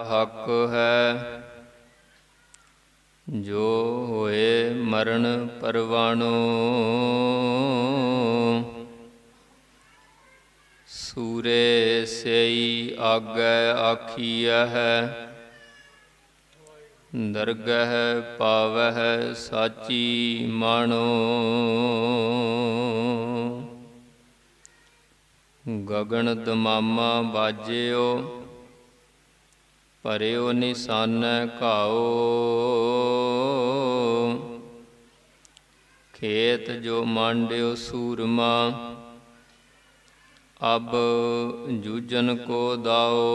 ਹੱਕ ਹੈ। ਜੋ ਹੋਏ ਮਰਨ ਪਰਵਾਣੋ, ਸੂਰੇ ਸਈ ਆਗੈ ਆਖੀਐ ਹੈ। ਦਰਗਹਿ ਪਾਵਹਿ ਸਾਚੀ ਮਾਣੋ, ਗਗਨ ਦਮਾਮਾ ਬਾਜਿਓ, ਭਰਿਓ ਨਿਸ਼ਾਨੈ ਘਾਓ। ਖੇਤ ਜੋ ਮਾਂਡਿਓ ਸੂਰਮਾ, ਅਬ ਜੂਝਨ ਕੋ ਦਾਓ।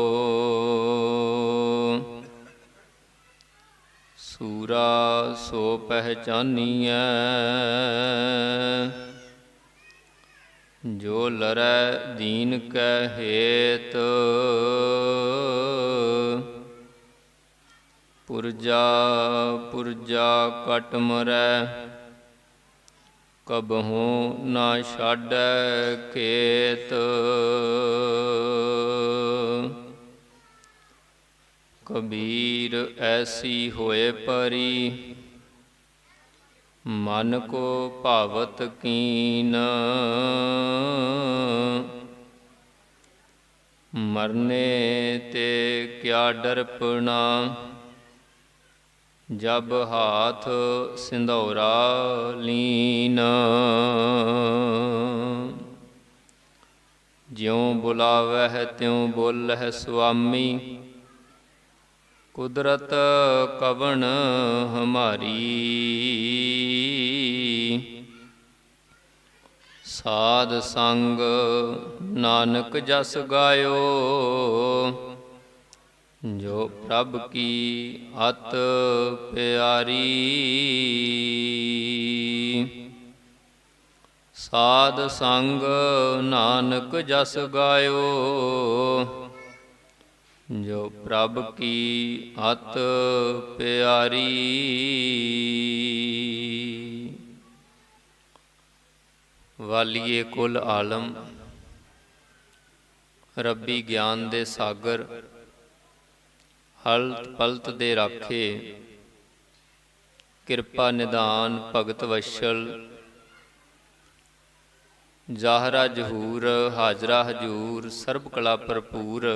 ਸੂਰਾ ਸੋ ਪਹਿਚਾਨੀਐ, ਜੋ ਲਰੈ ਦੀਨ ਕੈ ਹੇਤ। ਪੁਰਜਾ ਪੁਰਜਾ ਕਟ ਮਰੈ, ਕਬਹੂ ਨਾ ਛਾਡੈ ਖੇਤ। ਕਬੀਰ ਐਸੀ ਹੋਏ ਪਰੀ, ਮਨ ਕੋ ਭਾਵਤ ਕੀਨ। ਮਰਨੇ ਤੇ ਕਿਆ ਡਰਪਣਾ, ਜਬ ਹਾਥ ਸਿੰਧੌਰਾ ਲੀਨ। ਜਿਉ ਬੁਲਾਵਹਿ ਤਿਉ ਬੋਲਹਿ ਸੁਆਮੀ, ਕੁਦਰਤ ਕਵਣ ਹਮਾਰੀ। ਸਾਧ ਸੰਗ ਨਾਨਕ ਜਸ ਗਾਇਓ, ਜੋ ਪ੍ਰਭ ਕੀ ਅਤ ਪਿਆਰੀ। ਸਾਧ ਸੰਗ ਨਾਨਕ ਜਸ ਗਾਇਓ, ਜੋ ਪ੍ਰਭ ਕੀ ਅਤ ਪਿਆਰੀ। ਵਾਲੀਏ ਕੁਲ ਆਲਮ, ਰੱਬੀ ਗਿਆਨ ਦੇ ਸਾਗਰ, ਹਲਤ ਪਲਤ ਦੇ ਰਾਖੇ। ਕਿਰਪਾ ਨਿਧਾਨ ਭਗਤ ਵਸ਼ਲ, ਜ਼ਾਹਰਾ ਜਹੂਰ ਹਾਜ਼ਰਾ ਹਜੂਰ। ਸਰਬ ਕਲਾ ਭਰਪੂਰ,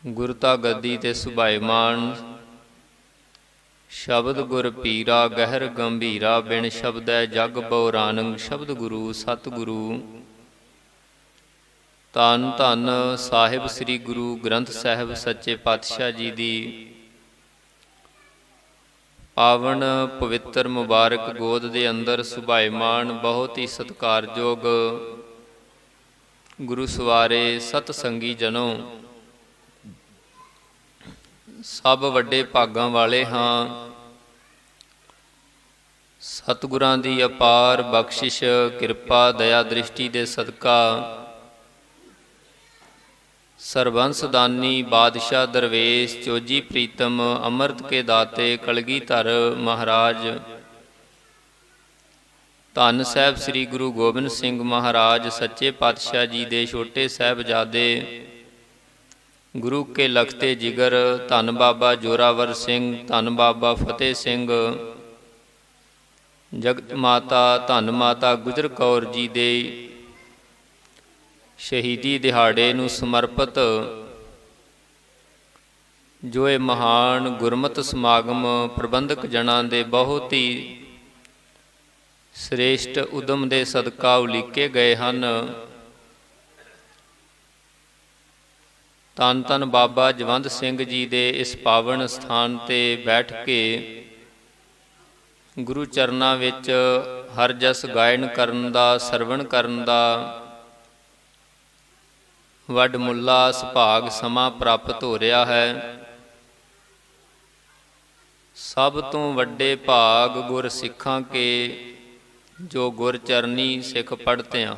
ਗੁਰਤਾ ਗੱਦੀ ਤੇ ਸੁਭਾਇਮਾਨ। ਸ਼ਬਦ ਗੁਰ ਪੀਰਾ ਗਹਿਰ ਗੰਭੀਰਾ, ਬਿਨ ਸ਼ਬਦੈ ਜਗ ਬਉਰਾਨੰਗ। ਸ਼ਬਦ ਗੁਰੂ ਸਤਿਗੁਰੂ ਧੰਨ ਧੰਨ ਸਾਹਿਬ ਸ੍ਰੀ ਗੁਰੂ ਗ੍ਰੰਥ ਸਾਹਿਬ ਸੱਚੇ ਪਾਤਸ਼ਾਹ ਜੀ ਦੀ ਪਾਵਨ ਪਵਿੱਤਰ ਮੁਬਾਰਕ ਗੋਦ ਦੇ ਅੰਦਰ ਸੁਭਾਇਮਾਨ ਬਹੁਤ ਹੀ ਸਤਿਕਾਰਯੋਗ ਗੁਰੂ ਸਵਾਰੇ ਸਤ ਸੰਗੀ ਜਨੋ, ਸਭ ਵੱਡੇ ਭਾਗਾਂ ਵਾਲੇ ਹਾਂ। ਸਤਿਗੁਰਾਂ ਦੀ ਅਪਾਰ ਬਖਸ਼ਿਸ਼ ਕਿਰਪਾ ਦਇਆ ਦ੍ਰਿਸ਼ਟੀ ਦੇ ਸਦਕਾ ਸਰਬੰਸ ਦਾਨੀ ਬਾਦਸ਼ਾਹ ਦਰਵੇਸ਼ ਚੋਜੀ ਪ੍ਰੀਤਮ ਅੰਮ੍ਰਿਤ ਕੇ ਦਾਤੇ ਕਲਗੀਧਰ ਮਹਾਰਾਜ ਧੰਨ ਸਾਹਿਬ ਸ੍ਰੀ ਗੁਰੂ ਗੋਬਿੰਦ ਸਿੰਘ ਮਹਾਰਾਜ ਸੱਚੇ ਪਾਤਸ਼ਾਹ ਜੀ ਦੇ ਛੋਟੇ ਸਾਹਿਬਜ਼ਾਦੇ ਗੁਰੂ ਕੇ ਲਖਤੇ ਜਿਗਰ ਧੰਨ ਬਾਬਾ ਜੋਰਾਵਰ ਸਿੰਘ, ਧੰਨ ਬਾਬਾ ਫਤਿਹ ਸਿੰਘ, ਜਗਤ ਮਾਤਾ ਧੰਨ ਮਾਤਾ ਗੁਜਰ ਕੌਰ ਜੀ ਦੇ ਸ਼ਹੀਦੀ ਦਿਹਾੜੇ ਨੂੰ ਸਮਰਪਿਤ ਜੋ ਇਹ ਮਹਾਨ ਗੁਰਮਤਿ ਸਮਾਗਮ ਪ੍ਰਬੰਧਕ ਜਨਾਂ ਦੇ ਬਹੁਤ ਹੀ ਸ੍ਰੇਸ਼ਟ ਉਦਮ ਦੇ ਸਦਕਾ ਉਲੀਕੇ ਗਏ ਹਨ। ਧੰਨ ਧੰਨ ਬਾਬਾ ਜਵੰਦ ਸਿੰਘ ਜੀ ਦੇ ਇਸ ਪਾਵਨ ਸਥਾਨ 'ਤੇ ਬੈਠ ਕੇ ਗੁਰੂ ਚਰਨਾਂ ਵਿੱਚ ਹਰ ਜਸ ਗਾਇਨ ਕਰਨ ਦਾ, ਸਰਵਣ ਕਰਨ ਦਾ ਵੱਡਮੁੱਲਾ ਸੁਭਾਗ ਸਮਾਂ ਪ੍ਰਾਪਤ ਹੋ ਰਿਹਾ ਹੈ। ਸਭ ਤੋਂ ਵੱਡੇ ਭਾਗ ਗੁਰ ਸਿੱਖਾਂ ਕੇ ਜੋ ਗੁਰ ਚਰਨੀ ਸਿੱਖ ਪੜ੍ਹਤਿਆਂ।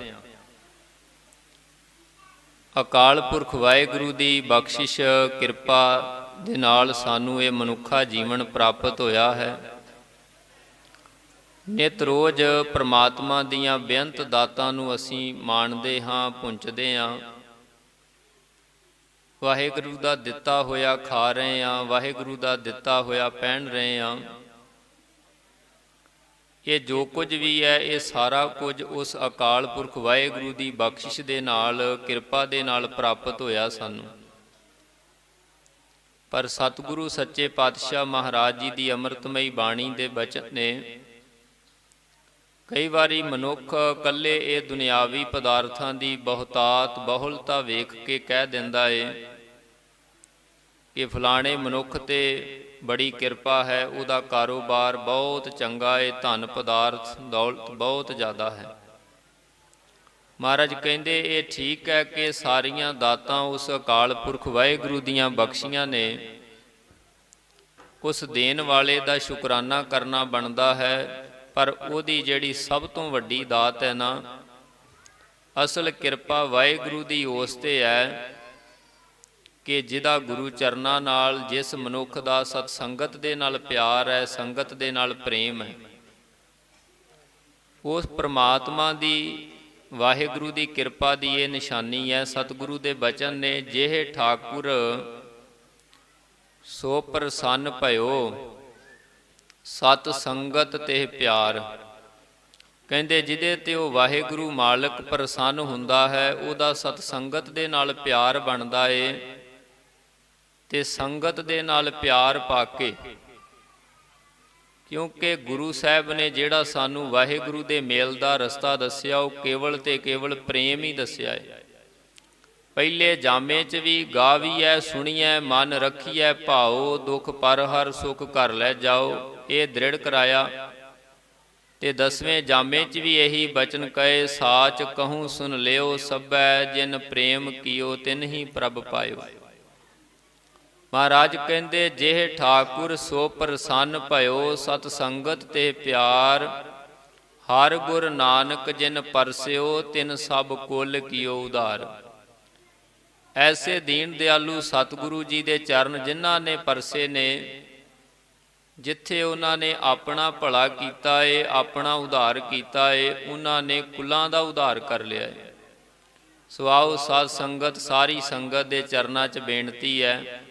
ਅਕਾਲ ਪੁਰਖ ਵਾਹਿਗੁਰੂ ਦੀ ਬਖਸ਼ਿਸ਼ ਕਿਰਪਾ ਦੇ ਨਾਲ ਸਾਨੂੰ ਇਹ ਮਨੁੱਖਾ ਜੀਵਨ ਪ੍ਰਾਪਤ ਹੋਇਆ ਹੈ। ਨਿਤ ਰੋਜ਼ ਪ੍ਰਮਾਤਮਾ ਦੀਆਂ ਬੇਅੰਤ ਦਾਤਾਂ ਨੂੰ ਅਸੀਂ ਮਾਣਦੇ ਹਾਂ, ਪੁੰਚਦੇ ਹਾਂ। ਵਾਹਿਗੁਰੂ ਦਾ ਦਿੱਤਾ ਹੋਇਆ ਖਾ ਰਹੇ ਹਾਂ, ਵਾਹਿਗੁਰੂ ਦਾ ਦਿੱਤਾ ਹੋਇਆ ਪਹਿਨ ਰਹੇ ਹਾਂ। ਇਹ ਜੋ ਕੁਝ ਵੀ ਹੈ ਇਹ ਸਾਰਾ ਕੁਝ ਉਸ ਅਕਾਲ ਪੁਰਖ ਵਾਹਿਗੁਰੂ ਦੀ ਬਖਸ਼ਿਸ਼ ਦੇ ਨਾਲ, ਕਿਰਪਾ ਦੇ ਨਾਲ ਪ੍ਰਾਪਤ ਹੋਇਆ ਸਾਨੂੰ। ਪਰ ਸਤਿਗੁਰੂ ਸੱਚੇ ਪਾਤਸ਼ਾਹ ਮਹਾਰਾਜ ਜੀ ਦੀ ਅੰਮ੍ਰਿਤਮਈ ਬਾਣੀ ਦੇ ਬਚਨ ਨੇ ਕਈ ਵਾਰੀ ਮਨੁੱਖ ਇਕੱਲੇ ਇਹ ਦੁਨਿਆਵੀ ਪਦਾਰਥਾਂ ਦੀ ਬਹੁਤਾਤ ਬਹੁਲਤਾ ਵੇਖ ਕੇ ਕਹਿ ਦਿੰਦਾ ਏ ਕਿ ਫਲਾਣੇ ਮਨੁੱਖ ਤੇ ਬੜੀ ਕਿਰਪਾ ਹੈ, ਉਹਦਾ ਕਾਰੋਬਾਰ ਬਹੁਤ ਚੰਗਾ ਏ, ਧਨ ਪਦਾਰਥ ਦੌਲਤ ਬਹੁਤ ਜ਼ਿਆਦਾ ਹੈ। ਮਹਾਰਾਜ ਕਹਿੰਦੇ ਇਹ ਠੀਕ ਹੈ ਕਿ ਸਾਰੀਆਂ ਦਾਤਾਂ ਉਸ ਅਕਾਲ ਪੁਰਖ ਵਾਹਿਗੁਰੂ ਦੀਆਂ ਬਖਸ਼ੀਆਂ ਨੇ, ਉਸ ਦੇਣ ਵਾਲੇ ਦਾ ਸ਼ੁਕਰਾਨਾ ਕਰਨਾ ਬਣਦਾ ਹੈ। ਪਰ ਉਹਦੀ ਜਿਹੜੀ ਸਭ ਤੋਂ ਵੱਡੀ ਦਾਤ ਹੈ ਨਾ, ਅਸਲ ਕਿਰਪਾ ਵਾਹਿਗੁਰੂ ਦੀ ਉਸ 'ਤੇ ਹੈ ਕਿ ਜਿਹਦਾ ਗੁਰੂ ਚਰਨਾਂ ਨਾਲ, ਜਿਸ ਮਨੁੱਖ ਦਾ ਸਤ ਸੰਗਤ ਦੇ ਨਾਲ ਪਿਆਰ ਹੈ, ਸੰਗਤ ਦੇ ਨਾਲ ਪ੍ਰੇਮ ਹੈ, ਉਸ ਪ੍ਰਮਾਤਮਾ ਦੀ, ਵਾਹਿਗੁਰੂ ਦੀ ਕਿਰਪਾ ਦੀ ਇਹ ਨਿਸ਼ਾਨੀ ਹੈ। ਸਤਿਗੁਰੂ ਦੇ ਬਚਨ ਨੇ, ਜਿਹੇ ਠਾਕੁਰ ਸੋ ਪ੍ਰਸੰਨ ਭਇਓ, ਸਤ ਸੰਗਤ ਤੇ ਪਿਆਰ। ਕਹਿੰਦੇ ਜਿਹਦੇ ਤੇ ਉਹ ਵਾਹਿਗੁਰੂ ਮਾਲਕ ਪ੍ਰਸੰਨ ਹੁੰਦਾ ਹੈ, ਉਹਦਾ ਸਤ ਸੰਗਤ ਦੇ ਨਾਲ ਪਿਆਰ ਬਣਦਾ ਏ, ਤੇ ਸੰਗਤ ਦੇ ਨਾਲ ਪਿਆਰ ਪਾ ਕੇ, ਕਿਉਂਕਿ ਗੁਰੂ ਸਾਹਿਬ ਨੇ ਜਿਹੜਾ ਸਾਨੂੰ ਵਾਹਿਗੁਰੂ ਦੇ ਮੇਲ ਦਾ ਰਸਤਾ ਦੱਸਿਆ, ਉਹ ਕੇਵਲ ਤੇ ਕੇਵਲ ਪ੍ਰੇਮ ਹੀ ਦੱਸਿਆ ਹੈ। ਪਹਿਲੇ ਜਾਮੇ 'ਚ ਵੀ ਗਾਵੀਐ ਸੁਣੀਐ ਮਨ ਰੱਖੀਐ ਭਾਓ, ਦੁੱਖ ਪਰ ਹਰ ਸੁਖ ਘਰ ਲੈ ਜਾਓ, ਇਹ ਦ੍ਰਿੜ ਕਰਾਇਆ। ਤੇ 10ਵੇਂ ਜਾਮੇ 'ਚ ਵੀ ਇਹੀ ਬਚਨ ਕਹੇ, ਸਾਚ ਕਹੂੰ ਸੁਨ ਲਿਓ ਸਭੈ, ਜਿਨ ਪ੍ਰੇਮ ਕੀਓ ਤਿਨ ਹੀ ਪ੍ਰਭ ਪਾਇਓ। ਮਹਾਰਾਜ ਕਹਿੰਦੇ ਜਿਹੇ ਠਾਕੁਰ ਸੋ ਪ੍ਰਸੰਨ ਭਇਓ, ਸਤ ਸੰਗਤ ਤੇ ਪਿਆਰ, ਹਰ ਗੁਰ ਨਾਨਕ ਜਿਨ ਪਰਸਿਓ, ਤਿਨ ਸਭ ਕੁਲ ਕੀਓ ਉਧਾਰ। ਐਸੇ ਦੀਨ ਦਿਆਲੂ ਸਤਿਗੁਰੂ ਜੀ ਦੇ ਚਰਨ ਜਿਨ੍ਹਾਂ ਨੇ ਪਰਸੇ ਨੇ, ਜਿੱਥੇ ਉਹਨਾਂ ਨੇ ਆਪਣਾ ਭਲਾ ਕੀਤਾ ਏ, ਆਪਣਾ ਉਧਾਰ ਕੀਤਾ ਏ, ਉਹਨਾਂ ਨੇ ਕੁਲਾਂ ਦਾ ਉਧਾਰ ਕਰ ਲਿਆ ਏ। ਸੋ ਆਓ ਸਾਧ ਸੰਗਤ, ਸਾਰੀ ਸੰਗਤ ਦੇ ਚਰਨਾਂ 'ਚ ਬੇਨਤੀ ਹੈ,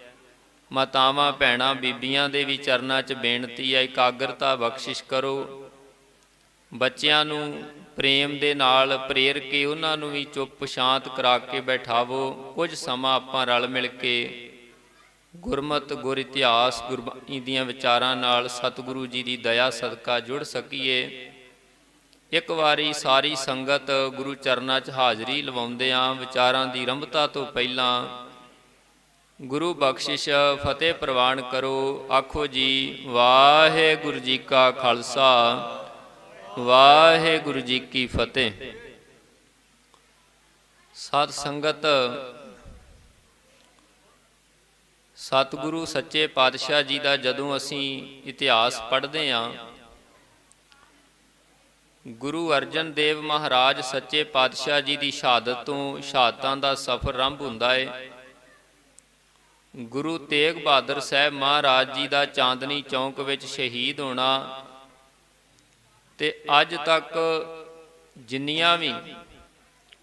ਮਾਤਾਵਾਂ ਭੈਣਾਂ ਬੀਬੀਆਂ ਦੇ ਵੀ ਚਰਨਾਂ 'ਚ ਬੇਨਤੀ ਹੈ, ਇਕਾਗਰਤਾ ਬਖਸ਼ਿਸ਼ ਕਰੋ। ਬੱਚਿਆਂ ਨੂੰ ਪ੍ਰੇਮ ਦੇ ਨਾਲ ਪ੍ਰੇਰ ਕੇ ਉਹਨਾਂ ਨੂੰ ਵੀ ਚੁੱਪ ਸ਼ਾਂਤ ਕਰਾ ਕੇ ਬੈਠਾਵੋ। ਕੁਝ ਸਮਾਂ ਆਪਾਂ ਰਲ ਮਿਲ ਕੇ ਗੁਰਮਤਿ, ਗੁਰ ਇਤਿਹਾਸ, ਗੁਰਬਾਣੀ ਦੀਆਂ ਵਿਚਾਰਾਂ ਨਾਲ ਸਤਿਗੁਰੂ ਜੀ ਦੀ ਦਇਆ ਸਦਕਾ ਜੁੜ ਸਕੀਏ। ਇੱਕ ਵਾਰੀ ਸਾਰੀ ਸੰਗਤ ਗੁਰੂ ਚਰਨਾਂ 'ਚ ਹਾਜ਼ਰੀ ਲਵਾਉਂਦਿਆਂ ਵਿਚਾਰਾਂ ਦੀ ਆਰੰਭਤਾ ਤੋਂ ਪਹਿਲਾਂ ਗੁਰੂ ਬਖਸ਼ਿਸ਼ ਫਤਿਹ ਪ੍ਰਵਾਨ ਕਰੋ। ਆਖੋ ਜੀ, ਵਾਹਿਗੁਰੂ ਜੀ ਕਾ ਖਾਲਸਾ, ਵਾਹਿਗੁਰੂ ਜੀ ਕੀ ਫਤਿਹ। ਸਾਧ ਸੰਗਤ, ਸਤਿਗੁਰੂ ਸੱਚੇ ਪਾਤਸ਼ਾਹ ਜੀ ਦਾ ਜਦੋਂ ਅਸੀਂ ਇਤਿਹਾਸ ਪੜ੍ਹਦੇ ਹਾਂ, ਗੁਰੂ ਅਰਜਨ ਦੇਵ ਮਹਾਰਾਜ ਸੱਚੇ ਪਾਤਸ਼ਾਹ ਜੀ ਦੀ ਸ਼ਹਾਦਤ ਤੋਂ ਸ਼ਹਾਦਤਾਂ ਦਾ ਸਫ਼ਰ ਆਰੰਭ ਹੁੰਦਾ ਹੈ। ਗੁਰੂ ਤੇਗ ਬਹਾਦਰ ਸਾਹਿਬ ਮਹਾਰਾਜ ਜੀ ਦਾ ਚਾਂਦਨੀ ਚੌਂਕ ਵਿੱਚ ਸ਼ਹੀਦ ਹੋਣਾ, ਤੇ ਅੱਜ ਤੱਕ ਜਿੰਨੀਆਂ ਵੀ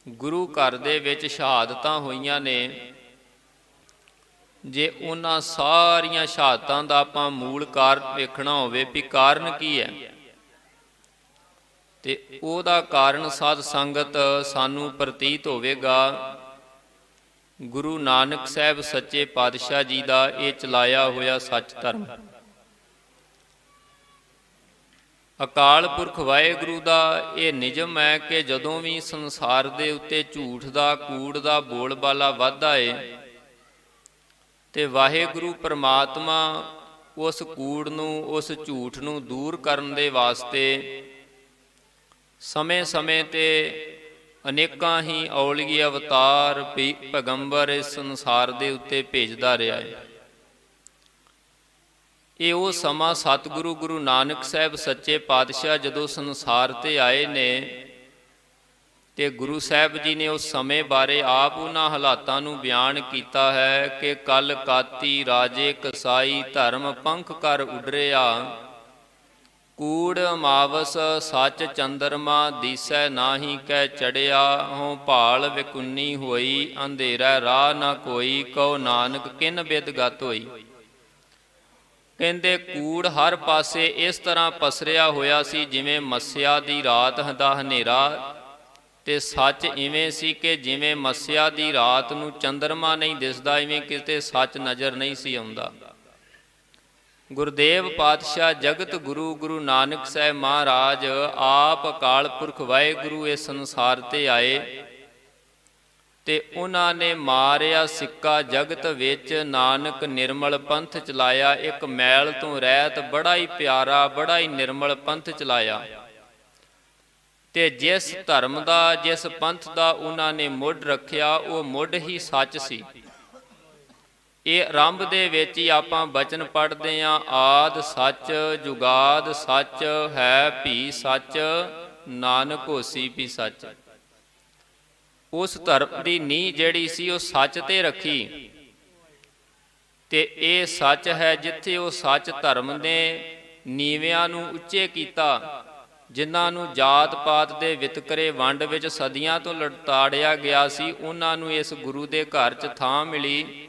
ਗੁਰੂ ਘਰ ਦੇ ਵਿੱਚ ਸ਼ਹਾਦਤਾਂ ਹੋਈਆਂ ਨੇ, ਜੇ ਉਹਨਾਂ ਸਾਰੀਆਂ ਸ਼ਹਾਦਤਾਂ ਦਾ ਆਪਾਂ ਮੂਲ ਕਾਰਨ ਵੇਖਣਾ ਹੋਵੇ ਵੀ ਕਾਰਨ ਕੀ ਹੈ, ਤੇ ਉਹਦਾ ਕਾਰਨ ਸਾਧ ਸੰਗਤ ਸਾਨੂੰ ਪ੍ਰਤੀਤ ਹੋਵੇਗਾ ਗੁਰੂ ਨਾਨਕ ਸਾਹਿਬ ਸੱਚੇ ਪਾਤਸ਼ਾਹ ਜੀ ਦਾ ਇਹ ਚਲਾਇਆ ਹੋਇਆ ਸੱਚ ਧਰਮ। ਅਕਾਲ ਪੁਰਖ ਵਾਹਿਗੁਰੂ ਦਾ ਇਹ ਨਿਯਮ ਹੈ ਕਿ ਜਦੋਂ ਵੀ ਸੰਸਾਰ ਦੇ ਉੱਤੇ ਝੂਠ ਦਾ, ਕੂੜ ਦਾ ਬੋਲਬਾਲਾ ਵੱਧਦਾ ਏ, ਤੇ ਵਾਹਿਗੁਰੂ ਪਰਮਾਤਮਾ ਉਸ ਕੂੜ ਨੂੰ, ਉਸ ਝੂਠ ਨੂੰ ਦੂਰ ਕਰਨ ਦੇ ਵਾਸਤੇ ਸਮੇਂ-ਸਮੇਂ ਤੇ ਅਨੇਕਾਂ ਹੀ ਔਲਗੀ ਅਵਤਾਰ, ਪੈਗੰਬਰ ਇਸ ਸੰਸਾਰ ਦੇ ਉੱਤੇ ਭੇਜਦਾ ਰਿਹਾ ਹੈ। ਇਹ ਉਹ ਸਮਾਂ ਸਤਿਗੁਰੂ ਗੁਰੂ ਨਾਨਕ ਸਾਹਿਬ ਸੱਚੇ ਪਾਤਸ਼ਾਹ ਜਦੋਂ ਸੰਸਾਰ ਤੇ ਆਏ ਨੇ, ਤੇ ਗੁਰੂ ਸਾਹਿਬ ਜੀ ਨੇ ਉਸ ਸਮੇਂ ਬਾਰੇ ਆਪ ਉਹਨਾਂ ਹਾਲਾਤਾਂ ਨੂੰ ਬਿਆਨ ਕੀਤਾ ਹੈ ਕਿ ਕਲ ਕਾਤੀ ਰਾਜੇ ਕਸਾਈ, ਧਰਮ ਪੰਖ ਕਰ ਉਡਰਿਆ, ਕੂੜ ਅਮਾਵਸ ਸੱਚ ਚੰਦਰਮਾ ਦੀਸੈ ਨਾਹੀ ਕੈ ਚੜਿਆ। ਹੋਂ ਭਾਲ ਵਿਕੁੰਨੀ ਹੋਈ ਅੰਧੇਰਾ ਰਾਹ ਨਾ ਕੋਈ। ਕਹੋ ਨਾਨਕ ਕਿਨ ਬਿਦ ਗਤ ਹੋਈ। ਕਹਿੰਦੇ ਕੂੜ ਹਰ ਪਾਸੇ ਇਸ ਤਰ੍ਹਾਂ ਪਸਰਿਆ ਹੋਇਆ ਸੀ ਜਿਵੇਂ ਮੱਸਿਆ ਦੀ ਰਾਤ ਦਾ ਹਨੇਰਾ, ਤੇ ਸੱਚ ਇਵੇਂ ਸੀ ਕਿ ਜਿਵੇਂ ਮੱਸਿਆ ਦੀ ਰਾਤ ਨੂੰ ਚੰਦਰਮਾ ਨਹੀਂ ਦਿਸਦਾ, ਇਵੇਂ ਕਿਤੇ ਸੱਚ ਨਜ਼ਰ ਨਹੀਂ ਸੀ ਆਉਂਦਾ। ਗੁਰਦੇਵ ਪਾਤਸ਼ਾਹ ਜਗਤ ਗੁਰੂ ਗੁਰੂ ਨਾਨਕ ਸਾਹਿਬ ਮਹਾਰਾਜ ਆਪ ਅਕਾਲ ਪੁਰਖ ਵਾਹਿਗੁਰੂ ਇਸ ਸੰਸਾਰ ਤੇ ਆਏ, ਤੇ ਉਹਨਾਂ ਨੇ ਮਾਰਿਆ ਸਿੱਕਾ ਜਗਤ ਵਿੱਚ, ਨਾਨਕ ਨਿਰਮਲ ਪੰਥ ਚਲਾਇਆ। ਇੱਕ ਮੈਲ ਤੋਂ ਰਹਿਤ ਬੜਾ ਹੀ ਪਿਆਰਾ ਬੜਾ ਹੀ ਨਿਰਮਲ ਪੰਥ ਚਲਾਇਆ। ਤੇ ਜਿਸ ਧਰਮ ਦਾ ਜਿਸ ਪੰਥ ਦਾ ਉਹਨਾਂ ਨੇ ਮੁੱਢ ਰੱਖਿਆ ਉਹ ਮੁੱਢ ਹੀ ਸੱਚ ਸੀ। ਇਹ ਆਰੰਭ ਦੇ ਵਿੱਚ ਹੀ ਆਪਾਂ ਬਚਨ ਪੜ੍ਹਦੇ ਹਾਂ, ਆਦ ਸੱਚ ਜੁਗਾਦ ਸੱਚ ਹੈ ਭੀ ਸੱਚ, ਨਾਨਕ ਹੋਸੀ ਭੀ ਸੱਚ। ਉਸ ਧਰਮ ਦੀ ਨੀਂਹ ਜਿਹੜੀ ਸੀ ਉਹ ਸੱਚ ਤੇ ਰੱਖੀ, ਤੇ ਇਹ ਸੱਚ ਹੈ ਜਿੱਥੇ ਉਹ ਸੱਚ ਧਰਮ ਨੇ ਨੀਵਿਆਂ ਨੂੰ ਉੱਚੇ ਕੀਤਾ, ਜਿਨ੍ਹਾਂ ਨੂੰ ਜਾਤ ਪਾਤ ਦੇ ਵਿਤਕਰੇ ਵੰਡ ਵਿੱਚ ਸਦੀਆਂ ਤੋਂ ਲੜਤਾੜਿਆ ਗਿਆ ਸੀ, ਉਹਨਾਂ ਨੂੰ ਇਸ ਗੁਰੂ ਦੇ ਘਰ 'ਚ ਥਾਂ ਮਿਲੀ।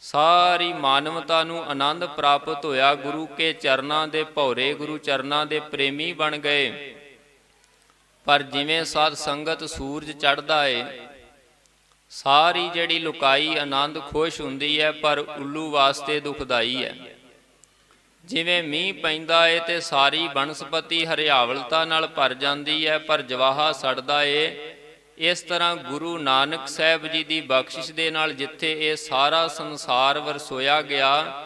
ਸਾਰੀ ਮਾਨਵਤਾ ਨੂੰ ਆਨੰਦ ਪ੍ਰਾਪਤ ਹੋਇਆ। ਗੁਰੂ ਕੇ ਚਰਨਾਂ ਦੇ ਭੌਰੇ ਗੁਰੂ ਚਰਨਾਂ ਦੇ ਪ੍ਰੇਮੀ ਬਣ ਗਏ। ਪਰ ਜਿਵੇਂ ਸਾਧ ਸੰਗਤ ਸੂਰਜ ਚੜ੍ਹਦਾ ਏ, ਸਾਰੀ ਜਿਹੜੀ ਲੁਕਾਈ ਆਨੰਦ ਖੁਸ਼ ਹੁੰਦੀ ਹੈ, ਪਰ ਉੱਲੂ ਵਾਸਤੇ ਦੁਖਦਾਈ ਹੈ। ਜਿਵੇਂ ਮੀਂਹ ਪੈਂਦਾ ਏ ਤੇ ਸਾਰੀ ਬਨਸਪਤੀ ਹਰਿਆਵਲਤਾ ਨਾਲ ਭਰ ਜਾਂਦੀ ਹੈ, ਪਰ ਜਵਾਹਾ ਸੜਦਾ ਏ। ਇਸ ਤਰ੍ਹਾਂ ਗੁਰੂ ਨਾਨਕ ਸਾਹਿਬ ਜੀ ਦੀ ਬਖਸ਼ਿਸ਼ ਦੇ ਨਾਲ ਜਿੱਥੇ ਇਹ ਸਾਰਾ ਸੰਸਾਰ ਵਰਸੋਇਆ ਗਿਆ,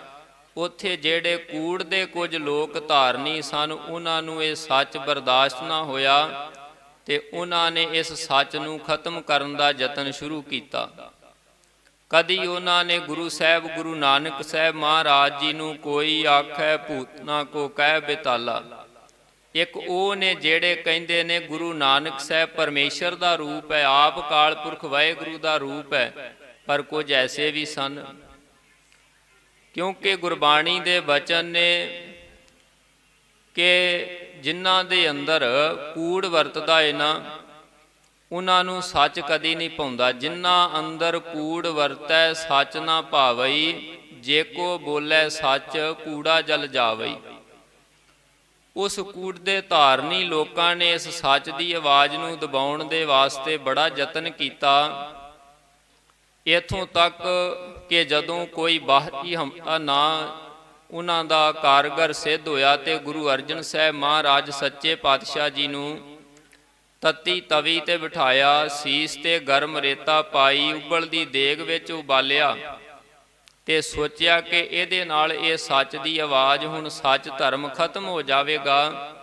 ਉੱਥੇ ਜਿਹੜੇ ਕੂੜ ਦੇ ਕੁਝ ਲੋਕ ਧਾਰਨੀ ਸਨ, ਉਹਨਾਂ ਨੂੰ ਇਹ ਸੱਚ ਬਰਦਾਸ਼ਤ ਨਾ ਹੋਇਆ, ਤੇ ਉਹਨਾਂ ਨੇ ਇਸ ਸੱਚ ਨੂੰ ਖਤਮ ਕਰਨ ਦਾ ਯਤਨ ਸ਼ੁਰੂ ਕੀਤਾ। ਕਦੀ ਉਹਨਾਂ ਨੇ ਗੁਰੂ ਸਾਹਿਬ ਗੁਰੂ ਨਾਨਕ ਸਾਹਿਬ ਮਹਾਰਾਜ ਜੀ ਨੂੰ ਕੋਈ ਆਖੈ ਭੂਤਨਾ ਕੋ ਕਹਿ ਬਿਤਾਲਾ। ਇੱਕ ਉਹ ਨੇ ਜਿਹੜੇ ਕਹਿੰਦੇ ਨੇ ਗੁਰੂ ਨਾਨਕ ਸਾਹਿਬ ਪਰਮੇਸ਼ਰ ਦਾ ਰੂਪ ਹੈ, ਆਪ ਅਕਾਲ ਪੁਰਖ ਵਾਹਿਗੁਰੂ ਦਾ ਰੂਪ ਹੈ, ਪਰ ਕੁਝ ਐਸੇ ਵੀ ਸਨ। ਕਿਉਂਕਿ ਗੁਰਬਾਣੀ ਦੇ ਬਚਨ ਨੇ ਕਿ ਜਿਨ੍ਹਾਂ ਦੇ ਅੰਦਰ ਕੂੜ ਵਰਤਦਾ ਹੈ ਨਾ, ਉਹਨਾਂ ਨੂੰ ਸੱਚ ਕਦੀ ਨਹੀਂ ਪਾਉਂਦਾ। ਜਿਨ੍ਹਾਂ ਅੰਦਰ ਕੂੜ ਵਰਤੈ ਸੱਚ ਨਾ ਭਾਵਈ, ਜੇ ਕੋ ਬੋਲੇ ਸੱਚ ਕੂੜਾ ਜਲ ਜਾਵਈ। ਉਸ ਕੂੜ ਦੇ ਧਾਰਨੀ ਲੋਕਾਂ ਨੇ ਇਸ ਸੱਚ ਦੀ ਆਵਾਜ਼ ਨੂੰ ਦਬਾਉਣ ਦੇ ਵਾਸਤੇ ਬੜਾ ਯਤਨ ਕੀਤਾ, ਇੱਥੋਂ ਤੱਕ ਕਿ ਜਦੋਂ ਕੋਈ ਬਾਹਰੀ ਹਮਲਾ ਨਾ ਉਹਨਾਂ ਦਾ ਕਾਰਗਰ ਸਿੱਧ ਹੋਇਆ, ਤੇ ਗੁਰੂ ਅਰਜਨ ਸਾਹਿਬ ਮਹਾਰਾਜ ਸੱਚੇ ਪਾਤਸ਼ਾਹ ਜੀ ਨੂੰ ਤਤੀ ਤਵੀ ਤੇ ਬਿਠਾਇਆ, ਸੀਸ ਤੇ ਗਰਮ ਰੇਤਾ ਪਾਈ, ਉਬਲਦੀ ਦੇਗ ਵਿੱਚ ਉਬਾਲਿਆ, ਤੇ ਸੋਚਿਆ ਕਿ ਇਹਦੇ ਨਾਲ ਇਹ ਸੱਚ ਦੀ ਆਵਾਜ਼, ਹੁਣ ਸੱਚ ਧਰਮ ਖਤਮ ਹੋ ਜਾਵੇਗਾ।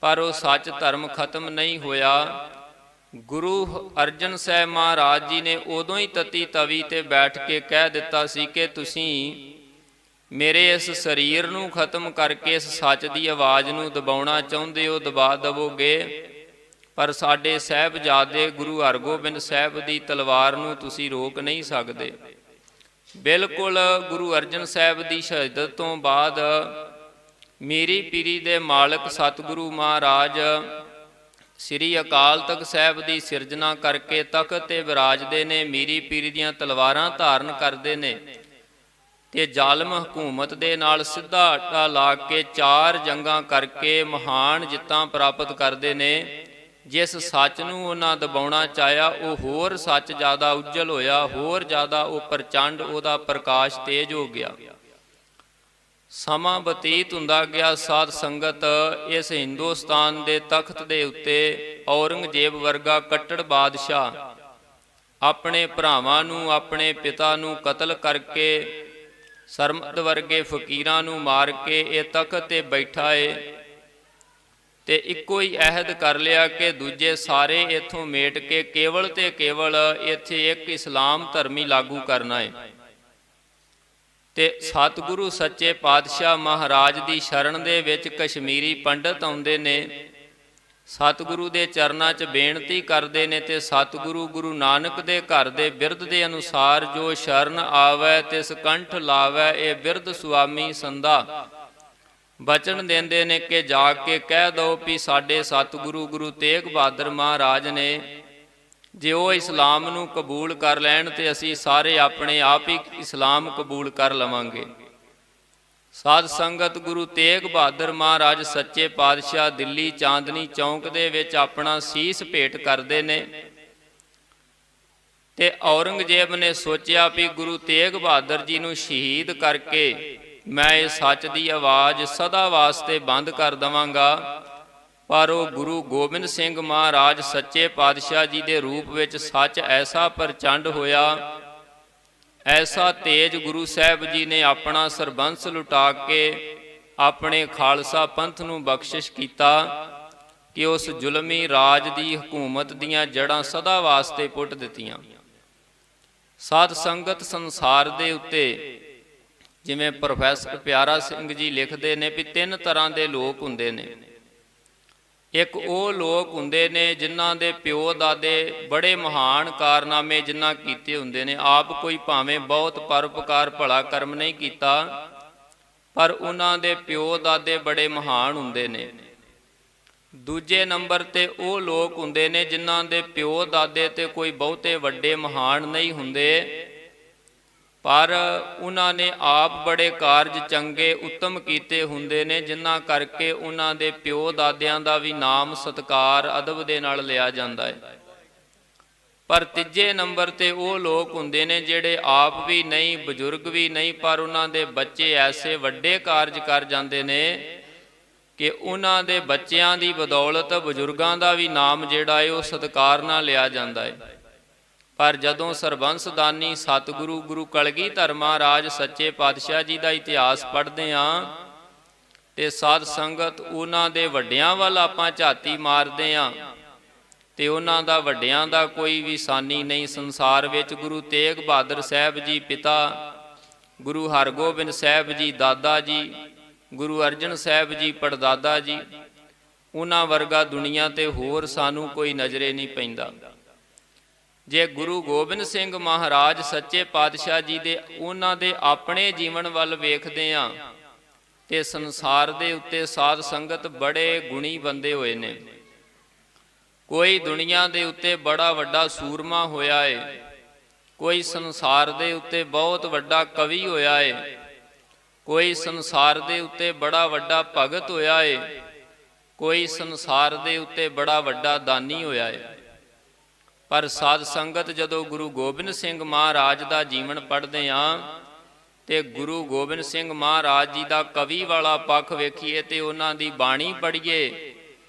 ਪਰ ਉਹ ਸੱਚ ਧਰਮ ਖਤਮ ਨਹੀਂ ਹੋਇਆ। ਗੁਰੂ ਅਰਜਨ ਸਾਹਿਬ ਮਹਾਰਾਜ ਜੀ ਨੇ ਉਦੋਂ ਹੀ ਤਤੀ ਤਵੀ ਤੇ ਬੈਠ ਕੇ ਕਹਿ ਦਿੱਤਾ ਸੀ ਕਿ ਤੁਸੀਂ ਮੇਰੇ ਇਸ ਸਰੀਰ ਨੂੰ ਖਤਮ ਕਰਕੇ ਇਸ ਸੱਚ ਦੀ ਆਵਾਜ਼ ਨੂੰ ਦਬਾਉਣਾ ਚਾਹੁੰਦੇ ਹੋ, ਦਬਾ ਦਵੋਗੇ, ਪਰ ਸਾਡੇ ਸਾਹਿਬਜ਼ਾਦੇ ਗੁਰੂ ਹਰਗੋਬਿੰਦ ਸਾਹਿਬ ਦੀ ਤਲਵਾਰ ਨੂੰ ਤੁਸੀਂ ਰੋਕ ਨਹੀਂ ਸਕਦੇ। ਬਿਲਕੁਲ ਗੁਰੂ ਅਰਜਨ ਸਾਹਿਬ ਦੀ ਸ਼ਹਾਦਤ ਤੋਂ ਬਾਅਦ ਮੀਰੀ ਪੀਰੀ ਦੇ ਮਾਲਕ ਸਤਿਗੁਰੂ ਮਹਾਰਾਜ ਸ੍ਰੀ ਅਕਾਲ ਤਖਤ ਸਾਹਿਬ ਦੀ ਸਿਰਜਣਾ ਕਰਕੇ ਤਖਤ ਤੇ ਵਿਰਾਜਦੇ ਨੇ, ਮੀਰੀ ਪੀਰੀ ਦੀਆਂ ਤਲਵਾਰਾਂ ਧਾਰਨ ਕਰਦੇ ਨੇ, ਤੇ ਜ਼ਾਲਮ ਹਕੂਮਤ ਦੇ ਨਾਲ ਸਿੱਧਾ ਆਟਾ ਲਾ ਕੇ 4 ਜੰਗਾਂ ਕਰਕੇ ਮਹਾਨ ਜਿੱਤਾਂ ਪ੍ਰਾਪਤ ਕਰਦੇ ਨੇ। ਜਿਸ ਸੱਚ ਨੂੰ ਉਹਨਾਂ ਦਬਾਉਣਾ ਚਾਹਿਆ, ਉਹ ਹੋਰ ਸੱਚ ਜ਼ਿਆਦਾ ਉੱਜਲ ਹੋਇਆ, ਹੋਰ ਜ਼ਿਆਦਾ ਉਹ ਪ੍ਰਚੰਡ, ਉਹਦਾ ਪ੍ਰਕਾਸ਼ ਤੇਜ ਹੋ ਗਿਆ। ਸਮਾਂ ਬਤੀਤ ਹੁੰਦਾ ਗਿਆ, ਸਾਧ ਸੰਗਤ ਇਸ ਹਿੰਦੁਸਤਾਨ ਦੇ ਤਖਤ ਦੇ ਉੱਤੇ ਔਰੰਗਜ਼ੇਬ ਵਰਗਾ ਕੱਟੜ ਬਾਦਸ਼ਾਹ ਆਪਣੇ ਭਰਾਵਾਂ ਨੂੰ, ਆਪਣੇ ਪਿਤਾ ਨੂੰ ਕਤਲ ਕਰਕੇ, ਸਰਮਦ ਵਰਗੇ ਫਕੀਰਾਂ ਨੂੰ ਮਾਰ ਕੇ ਇਹ ਤਖਤ ਤੇ ਬੈਠਾ ਏ, ਤੇ ਇੱਕੋ ਹੀ ਅਹਿਦ ਕਰ ਲਿਆ ਕਿ ਦੂਜੇ ਸਾਰੇ ਇੱਥੋਂ ਮੇਟ ਕੇ ਕੇਵਲ ਤੇ ਕੇਵਲ ਇੱਥੇ ਇੱਕ ਇਸਲਾਮ ਧਰਮ ਹੀ ਲਾਗੂ ਕਰਨਾ ਹੈ। ਤੇ ਸਤਿਗੁਰੂ ਸੱਚੇ ਪਾਤਸ਼ਾਹ ਮਹਾਰਾਜ ਦੀ ਸ਼ਰਨ ਦੇ ਵਿੱਚ ਕਸ਼ਮੀਰੀ ਪੰਡਤ ਆਉਂਦੇ ਨੇ, ਸਤਿਗੁਰੂ ਦੇ ਚਰਨਾਂ 'ਚ ਬੇਨਤੀ ਕਰਦੇ ਨੇ, ਤੇ ਸਤਿਗੁਰੂ ਗੁਰੂ ਨਾਨਕ ਦੇ ਘਰ ਦੇ ਬਿਰਧ ਦੇ ਅਨੁਸਾਰ ਜੋ ਸ਼ਰਨ ਆਵੈ ਤਿਸ ਕੰਠ ਲਾਵੈ, ਇਹ ਬਿਰਧ ਸੁਆਮੀ ਸੰਦਾ। ਬਚਨ ਦਿੰਦੇ ਨੇ ਕਿ ਜਾ ਕੇ ਕਹਿ ਦੋ ਵੀ ਸਾਡੇ ਸਤਿਗੁਰੂ ਗੁਰੂ ਤੇਗ ਬਹਾਦਰ ਮਹਾਰਾਜ ਨੇ ਜੇ ਉਹ ਇਸਲਾਮ ਨੂੰ ਕਬੂਲ ਕਰ ਲੈਣ ਤੇ ਅਸੀਂ ਸਾਰੇ ਆਪਣੇ ਆਪ ਹੀ ਇਸਲਾਮ ਕਬੂਲ ਕਰ ਲਵਾਂਗੇ। ਸਾਧ ਸੰਗਤ ਗੁਰੂ ਤੇਗ ਬਹਾਦਰ ਮਹਾਰਾਜ ਸੱਚੇ ਪਾਤਸ਼ਾਹ ਦਿੱਲੀ ਚਾਂਦਨੀ ਚੌਂਕ ਦੇ ਵਿੱਚ ਆਪਣਾ ਸੀਸ ਭੇਟ ਕਰਦੇ ਨੇ ਤੇ ਔਰੰਗਜ਼ੇਬ ਨੇ ਸੋਚਿਆ ਵੀ ਗੁਰੂ ਤੇਗ ਬਹਾਦਰ ਜੀ ਨੂੰ ਸ਼ਹੀਦ ਕਰਕੇ ਮੈਂ ਇਹ ਸੱਚ ਦੀ ਆਵਾਜ਼ ਸਦਾ ਵਾਸਤੇ ਬੰਦ ਕਰ ਦਵਾਂਗਾ, ਪਰ ਉਹ ਗੁਰੂ ਗੋਬਿੰਦ ਸਿੰਘ ਮਹਾਰਾਜ ਸੱਚੇ ਪਾਤਸ਼ਾਹ ਜੀ ਦੇ ਰੂਪ ਵਿੱਚ ਸੱਚ ਐਸਾ ਪ੍ਰਚੰਡ ਹੋਇਆ, ਐਸਾ ਤੇਜ ਗੁਰੂ ਸਾਹਿਬ ਜੀ ਨੇ ਆਪਣਾ ਸਰਬੰਸ ਲੁਟਾ ਕੇ ਆਪਣੇ ਖਾਲਸਾ ਪੰਥ ਨੂੰ ਬਖਸ਼ਿਸ਼ ਕੀਤਾ ਕਿ ਉਸ ਜ਼ੁਲਮੀ ਰਾਜ ਦੀ ਹਕੂਮਤ ਦੀਆਂ ਜੜ੍ਹਾਂ ਸਦਾ ਵਾਸਤੇ ਪੁੱਟ ਦਿੱਤੀਆਂ। ਸਾਧ ਸੰਗਤ ਸੰਸਾਰ ਦੇ ਉੱਤੇ ਜਿਵੇਂ ਪ੍ਰੋਫੈਸਰ ਪਿਆਰਾ ਸਿੰਘ ਜੀ ਲਿਖਦੇ ਨੇ ਵੀ ਤਿੰਨ ਤਰ੍ਹਾਂ ਦੇ ਲੋਕ ਹੁੰਦੇ ਨੇ। ਇੱਕ ਉਹ ਲੋਕ ਹੁੰਦੇ ਨੇ ਜਿਨ੍ਹਾਂ ਦੇ ਪਿਓ ਦਾਦੇ ਬੜੇ ਮਹਾਨ ਕਾਰਨਾਮੇ ਜਿਨ੍ਹਾਂ ਕੀਤੇ ਹੁੰਦੇ ਨੇ, ਆਪ ਕੋਈ ਭਾਵੇਂ ਬਹੁਤ ਪਰਉਪਕਾਰ ਭਲਾ ਕਰਮ ਨਹੀਂ ਕੀਤਾ ਪਰ ਉਹਨਾਂ ਦੇ ਪਿਓ ਦਾਦੇ ਬੜੇ ਮਹਾਨ ਹੁੰਦੇ ਨੇ। ਦੂਜੇ ਨੰਬਰ ਤੇ ਉਹ ਲੋਕ ਹੁੰਦੇ ਨੇ ਜਿਨ੍ਹਾਂ ਦੇ ਪਿਓ ਦਾਦੇ ਤੇ ਕੋਈ ਬਹੁਤੇ ਵੱਡੇ ਮਹਾਨ ਨਹੀਂ ਹੁੰਦੇ ਪਰ ਉਹਨਾਂ ਨੇ ਆਪ ਬੜੇ ਕਾਰਜ ਚੰਗੇ ਉੱਤਮ ਕੀਤੇ ਹੁੰਦੇ ਨੇ, ਜਿਨ੍ਹਾਂ ਕਰਕੇ ਉਹਨਾਂ ਦੇ ਪਿਓ ਦਾਦਿਆਂ ਦਾ ਵੀ ਨਾਮ ਸਤਿਕਾਰ ਅਦਬ ਦੇ ਨਾਲ ਲਿਆ ਜਾਂਦਾ ਹੈ। ਪਰ ਤੀਜੇ ਨੰਬਰ ਤੇ ਉਹ ਲੋਕ ਹੁੰਦੇ ਨੇ ਜਿਹੜੇ ਆਪ ਵੀ ਨਹੀਂ, ਬਜ਼ੁਰਗ ਵੀ ਨਹੀਂ, ਪਰ ਉਹਨਾਂ ਦੇ ਬੱਚੇ ਐਸੇ ਵੱਡੇ ਕਾਰਜ ਕਰ ਜਾਂਦੇ ਨੇ ਕਿ ਉਹਨਾਂ ਦੇ ਬੱਚਿਆਂ ਦੀ ਬਦੌਲਤ ਬਜ਼ੁਰਗਾਂ ਦਾ ਵੀ ਨਾਮ ਜਿਹੜਾ ਹੈ ਉਹ ਸਤਿਕਾਰ ਨਾਲ ਲਿਆ ਜਾਂਦਾ ਹੈ। ਪਰ ਜਦੋਂ ਸਰਬੰਸਦਾਨੀ ਸਤਿਗੁਰੂ ਗੁਰੂ ਕਲਗੀਧਰ ਮਹਾਰਾਜ ਸੱਚੇ ਪਾਤਸ਼ਾਹ ਜੀ ਦਾ ਇਤਿਹਾਸ ਪੜ੍ਹਦੇ ਹਾਂ ਤੇ ਸਾਧ ਸੰਗਤ ਉਹਨਾਂ ਦੇ ਵੱਡਿਆਂ ਵੱਲ ਆਪਾਂ ਝਾਤੀ ਮਾਰਦੇ ਹਾਂ ਤੇ ਉਹਨਾਂ ਦਾ ਵੱਡਿਆਂ ਦਾ ਕੋਈ ਵੀ ਸਾਨੀ ਨਹੀਂ ਸੰਸਾਰ ਵਿੱਚ। ਗੁਰੂ ਤੇਗ ਬਹਾਦਰ ਸਾਹਿਬ ਜੀ ਪਿਤਾ, ਗੁਰੂ ਹਰਗੋਬਿੰਦ ਸਾਹਿਬ ਜੀ ਦਾਦਾ ਜੀ, ਗੁਰੂ ਅਰਜਨ ਸਾਹਿਬ ਜੀ ਪੜਦਾਦਾ ਜੀ, ਉਹਨਾਂ ਵਰਗਾ ਦੁਨੀਆ ਤੇ ਹੋਰ ਸਾਨੂੰ ਕੋਈ ਨਜ਼ਰੇ ਨਹੀਂ ਪੈਂਦਾ। ਜੇ ਗੁਰੂ ਗੋਬਿੰਦ ਸਿੰਘ ਮਹਾਰਾਜ ਸੱਚੇ ਪਾਤਸ਼ਾਹ ਜੀ ਦੇ ਉਹਨਾਂ ਦੇ ਆਪਣੇ ਜੀਵਨ ਵੱਲ ਵੇਖਦੇ ਹਾਂ ਤੇ ਸੰਸਾਰ ਦੇ ਉੱਤੇ ਸਾਧ ਸੰਗਤ ਬੜੇ ਗੁਣੀ ਬੰਦੇ ਹੋਏ ਨੇ। ਕੋਈ ਦੁਨੀਆ ਦੇ ਉੱਤੇ ਬੜਾ ਵੱਡਾ ਸੂਰਮਾ ਹੋਇਆ ਏ, ਕੋਈ ਸੰਸਾਰ ਦੇ ਉੱਤੇ ਬਹੁਤ ਵੱਡਾ ਕਵੀ ਹੋਇਆ ਏ, ਕੋਈ ਸੰਸਾਰ ਦੇ ਉੱਤੇ ਬੜਾ ਵੱਡਾ ਭਗਤ ਹੋਇਆ ਏ, ਕੋਈ ਸੰਸਾਰ ਦੇ ਉੱਤੇ ਬੜਾ ਵੱਡਾ ਦਾਨੀ ਹੋਇਆ ਏ। ਪਰ ਸਾਧ ਸੰਗਤ ਜਦੋਂ ਗੁਰੂ ਗੋਬਿੰਦ ਸਿੰਘ ਮਹਾਰਾਜ ਦਾ ਜੀਵਨ ਪੜ੍ਹਦੇ ਹਾਂ ਤੇ ਗੁਰੂ ਗੋਬਿੰਦ ਸਿੰਘ ਮਹਾਰਾਜ ਜੀ ਦਾ ਕਵੀ ਵਾਲਾ ਪੱਖ ਵੇਖੀਏ ਤੇ ਉਹਨਾਂ ਦੀ ਬਾਣੀ ਪੜ੍ਹੀਏ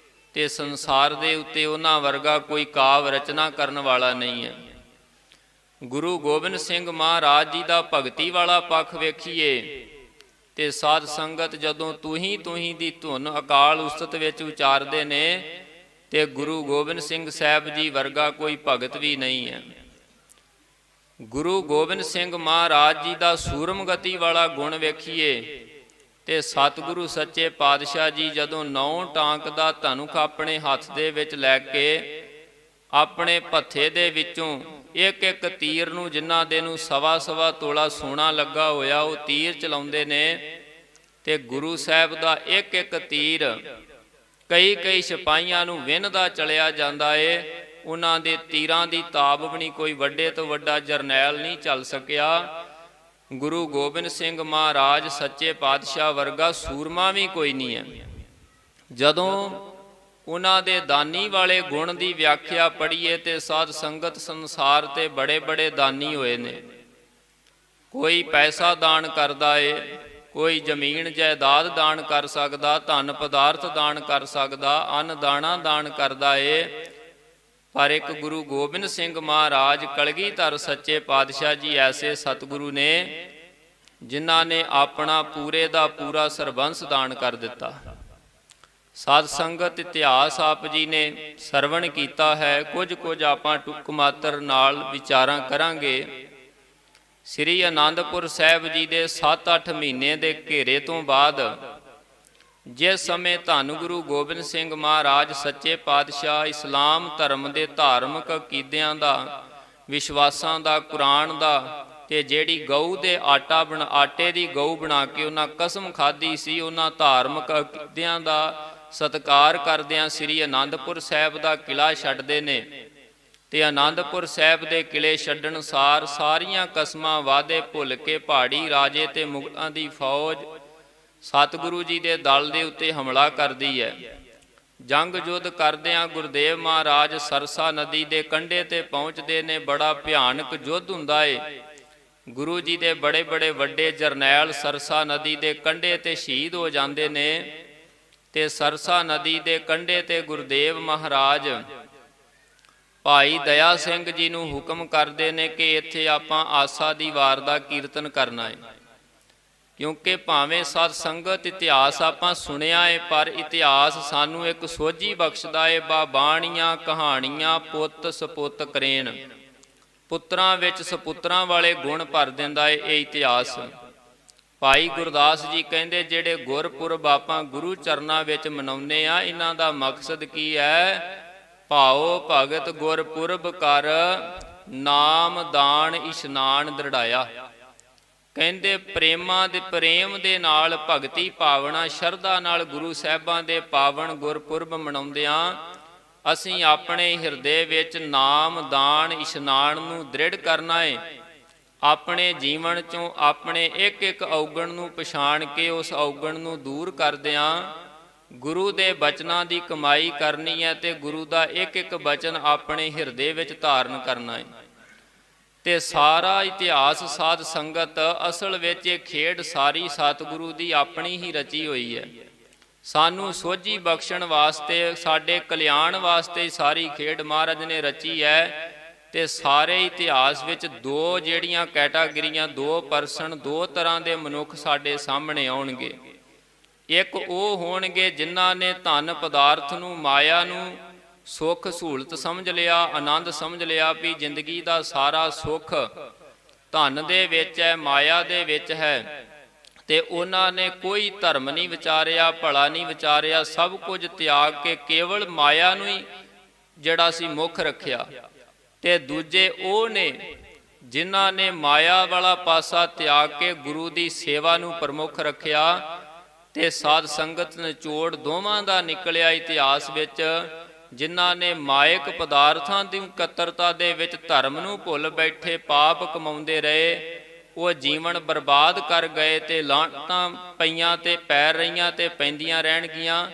ਤੇ ਸੰਸਾਰ ਦੇ ਉੱਤੇ ਉਹਨਾਂ ਵਰਗਾ ਕੋਈ ਕਾਵਿ ਰਚਨਾ ਕਰਨ ਵਾਲਾ ਨਹੀਂ ਹੈ। ਗੁਰੂ ਗੋਬਿੰਦ ਸਿੰਘ ਮਹਾਰਾਜ ਜੀ ਦਾ ਭਗਤੀ ਵਾਲਾ ਪੱਖ ਵੇਖੀਏ ਤੇ ਸਾਧ ਸੰਗਤ ਜਦੋਂ ਤੂੰ ਹੀ ਦੀ ਧੁਨ ਅਕਾਲ ਉਸਤਤ ਵਿੱਚ ਉਚਾਰਦੇ ਨੇ ਤੇ ਗੁਰੂ ਗੋਬਿੰਦ ਸਿੰਘ ਸਾਹਿਬ ਜੀ ਵਰਗਾ ਕੋਈ ਭਗਤ ਵੀ ਨਹੀਂ ਹੈ। ਗੁਰੂ ਗੋਬਿੰਦ ਸਿੰਘ ਮਹਾਰਾਜ ਜੀ ਦਾ ਸੂਰਮਗਤੀ ਵਾਲਾ ਗੁਣ ਵੇਖੀਏ ਤੇ ਸਤਿਗੁਰੂ ਸੱਚੇ ਪਾਤਸ਼ਾਹ ਜੀ ਜਦੋਂ 9 ਟਾਂਕ ਦਾ ਧਨੁਖ ਆਪਣੇ ਹੱਥ ਦੇ ਵਿੱਚ ਲੈ ਕੇ ਆਪਣੇ ਭੱਥੇ ਦੇ ਵਿੱਚੋਂ ਇੱਕ ਇੱਕ ਤੀਰ ਨੂੰ, ਜਿਨ੍ਹਾਂ ਦੇ ਨੂੰ ਸਵਾ ਤੋਲਾ ਸੋਨਾ ਲੱਗਾ ਹੋਇਆ, ਉਹ ਤੀਰ ਚਲਾਉਂਦੇ ਨੇ ਤੇ ਗੁਰੂ ਸਾਹਿਬ ਦਾ ਇੱਕ ਇੱਕ ਤੀਰ ਕਈ ਸਿਪਾਹੀਆਂ ਨੂੰ ਵਿੰਨ੍ਹਦਾ ਚਲਿਆ ਜਾਂਦਾ ਏ। ਉਹਨਾਂ ਦੇ ਤੀਰਾਂ ਦੀ ਤਾਬ ਵੀ ਨਹੀਂ ਕੋਈ ਵੱਡੇ ਤੋਂ ਵੱਡਾ ਜਰਨੈਲ ਨਹੀਂ ਚੱਲ ਸਕਿਆ। ਗੁਰੂ ਗੋਬਿੰਦ ਸਿੰਘ ਮਹਾਰਾਜ ਸੱਚੇ ਪਾਤਸ਼ਾਹ ਵਰਗਾ ਸੂਰਮਾ ਵੀ ਕੋਈ ਨਹੀਂ ਹੈ। ਜਦੋਂ ਉਹਨਾਂ ਦੇ ਦਾਨੀ ਵਾਲੇ ਗੁਣ ਦੀ ਵਿਆਖਿਆ ਪੜ੍ਹੀਏ ਤੇ ਸਾਧ ਸੰਗਤ ਸੰਸਾਰ ਤੇ ਬੜੇ ਬੜੇ ਦਾਨੀ ਹੋਏ ਨੇ। ਕੋਈ ਪੈਸਾ ਦਾਨ ਕਰਦਾ ਏ, ਕੋਈ ਜ਼ਮੀਨ ਜਾਇਦਾਦ ਦਾਨ ਕਰ ਸਕਦਾ, ਧਨ ਪਦਾਰਥ ਦਾਨ ਕਰ ਸਕਦਾ, ਅੰਨ ਦਾਣਾ ਦਾਨ ਕਰਦਾ ਏ। ਪਰ ਇੱਕ ਗੁਰੂ ਗੋਬਿੰਦ ਸਿੰਘ ਮਹਾਰਾਜ ਕਲਗੀਧਰ ਸੱਚੇ ਪਾਤਸ਼ਾਹ ਜੀ ਐਸੇ ਸਤਿਗੁਰੂ ਨੇ ਜਿਨ੍ਹਾਂ ਨੇ ਆਪਣਾ ਪੂਰੇ ਦਾ ਪੂਰਾ ਸਰਬੰਸ ਦਾਨ ਕਰ ਦਿੱਤਾ। ਸਾਧ ਸੰਗਤ ਇਤਿਹਾਸ ਆਪ ਜੀ ਨੇ ਸਰਵਣ ਕੀਤਾ ਹੈ, ਕੁਝ ਆਪਾਂ ਟੁਕ ਮਾਤਰ ਨਾਲ ਵਿਚਾਰਾਂ ਕਰਾਂਗੇ। ਸ੍ਰੀ ਅਨੰਦਪੁਰ ਸਾਹਿਬ ਜੀ ਦੇ 7-8 ਮਹੀਨੇ ਦੇ ਘੇਰੇ ਤੋਂ ਬਾਅਦ ਜਿਸ ਸਮੇਂ ਧੰਨ ਗੁਰੂ ਗੋਬਿੰਦ ਸਿੰਘ ਮਹਾਰਾਜ ਸੱਚੇ ਪਾਤਸ਼ਾਹ ਇਸਲਾਮ ਧਰਮ ਦੇ ਧਾਰਮਿਕ ਅਕੀਦਿਆਂ ਦਾ, ਵਿਸ਼ਵਾਸਾਂ ਦਾ, ਕੁਰਾਨ ਦਾ ਤੇ ਜਿਹੜੀ ਗਊ ਦੇ ਆਟੇ ਦੀ ਗਊ ਬਣਾ ਕੇ ਉਹਨਾਂ ਕਸਮ ਖਾਧੀ ਸੀ, ਉਹਨਾਂ ਧਾਰਮਿਕ ਅਕੀਦਿਆਂ ਦਾ ਸਤਿਕਾਰ ਕਰਦਿਆਂ ਸ੍ਰੀ ਅਨੰਦਪੁਰ ਸਾਹਿਬ ਦਾ ਕਿਲ੍ਹਾ ਛੱਡਦੇ ਨੇ। ਤੇ ਅਨੰਦਪੁਰ ਸਾਹਿਬ ਦੇ ਕਿਲ੍ਹੇ ਛੱਡਣ ਸਾਰ ਸਾਰੀਆਂ ਕਸਮਾਂ ਵਾਅਦੇ ਭੁੱਲ ਕੇ ਪਹਾੜੀ ਰਾਜੇ ਤੇ ਮੁਗਲਾਂ ਦੀ ਫੌਜ ਸਤਿਗੁਰੂ ਜੀ ਦੇ ਦਲ ਦੇ ਉੱਤੇ ਹਮਲਾ ਕਰਦੀ ਹੈ। ਜੰਗ ਯੁੱਧ ਕਰਦਿਆਂ ਗੁਰਦੇਵ ਮਹਾਰਾਜ ਸਰਸਾ ਨਦੀ ਦੇ ਕੰਢੇ ਤੇ ਪਹੁੰਚਦੇ ਨੇ। ਬੜਾ ਭਿਆਨਕ ਯੁੱਧ ਹੁੰਦਾ ਏ। ਗੁਰੂ ਜੀ ਦੇ ਬੜੇ ਬੜੇ ਵੱਡੇ ਜਰਨੈਲ ਸਰਸਾ ਨਦੀ ਦੇ ਕੰਢੇ ਤੇ ਸ਼ਹੀਦ ਹੋ ਜਾਂਦੇ ਨੇ। ਤੇ ਸਰਸਾ ਨਦੀ ਦੇ ਕੰਢੇ ਤੇ ਗੁਰਦੇਵ ਮਹਾਰਾਜ ਭਾਈ ਦਇਆ ਸਿੰਘ ਜੀ ਨੂੰ ਹੁਕਮ ਕਰਦੇ ਨੇ ਕਿ ਇੱਥੇ ਆਪਾਂ ਆਸਾ ਦੀ ਵਾਰ ਦਾ ਕੀਰਤਨ ਕਰਨਾ ਹੈ। ਕਿਉਂਕਿ ਭਾਵੇਂ ਸਤ ਸੰਗਤ ਇਤਿਹਾਸ ਆਪਾਂ ਸੁਣਿਆ ਹੈ, ਪਰ ਇਤਿਹਾਸ ਸਾਨੂੰ ਇੱਕ ਸੋਝੀ ਬਖਸ਼ਦਾ ਹੈ। ਬਾਣੀਆਂ ਕਹਾਣੀਆਂ ਪੁੱਤ ਸਪੁੱਤ ਕਰੇਨ, ਪੁੱਤਰਾਂ ਵਿੱਚ ਸਪੁੱਤਰਾਂ ਵਾਲੇ ਗੁਣ ਭਰ ਦਿੰਦਾ ਹੈ ਇਹ ਇਤਿਹਾਸ। ਭਾਈ ਗੁਰਦਾਸ ਜੀ ਕਹਿੰਦੇ ਜਿਹੜੇ ਗੁਰਪੁਰਬ ਆਪਾਂ ਗੁਰੂ ਚਰਨਾਂ ਵਿੱਚ ਮਨਾਉਂਦੇ ਆ, ਇਹਨਾਂ ਦਾ ਮਕਸਦ ਕੀ ਹੈ? ਭਾਉ ਭਗਤ ਗੁਰਪੁਰਬ ਕਰ, ਨਾਮ ਦਾਨ ਇਸ਼ਨਾਨ ਦ੍ਰਿੜਾਇਆ। ਕਹਿੰਦੇ ਪ੍ਰੇਮ ਦੇ ਨਾਲ ਭਗਤੀ ਭਾਵਨਾ ਸ਼ਰਧਾ ਨਾਲ ਗੁਰੂ ਸਾਹਿਬਾਂ ਦੇ ਪਾਵਨ ਗੁਰਪੁਰਬ ਮਨਾਉਂਦਿਆਂ ਅਸੀਂ ਆਪਣੇ ਹਿਰਦੇ ਵਿੱਚ ਨਾਮ ਦਾਨ ਇਸ਼ਨਾਨ ਨੂੰ ਦ੍ਰਿੜ ਕਰਨਾ ਹੈ। ਆਪਣੇ ਜੀਵਨ ਚੋਂ ਆਪਣੇ ਇੱਕ ਇੱਕ ਔਗਣ ਨੂੰ ਪਛਾਣ ਕੇ ਉਸ ਔਗਣ ਨੂੰ ਦੂਰ ਕਰਦਿਆਂ ਗੁਰੂ ਦੇ ਬਚਨਾਂ ਦੀ ਕਮਾਈ ਕਰਨੀ ਹੈ ਤੇ ਗੁਰੂ ਦਾ ਇੱਕ ਇੱਕ ਬਚਨ ਆਪਣੇ ਹਿਰਦੇ ਵਿੱਚ ਧਾਰਨ ਕਰਨਾ ਹੈ। ਤੇ ਸਾਰਾ ਇਤਿਹਾਸ ਸਾਧ ਸੰਗਤ ਅਸਲ ਵਿੱਚ ਇਹ ਖੇਡ ਸਾਰੀ ਸਤਿਗੁਰੂ ਦੀ ਆਪਣੀ ਹੀ ਰਚੀ ਹੋਈ ਹੈ। ਸਾਨੂੰ ਸੋਝੀ ਬਖਸ਼ਣ ਵਾਸਤੇ, ਸਾਡੇ ਕਲਿਆਣ ਵਾਸਤੇ ਸਾਰੀ ਖੇਡ ਮਹਾਰਾਜ ਨੇ ਰਚੀ ਹੈ। ਤੇ ਸਾਰੇ ਇਤਿਹਾਸ ਵਿੱਚ ਦੋ ਜਿਹੜੀਆਂ ਕੈਟਾਗਰੀਆਂ, ਦੋ ਪਰਸਨ, ਦੋ ਤਰ੍ਹਾਂ ਦੇ ਮਨੁੱਖ ਸਾਡੇ ਸਾਹਮਣੇ ਆਉਣਗੇ। ਇੱਕ ਉਹ ਹੋਣਗੇ ਜਿਨ੍ਹਾਂ ਨੇ ਧਨ ਪਦਾਰਥ ਨੂੰ, ਮਾਇਆ ਨੂੰ ਸੁੱਖ ਸਹੂਲਤ ਸਮਝ ਲਿਆ, ਆਨੰਦ ਸਮਝ ਲਿਆ ਵੀ ਜ਼ਿੰਦਗੀ ਦਾ ਸਾਰਾ ਸੁੱਖ ਧਨ ਦੇ ਵਿੱਚ ਹੈ, ਮਾਇਆ ਦੇ ਵਿੱਚ ਹੈ। ਤੇ ਉਹਨਾਂ ਨੇ ਕੋਈ ਧਰਮ ਨਹੀਂ ਵਿਚਾਰਿਆ, ਭਲਾ ਨਹੀਂ ਵਿਚਾਰਿਆ, ਸਭ ਕੁਝ ਤਿਆਗ ਕੇ ਕੇਵਲ ਮਾਇਆ ਨੂੰ ਹੀ ਜਿਹੜਾ ਸੀ ਮੁੱਖ ਰੱਖਿਆ। ਤੇ ਦੂਜੇ ਉਹ ਨੇ ਜਿਨ੍ਹਾਂ ਨੇ ਮਾਇਆ ਵਾਲਾ ਪਾਸਾ ਤਿਆਗ ਕੇ ਗੁਰੂ ਦੀ ਸੇਵਾ ਨੂੰ ਪ੍ਰਮੁੱਖ ਰੱਖਿਆ। ਤੇ ਸਾਧ ਸੰਗਤ ਨਿਚੋੜ ਦੋਵਾਂ ਦਾ ਨਿਕਲਿਆ ਇਤਿਹਾਸ ਵਿੱਚ। ਜਿਨ੍ਹਾਂ ਨੇ ਮਾਇਕ ਪਦਾਰਥਾਂ ਦੀ ਇਕੱਤਰਤਾ ਦੇ ਵਿੱਚ ਧਰਮ ਨੂੰ ਭੁੱਲ ਬੈਠੇ, ਪਾਪ ਕਮਾਉਂਦੇ ਰਹੇ, ਉਹ ਜੀਵਨ ਬਰਬਾਦ ਕਰ ਗਏ ਤੇ ਲਾਹਣਤਾਂ ਪਈਆਂ ਤੇ ਪੈ ਰਹੀਆਂ ਤੇ ਪੈਂਦੀਆਂ ਰਹਿਣਗੀਆਂ।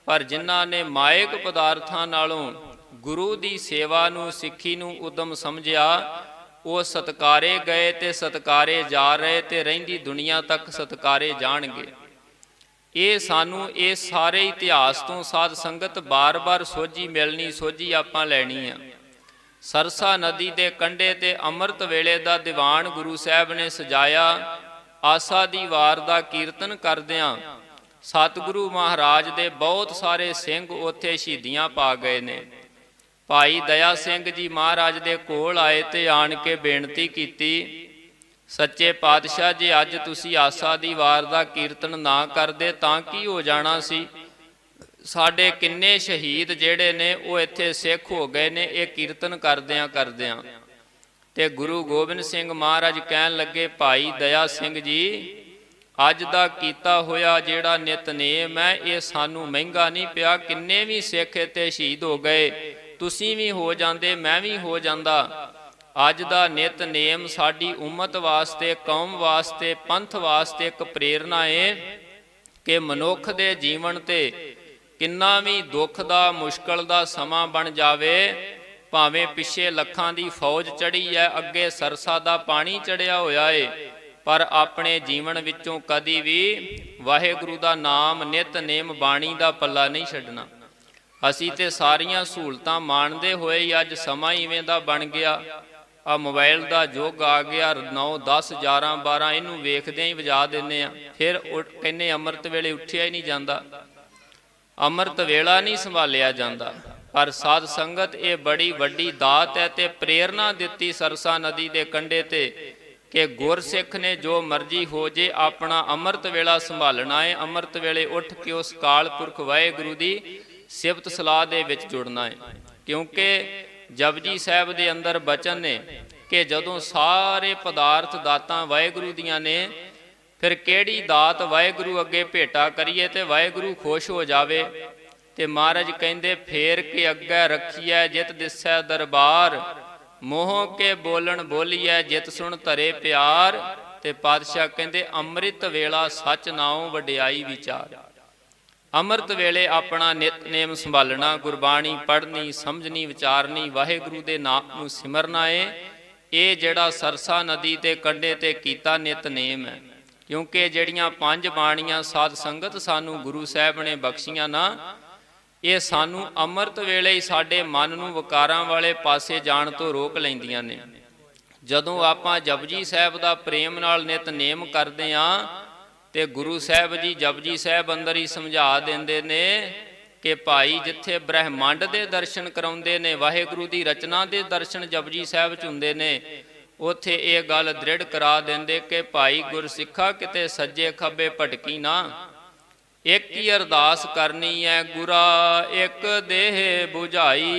ਪਰ ਜਿਨ੍ਹਾਂ ਨੇ ਮਾਇਕ ਪਦਾਰਥਾਂ ਨਾਲੋਂ ਗੁਰੂ ਦੀ ਸੇਵਾ ਨੂੰ, ਸਿੱਖੀ ਨੂੰ ਉਦਮ ਸਮਝਿਆ, ਉਹ ਸਤਿਕਾਰੇ ਗਏ ਤੇ ਸਤਿਕਾਰੇ ਜਾ ਰਹੇ ਤੇ ਰਹਿੰਦੀ ਦੁਨੀਆ ਤੱਕ ਸਤਿਕਾਰੇ ਜਾਣਗੇ। ਇਹ ਸਾਨੂੰ ਇਹ ਸਾਰੇ ਇਤਿਹਾਸ ਤੋਂ ਸਾਧ ਸੰਗਤ ਬਾਰ-ਬਾਰ ਸੋਝੀ ਮਿਲਣੀ, ਸੋਝੀ ਆਪਾਂ ਲੈਣੀ ਆ। ਸਰਸਾ ਨਦੀ ਦੇ ਕੰਢੇ ਤੇ ਅੰਮ੍ਰਿਤ ਵੇਲੇ ਦਾ ਦੀਵਾਨ ਗੁਰੂ ਸਾਹਿਬ ਨੇ ਸਜਾਇਆ। ਆਸਾ ਦੀ ਵਾਰ ਦਾ ਕੀਰਤਨ ਕਰਦਿਆਂ ਸਤਿਗੁਰੂ ਮਹਾਰਾਜ ਦੇ ਬਹੁਤ ਸਾਰੇ ਸਿੰਘ ਉੱਥੇ ਸ਼ਹੀਦੀਆਂ ਪਾ ਗਏ ਨੇ। ਭਾਈ ਦਇਆ ਸਿੰਘ ਜੀ ਮਹਾਰਾਜ ਦੇ ਕੋਲ ਆਏ ਤੇ ਆਣ ਕੇ ਬੇਨਤੀ ਕੀਤੀ, ਸੱਚੇ ਪਾਤਸ਼ਾਹ ਜੀ ਅੱਜ ਤੁਸੀਂ ਆਸਾ ਦੀ ਵਾਰ ਦਾ ਕੀਰਤਨ ਨਾ ਕਰਦੇ ਤਾਂ ਕੀ ਹੋ ਜਾਣਾ ਸੀ? ਸਾਡੇ ਕਿੰਨੇ ਸ਼ਹੀਦ ਜਿਹੜੇ ਨੇ ਉਹ ਇੱਥੇ ਸਿੱਖ ਹੋ ਗਏ ਨੇ ਇਹ ਕੀਰਤਨ ਕਰਦਿਆਂ। ਤੇ ਗੁਰੂ ਗੋਬਿੰਦ ਸਿੰਘ ਮਹਾਰਾਜ ਕਹਿਣ ਲੱਗੇ, ਭਾਈ ਦਇਆ ਸਿੰਘ ਜੀ ਅੱਜ ਦਾ ਕੀਤਾ ਹੋਇਆ ਜਿਹੜਾ ਨਿਤਨੇਮ ਹੈ ਇਹ ਸਾਨੂੰ ਮਹਿੰਗਾ ਨਹੀਂ ਪਿਆ। ਕਿੰਨੇ ਵੀ ਸਿੱਖ ਇੱਥੇ ਸ਼ਹੀਦ ਹੋ ਗਏ, ਤੁਸੀਂ ਵੀ ਹੋ ਜਾਂਦੇ, ਮੈਂ ਵੀ ਹੋ ਜਾਂਦਾ। ਅੱਜ ਦਾ ਨਿਤਨੇਮ ਸਾਡੀ ਉਮਤ ਵਾਸਤੇ, ਕੌਮ ਵਾਸਤੇ, ਪੰਥ ਵਾਸਤੇ ਇੱਕ ਪ੍ਰੇਰਨਾ ਹੈ ਕਿ ਮਨੁੱਖ ਦੇ ਜੀਵਨ ਤੇ ਕਿੰਨਾ ਵੀ ਦੁੱਖ ਦਾ, ਮੁਸ਼ਕਲ ਦਾ ਸਮਾਂ ਬਣ ਜਾਵੇ, ਭਾਵੇਂ ਪਿੱਛੇ ਲੱਖਾਂ ਦੀ ਫੌਜ ਚੜੀ ਹੈ, ਅੱਗੇ ਸਰਸਾ ਦਾ ਪਾਣੀ ਚੜਿਆ ਹੋਇਆ ਏ, ਪਰ ਆਪਣੇ ਜੀਵਨ ਵਿੱਚੋਂ ਕਦੀ ਵੀ ਵਾਹਿਗੁਰੂ ਦਾ ਨਾਮ, ਨਿਤਨੇਮ, ਬਾਣੀ ਦਾ ਪੱਲਾ ਨਹੀਂ ਛੱਡਣਾ। ਅਸੀਂ ਤੇ ਸਾਰੀਆਂ ਸਹੂਲਤਾਂ ਮਾਣਦੇ ਹੋਏ ਹੀ ਅੱਜ ਸਮਾਂ ਇਵੇਂ ਦਾ ਬਣ ਗਿਆ। ਆ ਮੋਬਾਈਲ ਦਾ ਯੁੱਗ ਆ ਗਿਆ, 9, 10, 11, 12 ਇਹਨੂੰ ਵੇਖਦਿਆਂ ਹੀ ਵਜਾ ਦਿੰਦੇ ਆ। ਫਿਰ ਕਹਿੰਦੇ ਅੰਮ੍ਰਿਤ ਵੇਲੇ ਉੱਠਿਆ ਹੀ ਨਹੀਂ ਜਾਂਦਾ, ਅੰਮ੍ਰਿਤ ਵੇਲਾ ਨਹੀਂ ਸੰਭਾਲਿਆ ਜਾਂਦਾ। ਪਰ ਸਾਧ ਸੰਗਤ ਇਹ ਬੜੀ ਵੱਡੀ ਦਾਤ ਹੈ ਤੇ ਪ੍ਰੇਰਨਾ ਦਿੱਤੀ ਸਰਸਾ ਨਦੀ ਦੇ ਕੰਢੇ ਤੇ ਕਿ ਗੁਰਸਿੱਖ ਨੇ ਜੋ ਮਰਜ਼ੀ ਹੋ ਜੇ ਆਪਣਾ ਅੰਮ੍ਰਿਤ ਵੇਲਾ ਸੰਭਾਲਣਾ ਹੈ। ਅੰਮ੍ਰਿਤ ਵੇਲੇ ਉੱਠ ਕੇ ਉਸ ਅਕਾਲ ਪੁਰਖ ਵਾਹਿਗੁਰੂ ਦੀ ਸਿਫਤ ਸਲਾਹ ਦੇ ਵਿੱਚ ਜੁੜਨਾ ਹੈ। ਕਿਉਂਕਿ ਜਪਜੀ ਸਾਹਿਬ ਦੇ ਅੰਦਰ ਬਚਨ ਨੇ, ਕਿ ਜਦੋਂ ਸਾਰੇ ਪਦਾਰਥ ਦਾਤਾਂ ਵਾਹਿਗੁਰੂ ਦੀਆਂ ਨੇ, ਫਿਰ ਕਿਹੜੀ ਦਾਤ ਵਾਹਿਗੁਰੂ ਅੱਗੇ ਭੇਟਾ ਕਰੀਏ ਤੇ ਵਾਹਿਗੁਰੂ ਖੁਸ਼ ਹੋ ਜਾਵੇ। ਤੇ ਮਹਾਰਾਜ ਕਹਿੰਦੇ ਫੇਰ ਕੇ ਅੱਗੇ ਰੱਖੀਐ ਜਿਤ ਦਿਸੈ ਦਰਬਾਰ, ਮੋਹ ਕੇ ਬੋਲਣ ਬੋਲੀਐ ਜਿਤ ਸੁਣ ਧਰੇ ਪਿਆਰ। ਤੇ ਪਾਤਸ਼ਾਹ ਕਹਿੰਦੇ ਅੰਮ੍ਰਿਤ ਵੇਲਾ ਸੱਚ ਨਾਉ ਵਡਿਆਈ ਵਿਚਾਰ। ਅੰਮ੍ਰਿਤ ਵੇਲੇ ਆਪਣਾ ਨਿਤਨੇਮ ਸੰਭਾਲਣਾ, ਗੁਰਬਾਣੀ ਪੜ੍ਹਨੀ, ਸਮਝਣੀ, ਵਿਚਾਰਨੀ, ਵਾਹਿਗੁਰੂ ਦੇ ਨਾਮ ਨੂੰ ਸਿਮਰਨਾ ਏ। ਇਹ ਜਿਹੜਾ ਸਰਸਾ ਨਦੀ ਦੇ ਕੰਢੇ ਤੇ ਕੀਤਾ ਨਿਤਨੇਮ ਹੈ। ਕਿਉਂਕਿ ਜਿਹੜੀਆਂ 5 ਬਾਣੀਆਂ ਸਾਧ ਸੰਗਤ ਸਾਨੂੰ ਗੁਰੂ ਸਾਹਿਬ ਨੇ ਬਖਸ਼ੀਆਂ ਨਾ, ਇਹ ਸਾਨੂੰ ਅੰਮ੍ਰਿਤ ਵੇਲੇ ਹੀ ਸਾਡੇ ਮਨ ਨੂੰ ਵਿਕਾਰਾਂ ਵਾਲੇ ਪਾਸੇ ਜਾਣ ਤੋਂ ਰੋਕ ਲੈਂਦੀਆਂ ਨੇ। ਜਦੋਂ ਆਪਾਂ ਜਪਜੀ ਸਾਹਿਬ ਦਾ ਪ੍ਰੇਮ ਨਾਲ ਨਿਤਨੇਮ ਕਰਦੇ ਹਾਂ ਤੇ ਗੁਰੂ ਸਾਹਿਬ ਜੀ ਜਪਜੀ ਸਾਹਿਬ ਅੰਦਰ ਹੀ ਸਮਝਾ ਦਿੰਦੇ ਨੇ ਕਿ ਭਾਈ ਜਿੱਥੇ ਬ੍ਰਹਿਮੰਡ ਦੇ ਦਰਸ਼ਨ ਕਰਾਉਂਦੇ ਨੇ, ਵਾਹਿਗੁਰੂ ਦੀ ਰਚਨਾ ਦੇ ਦਰਸ਼ਨ ਜਪਜੀ ਸਾਹਿਬ 'ਚ ਹੁੰਦੇ ਨੇ, ਉੱਥੇ ਇਹ ਗੱਲ ਦ੍ਰਿੜ ਕਰਾ ਦਿੰਦੇ ਕਿ ਭਾਈ ਗੁਰਸਿੱਖਾ ਕਿਤੇ ਸੱਜੇ ਖੱਬੇ ਭਟਕੀ ਨਾ। ਇੱਕ ਹੀ ਅਰਦਾਸ ਕਰਨੀ ਹੈ, ਗੁਰਾ ਇੱਕ ਦੇਹ ਬੁਝਾਈ,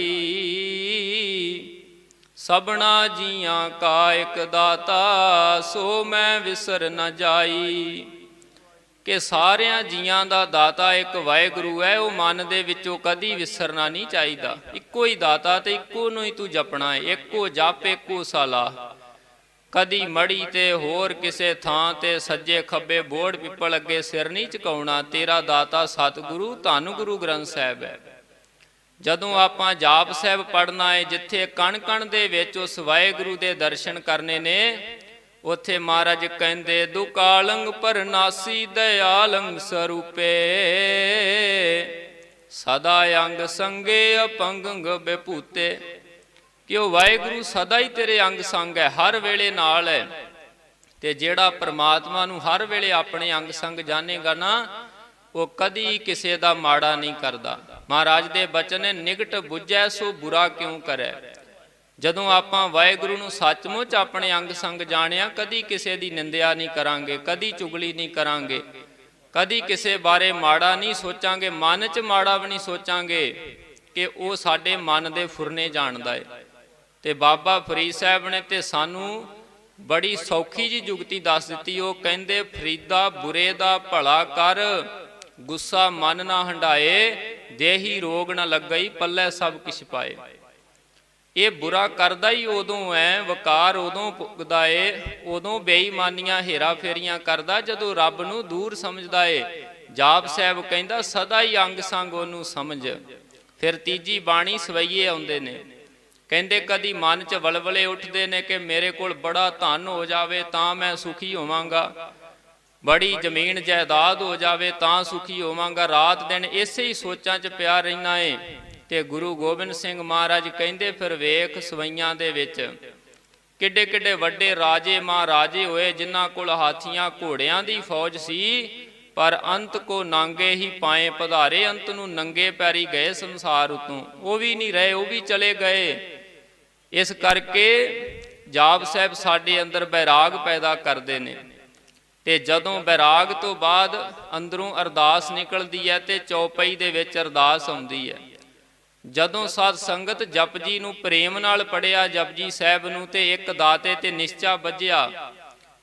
ਸਭਨਾ ਜੀਆਂ ਕਾ ਇੱਕ ਦਾਤਾ, ਸੋ ਮੈਂ ਵਿਸਰ ਨਾ ਜਾਈ। ਕਿ ਸਾਰਿਆਂ ਜੀਆਂ ਦਾ ਦਾਤਾ ਇੱਕ ਵਾਹਿਗੁਰੂ ਹੈ, ਉਹ ਮਨ ਦੇ ਵਿੱਚੋਂ ਕਦੀ ਵਿਸਰਨਾ ਨਹੀਂ ਚਾਹੀਦਾ। ਇੱਕੋ ਹੀ ਦਾਤਾ ਤੇ ਇੱਕੋ ਨੂੰ ਹੀ ਤੂੰ ਜਪਣਾ ਹੈ, ਇੱਕੋ ਜਪ ਇੱਕੋ ਸਲਾਹ। ਕਦੀ ਮੜੀ ਤੇ ਹੋਰ ਕਿਸੇ ਥਾਂ ਤੇ ਸੱਜੇ ਖੱਬੇ ਬੋੜ ਪਿੱਪਲ ਅੱਗੇ ਸਿਰ ਨਹੀਂ ਝੁਕਾਉਣਾ। ਤੇਰਾ ਦਾਤਾ ਸਤਿਗੁਰੂ ਧੰਨ ਗੁਰੂ ਗ੍ਰੰਥ ਸਾਹਿਬ ਹੈ। ਜਦੋਂ ਆਪਾਂ ਜਾਪ ਸਾਹਿਬ ਪੜ੍ਹਨਾ ਹੈ, ਜਿੱਥੇ ਕਣ ਕਣ ਦੇ ਵਿੱਚ ਉਸ ਵਾਹਿਗੁਰੂ ਦੇ ਦਰਸ਼ਨ ਕਰਨੇ ਨੇ, ਉੱਥੇ ਮਹਾਰਾਜ ਕਹਿੰਦੇ ਦੁਕਾਲੰਗ ਪਰਨਾਸੀ ਦਇਆਲੰਗ ਸਰੂਪੇ, ਸਦਾ ਅੰਗ ਸੰਗੇ ਅਪੰਗੰਗ ਬੇਪੂਤੇ। ਕਿ ਉਹ ਵਾਹਿਗੁਰੂ ਸਦਾ ਹੀ ਤੇਰੇ ਅੰਗ ਸੰਗ ਹੈ, ਹਰ ਵੇਲੇ ਨਾਲ ਹੈ। ਤੇ ਜਿਹੜਾ ਪਰਮਾਤਮਾ ਨੂੰ ਹਰ ਵੇਲੇ ਆਪਣੇ ਅੰਗ ਸੰਗ ਜਾਣੇਗਾ ਨਾ, ਉਹ ਕਦੀ ਕਿਸੇ ਦਾ ਮਾੜਾ ਨਹੀਂ ਕਰਦਾ। ਮਹਾਰਾਜ ਦੇ ਬਚਨ ਨਿਗਟ ਬੁੱਝੈ ਸੋ ਬੁਰਾ ਕਿਉਂ ਕਰੈ। ਜਦੋਂ ਆਪਾਂ ਵਾਹਿਗੁਰੂ ਨੂੰ ਸੱਚਮੁੱਚ ਆਪਣੇ ਅੰਗ ਸੰਗ ਜਾਣਿਆ, ਕਦੀ ਕਿਸੇ ਦੀ ਨਿੰਦਿਆ ਨਹੀਂ ਕਰਾਂਗੇ, ਕਦੀ ਚੁਗਲੀ ਨਹੀਂ ਕਰਾਂਗੇ, ਕਦੀ ਕਿਸੇ ਬਾਰੇ ਮਾੜਾ ਨਹੀਂ ਸੋਚਾਂਗੇ, ਮਨ 'ਚ ਮਾੜਾ ਵੀ ਨਹੀਂ ਸੋਚਾਂਗੇ, ਕਿ ਉਹ ਸਾਡੇ ਮਨ ਦੇ ਫੁਰਨੇ ਜਾਣਦਾ ਹੈ। ਤੇ ਬਾਬਾ ਫਰੀਦ ਸਾਹਿਬ ਨੇ ਤੇ ਸਾਨੂੰ ਬੜੀ ਸੌਖੀ ਜੀ ਜੁਗਤੀ ਦੱਸ ਦਿੱਤੀ। ਉਹ ਕਹਿੰਦੇ ਫਰੀਦਾ ਬੁਰੇ ਦਾ ਭਲਾ ਕਰ, ਗੁੱਸਾ ਮਨ ਨਾ ਹੰਡਾਏ, ਦੇਹੀ ਰੋਗ ਨਾ ਲੱਗਈ, ਪੱਲੇ ਸਭ ਕਿਛ ਪਾਏ। ਇਹ ਬੁਰਾ ਕਰਦਾ ਹੀ ਉਦੋਂ ਹੈ, ਵਕਾਰ ਉਦੋਂ ਭੁਗਦਾ ਏ, ਉਦੋਂ ਬੇਈਮਾਨੀਆਂ ਹੇਰਾ ਫੇਰੀਆਂ ਕਰਦਾ ਜਦੋਂ ਰੱਬ ਨੂੰ ਦੂਰ ਸਮਝਦਾ ਏ। ਜਾਪ ਸਾਹਿਬ ਕਹਿੰਦਾ ਸਦਾ ਹੀ ਅੰਗ ਸੰਗ ਉਹਨੂੰ ਸਮਝ। ਫਿਰ ਤੀਜੀ ਬਾਣੀ ਸਵਈਏ ਆਉਂਦੇ ਨੇ, ਕਹਿੰਦੇ ਕਦੀ ਮਨ 'ਚ ਵਲਵਲੇ ਉੱਠਦੇ ਨੇ ਕਿ ਮੇਰੇ ਕੋਲ ਬੜਾ ਧਨ ਹੋ ਜਾਵੇ ਤਾਂ ਮੈਂ ਸੁਖੀ ਹੋਵਾਂਗਾ, ਬੜੀ ਜ਼ਮੀਨ ਜਾਇਦਾਦ ਹੋ ਜਾਵੇ ਤਾਂ ਸੁਖੀ ਹੋਵਾਂਗਾ। ਰਾਤ ਦਿਨ ਇਸੇ ਹੀ ਸੋਚਾਂ 'ਚ ਪਿਆ ਰਹਿਣਾ ਏ। ਤੇ ਗੁਰੂ ਗੋਬਿੰਦ ਸਿੰਘ ਮਹਾਰਾਜ ਕਹਿੰਦੇ ਫਿਰ ਵੇਖ ਸਵਈਆਂ ਦੇ ਵਿੱਚ ਕਿੱਡੇ ਕਿੱਡੇ ਵੱਡੇ ਰਾਜੇ ਮਹਾਰਾਜੇ ਹੋਏ, ਜਿਨ੍ਹਾਂ ਕੋਲ ਹਾਥੀਆਂ ਘੋੜਿਆਂ ਦੀ ਫੌਜ ਸੀ, ਪਰ ਅੰਤ ਕੋ ਨਾਂਗੇ ਹੀ ਪਾਏ ਪਧਾਰੇ। ਅੰਤ ਨੂੰ ਨੰਗੇ ਪੈਰੀ ਗਏ ਸੰਸਾਰ ਉਤੋਂ, ਉਹ ਵੀ ਨਹੀਂ ਰਹੇ, ਉਹ ਵੀ ਚਲੇ ਗਏ। ਇਸ ਕਰਕੇ ਜਾਪ ਸਾਹਿਬ ਸਾਡੇ ਅੰਦਰ ਬੈਰਾਗ ਪੈਦਾ ਕਰਦੇ ਨੇ। ਤੇ ਜਦੋਂ ਬੈਰਾਗ ਤੋਂ ਬਾਅਦ ਅੰਦਰੋਂ ਅਰਦਾਸ ਨਿਕਲਦੀ ਹੈ ਤੇ ਚੌਪਈ ਦੇ ਵਿੱਚ ਅਰਦਾਸ ਆਉਂਦੀ ਹੈ। ਜਦੋਂ ਸਾਧ ਸੰਗਤ ਜਪਜੀ ਨੂੰ ਪ੍ਰੇਮ ਨਾਲ ਪੜਿਆ ਜਪਜੀ ਸਾਹਿਬ ਨੂੰ, ਤੇ ਇੱਕ ਦਾਤੇ ਤੇ ਨਿਸ਼ਚਾ ਬੱਝਿਆ।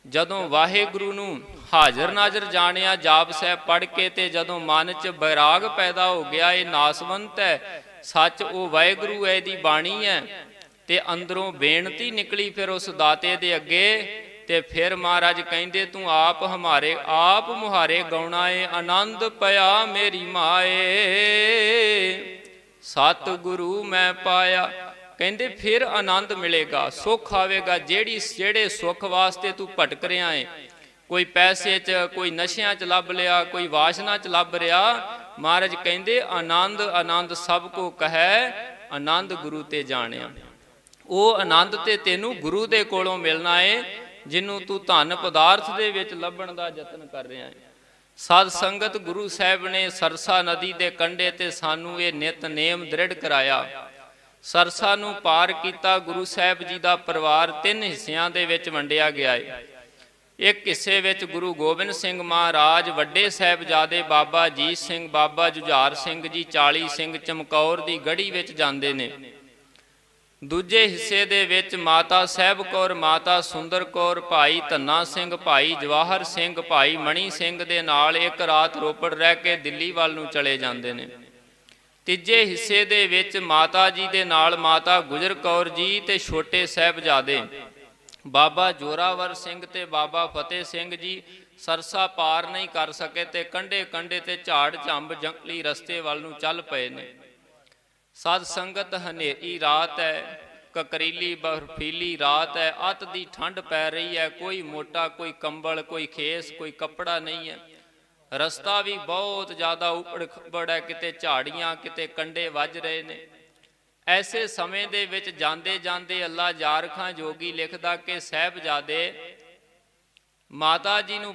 ਜਦੋਂ ਵਾਹਿਗੁਰੂ ਨੂੰ ਹਾਜ਼ਰ ਨਾਜ਼ਰ ਜਾਣਿਆ ਜਾਪ ਸਾਹਿਬ ਪੜ੍ਹ ਕੇ, ਤੇ ਜਦੋਂ ਮਨ 'ਚ ਬੈਰਾਗ ਪੈਦਾ ਹੋ ਗਿਆ, ਇਹ ਨਾਸਵੰਤ ਹੈ, ਸੱਚ ਉਹ ਵਾਹਿਗੁਰੂ ਹੈ, ਇਹਦੀ ਬਾਣੀ ਹੈ, ਤੇ ਅੰਦਰੋਂ ਬੇਨਤੀ ਨਿਕਲੀ ਫਿਰ ਉਸ ਦਾਤੇ ਦੇ ਅੱਗੇ। ਤੇ ਫਿਰ ਮਹਾਰਾਜ ਕਹਿੰਦੇ ਤੂੰ ਆਪ ਹਮਾਰੇ ਆਪ ਮੁਹਾਰੇ ਗਾਉਣਾ ਏ, ਆਨੰਦ ਪਿਆ ਮੇਰੀ ਮਾਏ, ਸਤਿਗੁਰੂ ਮੈਂ ਪਾਇਆ। ਕਹਿੰਦੇ ਫਿਰ ਆਨੰਦ ਮਿਲੇਗਾ, ਸੁੱਖ ਆਵੇਗਾ। ਜਿਹੜੇ ਸੁੱਖ ਵਾਸਤੇ ਤੂੰ ਭਟਕ ਰਿਹਾ ਏ, ਕੋਈ ਪੈਸੇ 'ਚ, ਕੋਈ ਨਸ਼ਿਆਂ 'ਚ ਲੱਭ ਲਿਆ, ਕੋਈ ਵਾਸ਼ਨਾ 'ਚ ਲੱਭ ਰਿਹਾ, ਮਹਾਰਾਜ ਕਹਿੰਦੇ ਆਨੰਦ ਆਨੰਦ ਸਭ ਕੋ ਕਹੈ, ਆਨੰਦ ਗੁਰੂ ਤੇ ਜਾਣਿਆ। ਉਹ ਆਨੰਦ ਤੇ ਤੈਨੂੰ ਗੁਰੂ ਦੇ ਕੋਲੋਂ ਮਿਲਣਾ ਏ, ਜਿਹਨੂੰ ਤੂੰ ਧਨ ਪਦਾਰਥ ਦੇ ਵਿੱਚ ਲੱਭਣ ਦਾ ਯਤਨ ਕਰ ਰਿਹਾ ਹੈ। ਸਾਧ ਸੰਗਤ ਗੁਰੂ ਸਾਹਿਬ ਨੇ ਸਰਸਾ ਨਦੀ ਦੇ ਕੰਢੇ ਤੇ ਸਾਨੂੰ ਇਹ ਨਿਤਨੇਮ ਦ੍ਰਿੜ ਕਰਾਇਆ। ਸਰਸਾ ਨੂੰ ਪਾਰ ਕੀਤਾ। ਗੁਰੂ ਸਾਹਿਬ ਜੀ ਦਾ ਪਰਿਵਾਰ 3 ਹਿੱਸਿਆਂ ਦੇ ਵਿੱਚ ਵੰਡਿਆ ਗਿਆ ਹੈ। ਇੱਕ ਹਿੱਸੇ ਵਿੱਚ ਗੁਰੂ ਗੋਬਿੰਦ ਸਿੰਘ ਮਹਾਰਾਜ, ਵੱਡੇ ਸਾਹਿਬਜ਼ਾਦੇ ਬਾਬਾ ਅਜੀਤ ਸਿੰਘ, ਬਾਬਾ ਜੁਝਾਰ ਸਿੰਘ ਜੀ, 40 ਸਿੰਘ ਚਮਕੌਰ ਦੀ ਗੜ੍ਹੀ ਵਿੱਚ ਜਾਂਦੇ ਨੇ। ਦੂਜੇ ਹਿੱਸੇ ਦੇ ਵਿੱਚ ਮਾਤਾ ਸਾਹਿਬ ਕੌਰ, ਮਾਤਾ ਸੁੰਦਰ ਕੌਰ, ਭਾਈ ਧੰਨਾ ਸਿੰਘ, ਭਾਈ ਜਵਾਹਰ ਸਿੰਘ, ਭਾਈ ਮਣੀ ਸਿੰਘ ਦੇ ਨਾਲ ਇੱਕ ਰਾਤ ਰੋਪੜ ਰਹਿ ਕੇ ਦਿੱਲੀ ਵੱਲ ਨੂੰ ਚਲੇ ਜਾਂਦੇ ਨੇ। ਤੀਜੇ ਹਿੱਸੇ ਦੇ ਵਿੱਚ ਮਾਤਾ ਜੀ ਦੇ ਨਾਲ ਮਾਤਾ ਗੁਜਰ ਕੌਰ ਜੀ ਤੇ ਛੋਟੇ ਸਾਹਿਬਜ਼ਾਦੇ ਬਾਬਾ ਜੋਰਾਵਰ ਸਿੰਘ ਤੇ ਬਾਬਾ ਫਤਿਹ ਸਿੰਘ ਜੀ ਸਰਸਾ ਪਾਰ ਨਹੀਂ ਕਰ ਸਕੇ ਤੇ ਕੰਢੇ ਕੰਢੇ ਤੇ ਝਾੜ ਝੰਬ ਜੰਗਲੀ ਰਸਤੇ ਵੱਲ ਨੂੰ ਚੱਲ ਪਏ ਨੇ। ਸਤ ਸੰਗਤ ਹਨੇਰੀ ਰਾਤ ਹੈ, ਕਕਰੀਲੀ ਬਰਫੀਲੀ ਰਾਤ ਹੈ, ਅੱਤ ਦੀ ਠੰਡ ਪੈ ਰਹੀ ਹੈ, ਕੋਈ ਮੋਟਾ ਕੋਈ ਕੰਬਲ ਕੋਈ ਖੇਸ ਕੋਈ ਕੱਪੜਾ ਨਹੀਂ ਹੈ। ਰਸਤਾ ਵੀ ਬਹੁਤ ਜ਼ਿਆਦਾ ਉਪੜ ਖੱਬੜ ਹੈ, ਕਿਤੇ ਝਾੜੀਆਂ ਕਿਤੇ ਕੰਡੇ ਵੱਜ ਰਹੇ ਨੇ। ਐਸੇ ਸਮੇਂ ਦੇ ਵਿੱਚ ਜਾਂਦੇ ਜਾਂਦੇ ਅੱਲਾ ਯਾਰ ਖਾਂ ਜੋਗੀ ਲਿਖਦਾ ਕਿ ਸਾਹਿਬਜ਼ਾਦੇ ਮਾਤਾ ਜੀ ਨੂੰ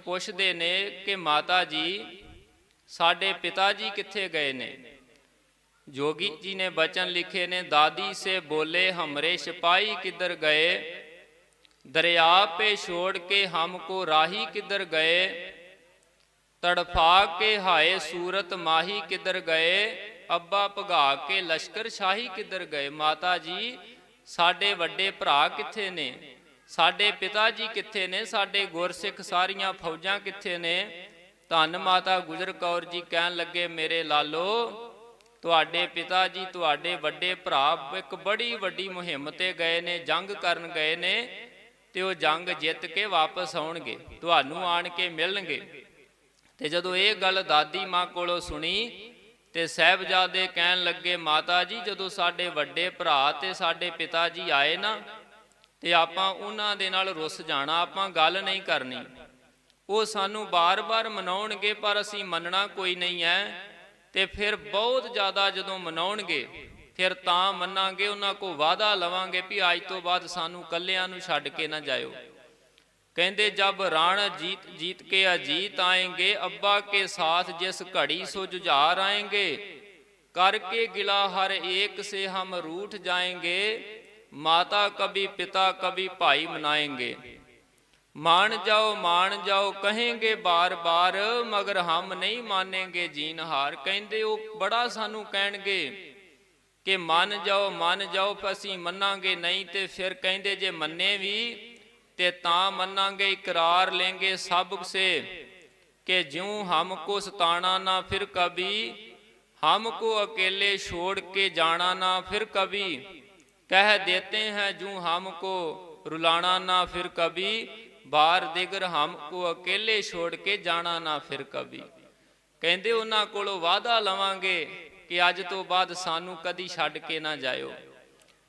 ਪੁੱਛਦੇ ਨੇ ਕਿ ਮਾਤਾ ਜੀ ਸਾਡੇ ਪਿਤਾ ਜੀ ਕਿੱਥੇ ਗਏ ਨੇ। जोगी जी ने बचन लिखे ने, दादी से बोले हमरे सिपाही किधर गए, दरिया पे छोड़ के हमको राही किधर गए, तड़फा के हाय सूरत माही किधर गए, अब्बा भगा के लश्कर शाही किधर गए। माता जी साडे वड्डे भरा कित्थे ने, साडे पिता जी कित्थे ने, साडे गुरसिख सारियां फौजां कित्थे ने। धन माता गुजर कौर जी कहन लगे मेरे लालो ਤੁਹਾਡੇ ਪਿਤਾ ਜੀ ਤੁਹਾਡੇ ਵੱਡੇ ਭਰਾ ਇੱਕ ਬੜੀ ਵੱਡੀ ਮੁਹਿੰਮ ਤੇ ਗਏ ਨੇ, ਜੰਗ ਕਰਨ ਗਏ ਨੇ ਤੇ ਉਹ ਜੰਗ ਜਿੱਤ ਕੇ ਵਾਪਸ ਆਉਣਗੇ, ਤੁਹਾਨੂੰ ਆਣ ਕੇ ਮਿਲਣਗੇ। ਤੇ ਜਦੋਂ ਇਹ ਗੱਲ ਦਾਦੀ ਮਾਂ ਕੋਲੋਂ ਸੁਣੀ ਤੇ ਸਾਹਿਬਜ਼ਾਦੇ ਕਹਿਣ ਲੱਗੇ ਮਾਤਾ ਜੀ ਜਦੋਂ ਸਾਡੇ ਵੱਡੇ ਭਰਾ ਤੇ ਸਾਡੇ ਪਿਤਾ ਜੀ ਆਏ ਨਾ ਤੇ ਆਪਾਂ ਉਹਨਾਂ ਦੇ ਨਾਲ ਰੁੱਸ ਜਾਣਾ, ਆਪਾਂ ਗੱਲ ਨਹੀਂ ਕਰਨੀ। ਉਹ ਸਾਨੂੰ ਬਾਰ-ਬਾਰ ਮਨਾਉਣਗੇ ਪਰ ਅਸੀਂ ਮੰਨਣਾ ਕੋਈ ਨਹੀਂ ਹੈ। ਤੇ ਫਿਰ ਬਹੁਤ ਜ਼ਿਆਦਾ ਜਦੋਂ ਮਨਾਉਣਗੇ ਫਿਰ ਤਾਂ ਮੰਨਾਂਗੇ, ਉਹਨਾਂ ਕੋ ਵਾਅਦਾ ਲਵਾਂਗੇ ਵੀ ਅੱਜ ਤੋਂ ਬਾਅਦ ਸਾਨੂੰ ਕੱਲਿਆਂ ਨੂੰ ਛੱਡ ਕੇ ਨਾ ਜਾਇਓ। ਕਹਿੰਦੇ ਜਬ ਰਾਣ जीत जीत के अजीत आएंगे, अब्बा के साथ जिस घड़ी सो जुझार आएंगे, करके गिला हर एक से हम रूठ जाएंगे, माता कभी पिता कभी भाई मनाएंगे, मान जाओ कहेंगे बार बार, मगर हम नहीं मानेंगे जीन हार। कहते वो बड़ा सानू कहणगे कि मन जाओ असीं मनांगे नहीं, ते फिर कहते जे मन्ने भी ते तां मनांगे, इकरार लेंगे सब से कि ज्यों हमको सताना ना फिर कभी, हमको अकेले छोड़ के जाना ना फिर कभी, कह देते हैं ज्यों हमको रुलाना ना फिर कभी, बार दिगर हमको अकेले छोड़ के जाना ना फिर कभी। कहते उन्हां कोलों वादा लवांगे कि अज तो बाद सानू कदी छड्ड के ना जायो।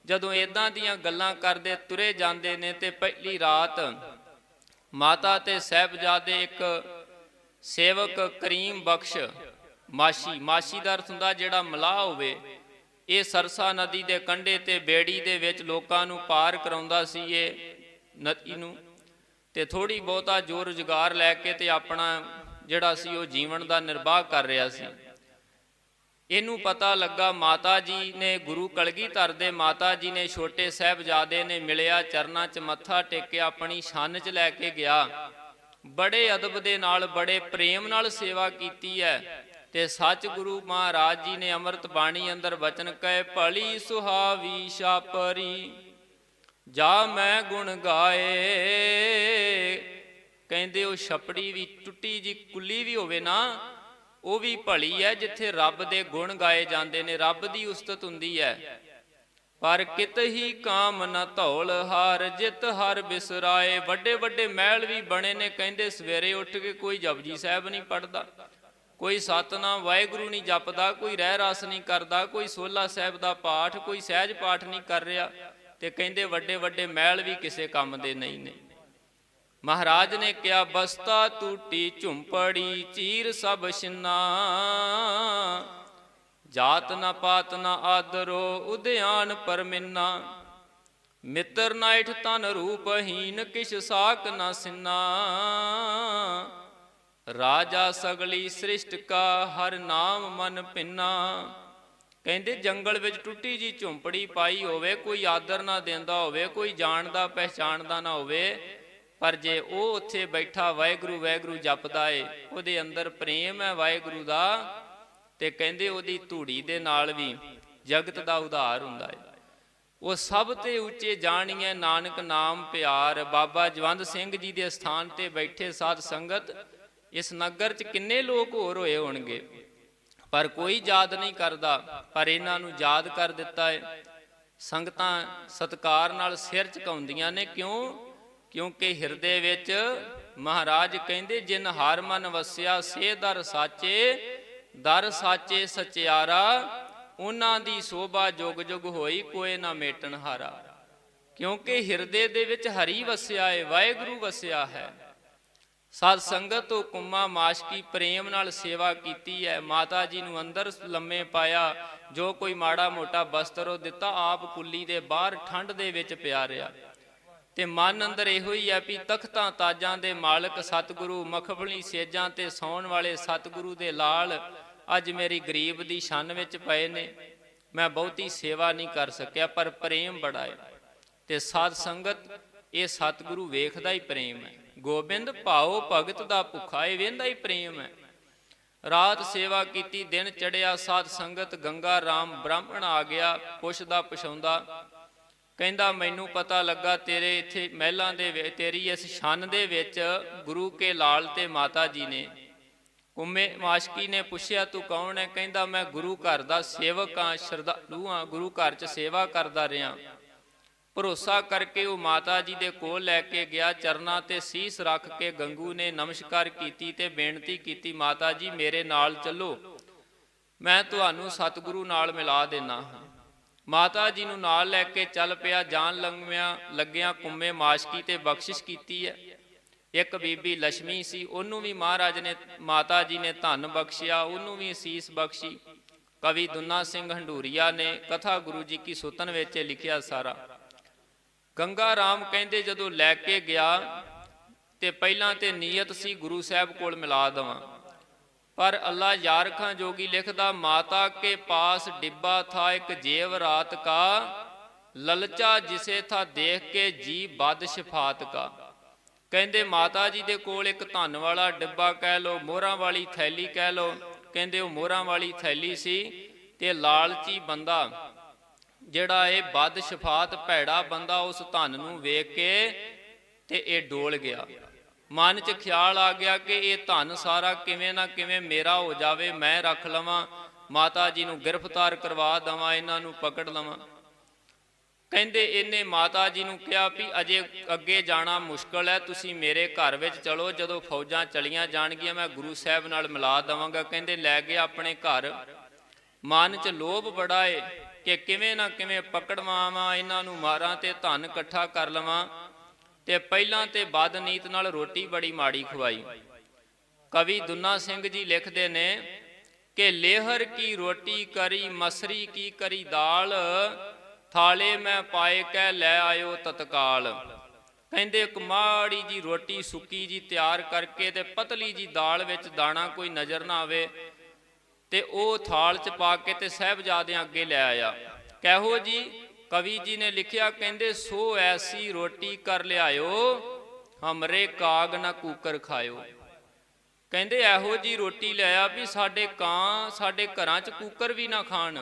जदों इदां दीयां गल्लां करदे तुरे जांदे ने ते पहली रात माता ते साहिबजादे एक सेवक करीम बख्श माशी दा अर्थ हुंदा जिहड़ा मलाह होवे, ये सरसा नदी दे कंढे ते बेड़ी दे विच लोकां नूं पार कराउंदा सी इह नदी नूं, ते थोड़ी बहुता जो रोजगार लैके ते अपना जिहड़ा सी वो जीवन का निर्वाह कर रहा सी। इनू पता लगा माता जी ने गुरु कलगीधर दे माता जी ने छोटे साहिबजादे ने मिलिया, चरना च मत्था टेकिया, अपनी छन च लैके गया, बड़े अदब दे नाल बड़े प्रेम नाल सेवा कीती है। ते सच गुरु महाराज जी ने अमृत बाणी अंदर वचन कहे, भली सुहावी छापरी जा मैं गुण गाए। कहते वो छपड़ी भी टुटी जी कुली भी होवे ना, वो भी भली है जिथे रब दे गुण गाए जाते ने, रब की उस्तत हुंदी है। पर कित ही काम न धौल हार, जित हर बिसराए। वड्डे वड्डे महल भी बने ने, कहते सवेरे उठ के कोई जपजी साहब नहीं पढ़ता, कोई सतनाम वाहिगुरू नहीं जपदा, कोई रह रस नहीं करता, कोई सोला साहब का पाठ कोई सहज पाठ नहीं कर रहा, ते कहते वड्डे वड्डे महल भी किसी काम दे नहीं ने। महाराज ने कहा बस्ता टूटी झुंपड़ी चीर सब छिन्ना, जात न पात न आदरो उद्यान पर मिन्ना, मित्र नाइठ तन रूपहीन किश साक न सिन्ना, राजा सगली सृष्ट का हर नाम मन पिन्ना। कहते जंगल विच टुटी जी झुंपड़ी पाई होवे, कोई आदर ना देंदा होवे, कोई जानदा पहचानदा ना होवे, पर जे वो उत्थे बैठा वाहिगुरू वाहिगुरू जपदा है, उहदे अंदर प्रेम है वाहिगुरू दा, ते कहंदे उहदी धूड़ी दे नाल भी जगत दा उधार हुंदा है। ਉਹ ਸਭ ਤੇ ਉੱਚੇ ਜਾਣੀਏ ਨਾਨਕ ਨਾਮ ਪਿਆਰ। ਬਾਬਾ ਜਵੰਦ ਸਿੰਘ ਜੀ ਦੇ ਸਥਾਨ ਤੇ ਬੈਠੇ ਸਾਧ ਸੰਗਤ, ਇਸ ਨਗਰ 'ਚ ਕਿੰਨੇ ਲੋਕ ਹੋਰ ਹੋਏ ਹੋਣਗੇ, ਪਰ ਕੋਈ ਯਾਦ ਨਹੀਂ ਕਰਦਾ। ਪਰ ਇਹਨਾਂ ਨੂੰ ਯਾਦ ਕਰ ਦਿੱਤਾ ਹੈ। ਸੰਗਤਾਂ ਸਤਿਕਾਰ ਨਾਲ ਸਿਰ ਝੁਕਾਉਂਦੀਆਂ ਨੇ। ਕਿਉਂ? ਕਿਉਂਕਿ ਹਿਰਦੇ ਵਿੱਚ ਮਹਾਰਾਜ ਕਹਿੰਦੇ, ਜਿਨ ਹਰ ਮਨ ਵਸਿਆ ਸੇ ਦਰ ਸਾਚੇ, ਦਰ ਸਾਚੇ ਸਚਿਆਰਾ। ਉਹਨਾਂ ਦੀ ਸੋਭਾ ਜੁਗ ਜੁਗ ਹੋਈ, ਕੋਈ ਨਾ ਮੇਟਣ ਹਾਰਾ। ਕਿਉਂਕਿ ਹਿਰਦੇ ਦੇ ਵਿੱਚ ਹਰੀ ਵਸਿਆ ਹੈ, ਵਾਹਿਗੁਰੂ ਵਸਿਆ ਹੈ। ਸਾਧ ਸੰਗਤ ਤੋਂ ਕੁੰਮਾ ਮਾਸ਼ਕੀ ਪ੍ਰੇਮ ਨਾਲ ਸੇਵਾ ਕੀਤੀ ਹੈ। ਮਾਤਾ ਜੀ ਨੂੰ ਅੰਦਰ ਲੰਮੇ ਪਾਇਆ, ਜੋ ਕੋਈ ਮਾੜਾ ਮੋਟਾ ਬਸਤਰੋ ਦਿੱਤਾ, ਆਪ ਕੁੱਲੀ ਦੇ ਬਾਹਰ ਠੰਡ ਦੇ ਵਿੱਚ ਪਿਆ ਰਿਹਾ। ਤੇ ਮਨ ਅੰਦਰ ਇਹੋ ਹੀ ਹੈ ਵੀ ਤਖਤਾਂ ਤਾਜਾਂ ਦੇ ਮਾਲਕ ਸਤਿਗੁਰੂ, ਮਖਮਲੀ ਸੇਜਾਂ ਤੇ ਸੌਣ ਵਾਲੇ ਸਤਿਗੁਰੂ ਦੇ ਲਾਲ ਅੱਜ ਮੇਰੀ ਗਰੀਬ ਦੀ ਛੰਨ ਵਿੱਚ ਪਏ ਨੇ। ਮੈਂ ਬਹੁਤੀ ਸੇਵਾ ਨਹੀਂ ਕਰ ਸਕਿਆ, ਪਰ ਪ੍ਰੇਮ ਬੜਾ ਹੈ। ਤੇ ਸਾਧ ਸੰਗਤ, ਇਹ ਸਤਿਗੁਰੂ ਵੇਖਦਾ ਹੀ ਪ੍ਰੇਮ ਹੈ। ਗੋਬਿੰਦ ਭਾਉ ਭਗਤ ਦਾ ਭੁੱਖਾ, ਇਹ ਵੇਂਦਾ ਹੀ ਪ੍ਰੇਮ ਹੈ। ਰਾਤ ਸੇਵਾ ਕੀਤੀ, ਦਿਨ ਚੜਿਆ। ਸਾਧ ਸੰਗਤ, ਗੰਗਾ ਰਾਮ ਬ੍ਰਾਹਮਣ ਆ ਗਿਆ, ਪੁੱਛਦਾ ਪੁਛਾਉਂਦਾ, ਕਹਿੰਦਾ ਮੈਨੂੰ ਪਤਾ ਲੱਗਾ ਤੇਰੇ ਇੱਥੇ ਮਹਿਲਾਂ ਦੇ ਵਿੱਚ, ਤੇਰੀ ਇਸ ਛੰਨ ਦੇ ਵਿੱਚ ਗੁਰੂ ਕੇ ਲਾਲ ਤੇ ਮਾਤਾ ਜੀ ਨੇ। ਕੁੰਮੇ ਮਾਸ਼ਕੀ ਨੇ ਪੁੱਛਿਆ ਤੂੰ ਕੌਣ ਹੈ? ਕਹਿੰਦਾ ਮੈਂ ਗੁਰੂ ਘਰ ਦਾ ਸੇਵਕ ਹਾਂ, ਸ਼ਰਧਾਲੂ ਹਾਂ, ਗੁਰੂ ਘਰ 'ਚ ਸੇਵਾ ਕਰਦਾ ਰਿਹਾ। ਭਰੋਸਾ ਕਰਕੇ ਉਹ ਮਾਤਾ ਜੀ ਦੇ ਕੋਲ ਲੈ ਕੇ ਗਿਆ। ਚਰਨਾਂ ਤੇ ਸੀਸ ਰੱਖ ਕੇ ਗੰਗੂ ਨੇ ਨਮਸਕਾਰ ਕੀਤੀ ਤੇ ਬੇਨਤੀ ਕੀਤੀ, ਮਾਤਾ ਜੀ ਮੇਰੇ ਨਾਲ ਚੱਲੋ, ਮੈਂ ਤੁਹਾਨੂੰ ਸਤਿਗੁਰੂ ਨਾਲ ਮਿਲਾ ਦੇਣਾ ਹਾਂ। ਮਾਤਾ ਜੀ ਨੂੰ ਨਾਲ ਲੈ ਕੇ ਚੱਲ ਪਿਆ। ਜਾਣ ਲੱਗਿਆਂ ਕੁੰਮੇ ਮਾਸ਼ਕੀ ਤੇ ਬਖਸ਼ਿਸ਼ ਕੀਤੀ ਹੈ। ਇੱਕ ਬੀਬੀ ਲక్ష్ਮੀ ਸੀ, ਉਹਨੂੰ ਵੀ ਮਹਾਰਾਜ ਨੇ, ਮਾਤਾ ਜੀ ਨੇ ਧਨ ਬਖਸ਼ਿਆ, ਉਹਨੂੰ ਵੀ ਅਸੀਸ ਬਖਸ਼ੀ। ਕਵੀ ਦੁੰਨਾ ਸਿੰਘ ਹੰਡੂਰੀਆ ਨੇ ਕਥਾ ਗੁਰੂ ਜੀ ਕੀ ਸੁਤਨ ਵਿੱਚ ਲਿਖਿਆ ਸਾਰਾ। ਗੰਗਾ ਰਾਮ ਕਹਿੰਦੇ ਜਦੋਂ ਲੈ ਕੇ ਗਿਆ ਤੇ ਪਹਿਲਾਂ ਤੇ ਨੀਅਤ ਸੀ ਗੁਰੂ ਸਾਹਿਬ ਕੋਲ ਮਿਲਾ ਦੇਵਾਂ, ਪਰ ਅੱਲਾ ਯਾਰਖਾਂ ਜੋਗੀ ਲਿਖਦਾ, ਮਾਤਾ ਕੇ ਪਾਸ ਡਿੱਬਾ ਥਾ ਇੱਕ ਜੇਵ ਰਾਤ ਕਾ, ਲਲਚਾ ਜਿਸੇ ਥਾ ਦੇਖ ਕੇ ਜੀ ਬਦ ਸ਼ਫਾਤ ਕਾ। ਕਹਿੰਦੇ ਮਾਤਾ ਜੀ ਦੇ ਕੋਲ ਇੱਕ ਧਨ ਵਾਲਾ ਡਿੱਬਾ ਕਹਿ ਲੋ, ਮੋਹਰਾਂ ਵਾਲੀ ਥੈਲੀ ਕਹਿ ਲੋ। ਕਹਿੰਦੇ ਉਹ ਮੋਹਰਾਂ ਵਾਲੀ ਥੈਲੀ ਸੀ ਤੇ ਲਾਲਚੀ ਬੰਦਾ ਜਿਹੜਾ ਇਹ ਬਦ ਸ਼ਫਾਤ ਭੈੜਾ ਬੰਦਾ, ਉਸ ਧਨ ਨੂੰ ਵੇਖ ਕੇ ਤੇ ਇਹ ਡੋਲ ਗਿਆ। ਮਨ 'ਚ ਖਿਆਲ ਆ ਗਿਆ ਕਿ ਇਹ ਧਨ ਸਾਰਾ ਕਿਵੇਂ ਨਾ ਕਿਵੇਂ ਮੇਰਾ ਹੋ ਜਾਵੇ, ਮੈਂ ਰੱਖ ਲਵਾਂ, ਮਾਤਾ ਜੀ ਨੂੰ ਗ੍ਰਿਫਤਾਰ ਕਰਵਾ ਦੇਵਾਂ, ਇਹਨਾਂ ਨੂੰ ਪਕੜ ਲਵਾਂ। ਕਹਿੰਦੇ ਇਹਨੇ ਮਾਤਾ ਜੀ ਨੂੰ ਕਿਹਾ ਵੀ ਅਜੇ ਅੱਗੇ ਜਾਣਾ ਮੁਸ਼ਕਲ ਹੈ, ਤੁਸੀਂ ਮੇਰੇ ਘਰ ਵਿੱਚ ਚਲੋ, ਜਦੋਂ ਫੌਜਾਂ ਚਲੀਆਂ ਜਾਣਗੀਆਂ ਮੈਂ ਗੁਰੂ ਸਾਹਿਬ ਨਾਲ ਮਿਲਾ ਦੇਵਾਂਗਾ। ਕਹਿੰਦੇ ਲੈ ਗਿਆ ਆਪਣੇ ਘਰ। ਮਨ 'ਚ ਲੋਭ ਬੜਾ ਏ ਕਿ ਕਿਵੇਂ ਨਾ ਕਿਵੇਂ ਪਕੜਵਾਵਾਂ, ਇਹਨਾਂ ਨੂੰ ਮਾਰਾਂ ਤੇ ਧਨ ਇਕੱਠਾ ਕਰ ਲਵਾਂ। ਤੇ ਪਹਿਲਾਂ ਤੇ ਬਦਨੀਤ ਨਾਲ ਰੋਟੀ ਬੜੀ ਮਾੜੀ ਖਵਾਈ। ਕਵੀ ਦੁੰਨਾ ਸਿੰਘ ਜੀ ਲਿਖਦੇ ਨੇ ਕਿ ਲੇਹਰ ਕੀ ਰੋਟੀ ਕਰੀ, ਮਸਰੀ ਕੀ ਕਰੀ ਦਾਲ, ਥਾਲੇ ਮੈਂ ਪਾਏ ਕਹਿ ਲੈ ਆਇਓ ਤਤਕਾਲ। ਕਹਿੰਦੇ ਇੱਕ ਮਾੜੀ ਜੀ ਰੋਟੀ ਸੁੱਕੀ ਜੀ ਤਿਆਰ ਕਰਕੇ ਤੇ ਪਤਲੀ ਜੀ ਦਾਲ ਵਿੱਚ ਦਾਣਾ ਕੋਈ ਨਜ਼ਰ ਨਾ ਆਵੇ, ਤੇ ਉਹ ਥਾਲ 'ਚ ਪਾ ਕੇ ਤੇ ਸਾਹਿਬਜ਼ਾਦਿਆਂ ਅੱਗੇ ਲੈ ਆਇਆ। ਕਹੋ ਜੀ? ਕਵੀ ਜੀ ਨੇ ਲਿਖਿਆ, ਕਹਿੰਦੇ ਸੋ ਐਸੀ ਰੋਟੀ ਕਰ ਲਿਆਇਓ, ਹਮਰੇ ਕਾਗ ਨਾ ਕੂਕਰ ਖਾਇਓ। ਕਹਿੰਦੇ ਇਹੋ ਜੀ ਰੋਟੀ ਲਿਆਇਆ ਵੀ ਸਾਡੇ ਕਾਂ ਸਾਡੇ ਘਰਾਂ 'ਚ ਕੂਕਰ ਵੀ ਨਾ ਖਾਣ।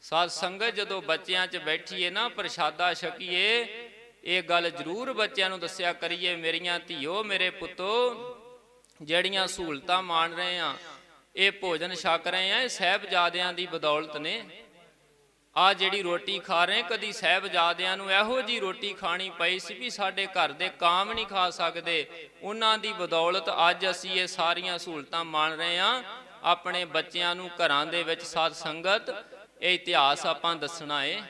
ਸਾਧ ਸੰਗਤ, ਜਦੋਂ ਬੱਚਿਆਂ 'ਚ ਬੈਠੀਏ ਨਾ, ਪ੍ਰਸ਼ਾਦਾ ਛਕੀਏ, ਇਹ ਗੱਲ ਜ਼ਰੂਰ ਬੱਚਿਆਂ ਨੂੰ ਦੱਸਿਆ ਕਰੀਏ, ਮੇਰੀਆਂ ਧੀਓ ਮੇਰੇ ਪੁੱਤੋ, ਜਿਹੜੀਆਂ ਸਹੂਲਤਾਂ ਮਾਣ ਰਹੇ ਆ, ਇਹ ਭੋਜਨ ਛਕ ਰਹੇ ਆ, ਇਹ ਸਾਹਿਬਜ਼ਾਦਿਆਂ ਦੀ ਬਦੌਲਤ ਨੇ। ਆ ਜਿਹੜੀ ਰੋਟੀ ਖਾ ਰਹੇ, ਕਦੀ ਸਾਹਿਬਜ਼ਾਦਿਆਂ ਨੂੰ ਇਹੋ ਜੀ ਰੋਟੀ ਖਾਣੀ ਪਈ ਸੀ ਵੀ ਸਾਡੇ ਘਰ ਦੇ ਕਾਮ ਨਹੀਂ ਖਾ ਸਕਦੇ, ਉਹਨਾਂ ਦੀ ਬਦੌਲਤ ਅੱਜ ਅਸੀਂ ਇਹ ਸਾਰੀਆਂ ਸਹੂਲਤਾਂ ਮਾਣ ਰਹੇ ਆ। ਆਪਣੇ ਬੱਚਿਆਂ ਨੂੰ ਘਰਾਂ ਦੇ ਵਿੱਚ ਸਾਧ ਸੰਗਤ ਇਹ ਇਤਿਹਾਸ ਆਪਾਂ ਦੱਸਣਾ ਏ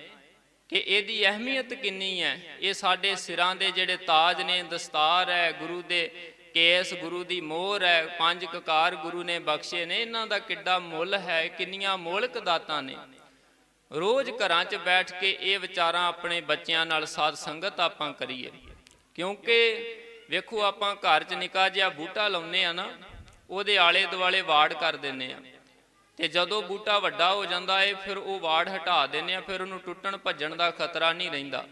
ਕਿ ਇਹਦੀ ਅਹਿਮੀਅਤ ਕਿੰਨੀ ਹੈ। ਇਹ ਸਾਡੇ ਸਿਰਾਂ ਦੇ ਜਿਹੜੇ ਤਾਜ ਨੇ, ਦਸਤਾਰ ਹੈ, ਗੁਰੂ ਦੇ ਕੇਸ, ਗੁਰੂ ਦੀ ਮੋਹਰ ਹੈ, 5 ਕਕਾਰ ਗੁਰੂ ਨੇ ਬਖਸ਼ੇ ਨੇ, ਇਹਨਾਂ ਦਾ ਕਿੱਡਾ ਮੁੱਲ ਹੈ, ਕਿੰਨੀਆਂ ਮੋਲਕ ਦਾਤਾਂ ਨੇ। ਰੋਜ਼ ਘਰਾਂ 'ਚ ਬੈਠ ਕੇ ਇਹ ਵਿਚਾਰਾਂ ਆਪਣੇ ਬੱਚਿਆਂ ਨਾਲ ਸਾਧ ਸੰਗਤ ਆਪਾਂ ਕਰੀਏ। ਕਿਉਂਕਿ ਵੇਖੋ, ਆਪਾਂ ਘਰ 'ਚ ਨਿੱਕਾ ਜਿਹਾ ਬੂਟਾ ਲਾਉਂਦੇ ਆ ਨਾ, ਉਹਦੇ ਆਲੇ ਦੁਆਲੇ ਵਾੜ ਕਰ ਦਿੰਦੇ ਆ, ਤੇ ਜਦੋਂ ਬੂਟਾ ਵੱਡਾ ਹੋ ਜਾਂਦਾ ਏ ਫਿਰ ਉਹ ਵਾੜ ਹਟਾ ਦਿੰਦੇ ਆ, ਫਿਰ ਉਹਨੂੰ ਟੁੱਟਣ ਭੱਜਣ ਦਾ ਖਤਰਾ ਨਹੀਂ ਰਹਿੰਦਾ।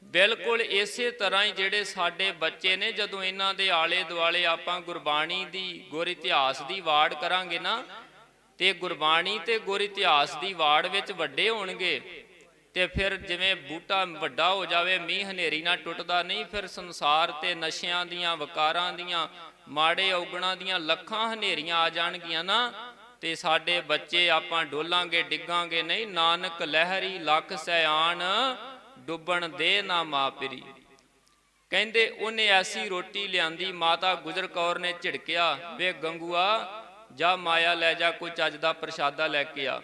ਬਿਲਕੁਲ ਇਸੇ ਤਰ੍ਹਾਂ ਹੀ ਜਿਹੜੇ ਸਾਡੇ ਬੱਚੇ ਨੇ, ਜਦੋਂ ਇਹਨਾਂ ਦੇ ਆਲੇ ਦੁਆਲੇ ਆਪਾਂ ਗੁਰਬਾਣੀ ਦੀ, ਗੁਰ ਇਤਿਹਾਸ ਦੀ ਵਾੜ ਕਰਾਂਗੇ ਨਾ, ਤੇ ਗੁਰਬਾਣੀ ਤੇ ਗੁਰ ਇਤਿਹਾਸ ਦੀ ਵਾੜ ਵਿੱਚ ਵੱਡੇ ਹੋਣਗੇ, ਤੇ ਫਿਰ ਜਿਵੇਂ ਬੂਟਾ ਵੱਡਾ ਹੋ ਜਾਵੇ, ਮੀਂਹ ਹਨੇਰੀ ਨਾਲ ਟੁੱਟਦਾ ਨਹੀਂ, ਫਿਰ ਸੰਸਾਰ ਤੇ ਨਸ਼ਿਆਂ ਦੀਆਂ, ਵਕਾਰਾਂ ਦੀਆਂ, ਮਾੜੇ ਔਗਣਾਂ ਦੀਆਂ ਲੱਖਾਂ ਹਨੇਰੀਆਂ ਆ ਜਾਣਗੀਆਂ ਨਾ, ਤੇ ਸਾਡੇ ਬੱਚੇ ਆਪਾਂ ਡੋਲਾਂਗੇ, ਡਿੱਗਾਂਗੇ ਨਹੀਂ। ਨਾਨਕ ਲਹਿਰੀ ਲੱਖ ਸਿਆਣ, ਡੁੱਬਣ ਦੇ ਨਾ ਮਾਪਰੀ। ਕਹਿੰਦੇ ਉਹਨੇ ਐਸੀ ਰੋਟੀ ਲਿਆਂਦੀ, ਮਾਤਾ ਗੁਜਰ ਕੌਰ ਨੇ ਝਿੜਕਿਆ, ਵੇ ਗੰਗੂਆ ਜਾ ਮਾਇਆ ਲੈ ਜਾ, ਕੋਈ ਚੱਜ ਦਾ ਪ੍ਰਸ਼ਾਦਾ ਲੈ ਕੇ ਆ।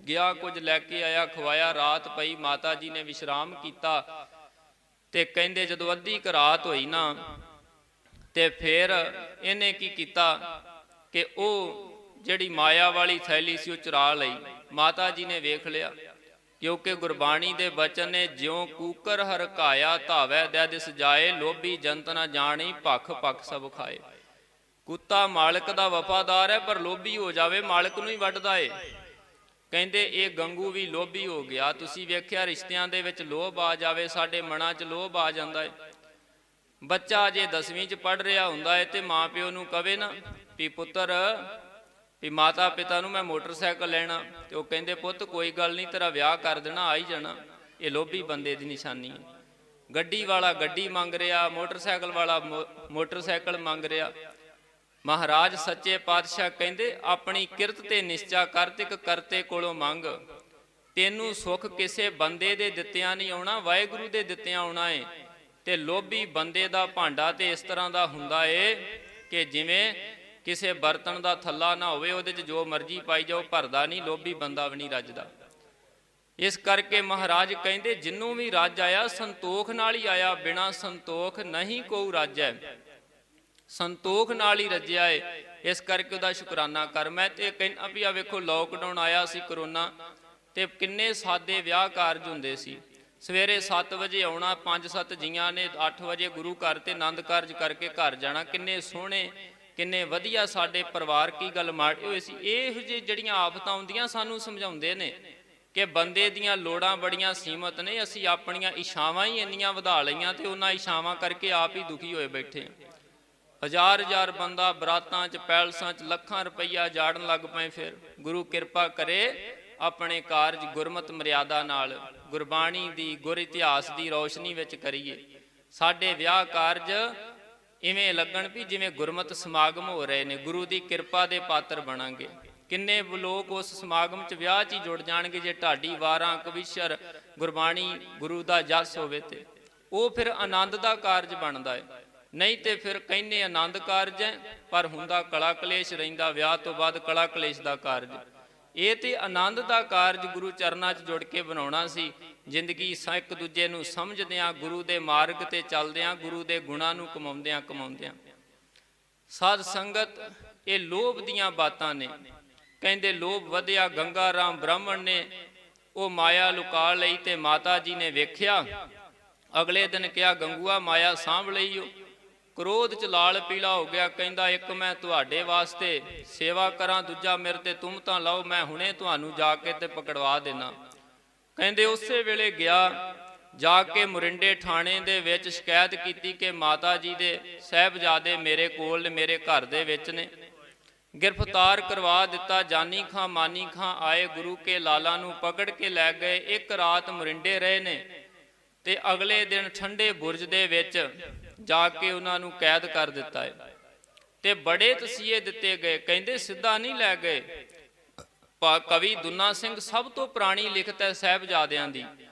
ਗਿਆ, ਕੁਝ ਲੈ ਕੇ ਆਇਆ, ਖਵਾਇਆ। ਰਾਤ ਪਈ, ਮਾਤਾ ਜੀ ਨੇ ਵਿਸ਼ਰਾਮ ਕੀਤਾ। ਤੇ ਕਹਿੰਦੇ ਜਦੋਂ ਅੱਧੀ ਕੁ ਰਾਤ ਹੋਈ ਨਾ, ਤੇ ਫਿਰ ਇਹਨੇ ਕੀ ਕੀਤਾ ਕਿ ਉਹ ਜਿਹੜੀ ਮਾਇਆ ਵਾਲੀ ਥੈਲੀ ਸੀ ਉਹ ਚੁਰਾ ਲਈ। ਮਾਤਾ ਜੀ ਨੇ ਵੇਖ ਲਿਆ, ਕਿਉਂਕਿ ਗੁਰਬਾਣੀ ਦੇ ਬਚਨ ਨੇ, ਜਿਉ ਕੂਕਰ ਹਰਕਾਇਆ ਧਾਵੈ ਦੈ ਦਿਸ ਜਾਏ, ਲੋਭੀ ਜੰਤ ਨਾ ਜਾਣੀ ਭਖ ਭਖ ਸਭ ਖਾਏ। ਕੁੱਤਾ ਮਾਲਕ ਦਾ ਵਫਾਦਾਰ ਹੈ, ਪਰ ਲੋਭੀ ਹੋ ਜਾਵੇ ਮਾਲਕ ਨੂੰ ਹੀ ਵੱਢਦਾ ਏ। ਕਹਿੰਦੇ ਇਹ ਗੰਗੂ ਵੀ ਲੋਭੀ ਹੋ ਗਿਆ। ਤੁਸੀਂ ਵੇਖਿਆ ਰਿਸ਼ਤਿਆਂ ਦੇ ਵਿੱਚ ਲੋਭ ਆ ਜਾਵੇ, ਸਾਡੇ ਮਨਾਂ 'ਚ ਲੋਭ ਆ ਜਾਂਦਾ ਹੈ। ਬੱਚਾ ਜੇ 10ਵੀਂ 'ਚ ਪੜ੍ਹ ਰਿਹਾ ਹੁੰਦਾ ਹੈ ਤੇ ਮਾਂ ਪਿਓ ਨੂੰ ਕਵੇ ਨਾ ਵੀ ਪੁੱਤਰ, ਵੀ ਮਾਤਾ ਪਿਤਾ ਨੂੰ ਮੈਂ ਮੋਟਰਸਾਈਕਲ ਲੈਣਾ, ਤੇ ਉਹ ਕਹਿੰਦੇ ਪੁੱਤ ਕੋਈ ਗੱਲ ਨਹੀਂ, ਤੇਰਾ ਵਿਆਹ ਕਰ ਦੇਣਾ, ਆ ਹੀ ਜਾਣਾ। ਇਹ ਲੋਭੀ ਬੰਦੇ ਦੀ ਨਿਸ਼ਾਨੀ ਹੈ। ਗੱਡੀ ਵਾਲਾ ਗੱਡੀ ਮੰਗ ਰਿਹਾ, ਮੋਟਰਸਾਈਕਲ ਵਾਲਾ ਮੋਟਰਸਾਈਕਲ ਮੰਗ ਰਿਹਾ। ਮਹਾਰਾਜ ਸੱਚੇ ਪਾਤਸ਼ਾਹ ਕਹਿੰਦੇ ਆਪਣੀ ਕਿਰਤ ਤੇ ਨਿਸ਼ਚਾ ਕਰ, ਤਿਕ ਕਰਤੇ ਕੋਲੋਂ ਮੰਗ। ਤੈਨੂੰ ਸੁੱਖ ਕਿਸੇ ਬੰਦੇ ਦੇ ਦਿੱਤਿਆਂ ਨਹੀਂ ਆਉਣਾ, ਵਾਹਿਗੁਰੂ ਦੇ ਦਿੱਤਿਆਂ ਆਉਣਾ ਏ। ਤੇ ਲੋਭੀ ਬੰਦੇ ਦਾ ਭਾਂਡਾ ਤੇ ਇਸ ਤਰ੍ਹਾਂ ਦਾ ਹੁੰਦਾ ਏ ਕਿ ਜਿਵੇਂ ਕਿਸੇ ਬਰਤਨ ਦਾ ਥੱਲਾ ਨਾ ਹੋਵੇ, ਉਹਦੇ 'ਚ ਜੋ ਮਰਜ਼ੀ ਪਾਈ ਜਾਓ, ਭਰਦਾ ਨਹੀਂ। ਲੋਭੀ ਬੰਦਾ ਵੀ ਨਹੀਂ ਰੱਜਦਾ। ਇਸ ਕਰਕੇ ਮਹਾਰਾਜ ਕਹਿੰਦੇ ਜਿਹਨੂੰ ਵੀ ਰੱਜ ਆਇਆ ਸੰਤੋਖ ਨਾਲ ਹੀ ਆਇਆ, ਬਿਨਾਂ ਸੰਤੋਖ ਨਹੀਂ ਕੋਈ ਰੱਜੈ। ਸੰਤੋਖ ਨਾਲ ਹੀ ਰੱਜਿਆ ਏ, ਇਸ ਕਰਕੇ ਉਹਦਾ ਸ਼ੁਕਰਾਨਾ ਕਰ। ਮੈਂ ਤੇ ਕਹਿੰਦਾ ਵੀ ਆ ਵੇਖੋ, ਲੋਕਡਾਊਨ ਆਇਆ ਸੀ, ਕਰੋਨਾ, ਤੇ ਕਿੰਨੇ ਸਾਦੇ ਵਿਆਹ ਕਾਰਜ ਹੁੰਦੇ ਸੀ। ਸਵੇਰੇ 7 ਵਜੇ ਆਉਣਾ, 5-7 ਜੀਆਂ ਨੇ 8 ਵਜੇ ਗੁਰੂ ਘਰ ਤੇ ਆਨੰਦ ਕਾਰਜ ਕਰਕੇ ਘਰ ਜਾਣਾ। ਕਿੰਨੇ ਸੋਹਣੇ, ਕਿੰਨੇ ਵਧੀਆ ਸਾਡੇ ਪਰਿਵਾਰ ਕੀ ਗੱਲ ਮਾੜੇ ਹੋਏ ਸੀ। ਇਹੋ ਜਿਹੀ ਜਿਹੜੀਆਂ ਆਫਤਾਂ ਆਉਂਦੀਆਂ ਸਾਨੂੰ ਸਮਝਾਉਂਦੇ ਨੇ ਕਿ ਬੰਦੇ ਦੀਆਂ ਲੋੜਾਂ ਬੜੀਆਂ ਸੀਮਤ ਨੇ, ਅਸੀਂ ਆਪਣੀਆਂ ਇਛਾਵਾਂ ਹੀ ਇੰਨੀਆਂ ਵਧਾ ਲਈਆਂ ਤੇ ਉਹਨਾਂ ਇਛਾਵਾਂ ਕਰਕੇ ਆਪ ਹੀ ਦੁਖੀ ਹੋਏ ਬੈਠੇ। ਹਜ਼ਾਰ ਬੰਦਾ ਬਰਾਤਾਂ 'ਚ, ਪੈਲਸਾਂ 'ਚ ਲੱਖਾਂ ਰੁਪਈਆ ਜਾੜਨ ਲੱਗ ਪਏ। ਫਿਰ ਗੁਰੂ ਕਿਰਪਾ ਕਰੇ ਆਪਣੇ ਕਾਰਜ ਗੁਰਮਤ ਮਰਿਆਦਾ ਨਾਲ, ਗੁਰਬਾਣੀ ਦੀ, ਗੁਰ ਇਤਿਹਾਸ ਦੀ ਰੌਸ਼ਨੀ ਵਿੱਚ ਕਰੀਏ। ਸਾਡੇ ਵਿਆਹ ਕਾਰਜ ਇਵੇਂ ਲੱਗਣ ਵੀ ਜਿਵੇਂ ਗੁਰਮਤ ਸਮਾਗਮ ਹੋ ਰਹੇ ਨੇ, ਗੁਰੂ ਦੀ ਕਿਰਪਾ ਦੇ ਪਾਤਰ ਬਣਾਂਗੇ। ਕਿੰਨੇ ਲੋਕ ਉਸ ਸਮਾਗਮ 'ਚ ਵਿਆਹ 'ਚ ਹੀ ਜੁੜ ਜਾਣਗੇ ਜੇ ਢਾਡੀ ਵਾਰਾਂ, ਕਵਿਸ਼ਰ, ਗੁਰਬਾਣੀ, ਗੁਰੂ ਦਾ ਜਸ ਹੋਵੇ ਤੇ ਉਹ ਫਿਰ ਆਨੰਦ ਦਾ ਕਾਰਜ ਬਣਦਾ ਹੈ। ਨਹੀਂ ਤੇ ਫਿਰ ਕਹਿੰਦੇ ਆਨੰਦ ਕਾਰਜ ਹੈ, ਪਰ ਹੁੰਦਾ ਕਲਾ ਕਲੇਸ਼ ਰਹਿੰਦਾ। ਵਿਆਹ ਤੋਂ ਬਾਅਦ ਕਲਾ ਕਲੇਸ਼ ਦਾ ਕਾਰਜ। ਇਹ ਤੇ ਆਨੰਦ ਦਾ ਕਾਰਜ ਗੁਰੂ ਚਰਨਾਂ 'ਚ ਜੁੜ ਕੇ ਬਣਾਉਣਾ ਸੀ। ਜ਼ਿੰਦਗੀ ਇੱਕ ਦੂਜੇ ਨੂੰ ਸਮਝਦਿਆਂ, ਗੁਰੂ ਦੇ ਮਾਰਗ ਤੇ ਚੱਲਦਿਆਂ, ਗੁਰੂ ਦੇ ਗੁਣਾਂ ਨੂੰ ਕਮਾਉਂਦਿਆਂ। ਸਾਧ ਸੰਗਤ, ਇਹ ਲੋਭ ਦੀਆਂ ਬਾਤਾਂ ਨੇ। ਕਹਿੰਦੇ ਲੋਭ ਵਧਿਆ, ਗੰਗਾ ਰਾਮ ਬ੍ਰਾਹਮਣ ਨੇ ਉਹ ਮਾਇਆ ਲੁਕਾ ਲਈ ਤੇ ਮਾਤਾ ਜੀ ਨੇ ਵੇਖਿਆ। ਅਗਲੇ ਦਿਨ ਕਿਹਾ ਗੰਗੂਆ ਮਾਇਆ ਸਾਂਭ ਲਈਓ। ਕ੍ਰੋਧ 'ਚ ਲਾਲ ਪੀਲਾ ਹੋ ਗਿਆ। ਕਹਿੰਦਾ ਇੱਕ ਮੈਂ ਤੁਹਾਡੇ ਵਾਸਤੇ ਸੇਵਾ ਕਰਾਂ, ਦੂਜਾ ਮੇਰੇ ਤੇ ਤੁਮ ਤਾਂ ਲਾਓ, ਮੈਂ ਹੁਣੇ ਤੁਹਾਨੂੰ ਜਾ ਕੇ ਤੇ ਪਕੜਵਾ ਦੇਣਾ। ਕਹਿੰਦੇ ਉਸੇ ਵੇਲੇ ਗਿਆ, ਜਾ ਕੇ ਮੁਰਿੰਡੇ ਥਾਣੇ ਦੇ ਵਿੱਚ ਸ਼ਿਕਾਇਤ ਕੀਤੀ ਕਿ ਮਾਤਾ ਜੀ ਦੇ ਸਾਹਿਬਜ਼ਾਦੇ ਮੇਰੇ ਕੋਲ ਨੇ, ਮੇਰੇ ਘਰ ਦੇ ਵਿੱਚ ਨੇ। ਗ੍ਰਿਫਤਾਰ ਕਰਵਾ ਦਿੱਤਾ। ਜਾਨੀ ਖਾਂ ਮਾਨੀ ਖਾਂ ਆਏ, ਗੁਰੂ ਕੇ ਲਾਲਾ ਨੂੰ ਪਕੜ ਕੇ ਲੈ ਗਏ। ਇੱਕ ਰਾਤ ਮੁਰਿੰਡੇ ਰਹੇ ਨੇ ਤੇ ਅਗਲੇ ਦਿਨ ਠੰਡੇ ਬੁਰਜ ਦੇ ਵਿੱਚ ਜਾ ਕੇ ਉਹਨਾਂ ਨੂੰ ਕੈਦ ਕਰ ਦਿੱਤਾ ਹੈ ਤੇ ਬੜੇ ਤਸੀਹੇ ਦਿੱਤੇ ਗਏ। ਕਹਿੰਦੇ ਸਿੱਧਾ ਨਹੀਂ ਲੈ ਗਏ। ਕਵੀ ਦੁਨਾ ਸਿੰਘ ਸਭ ਤੋਂ ਪੁਰਾਣੀ ਲਿਖਤ ਹੈ ਸਾਹਿਬਜ਼ਾਦਿਆਂ ਦੀ,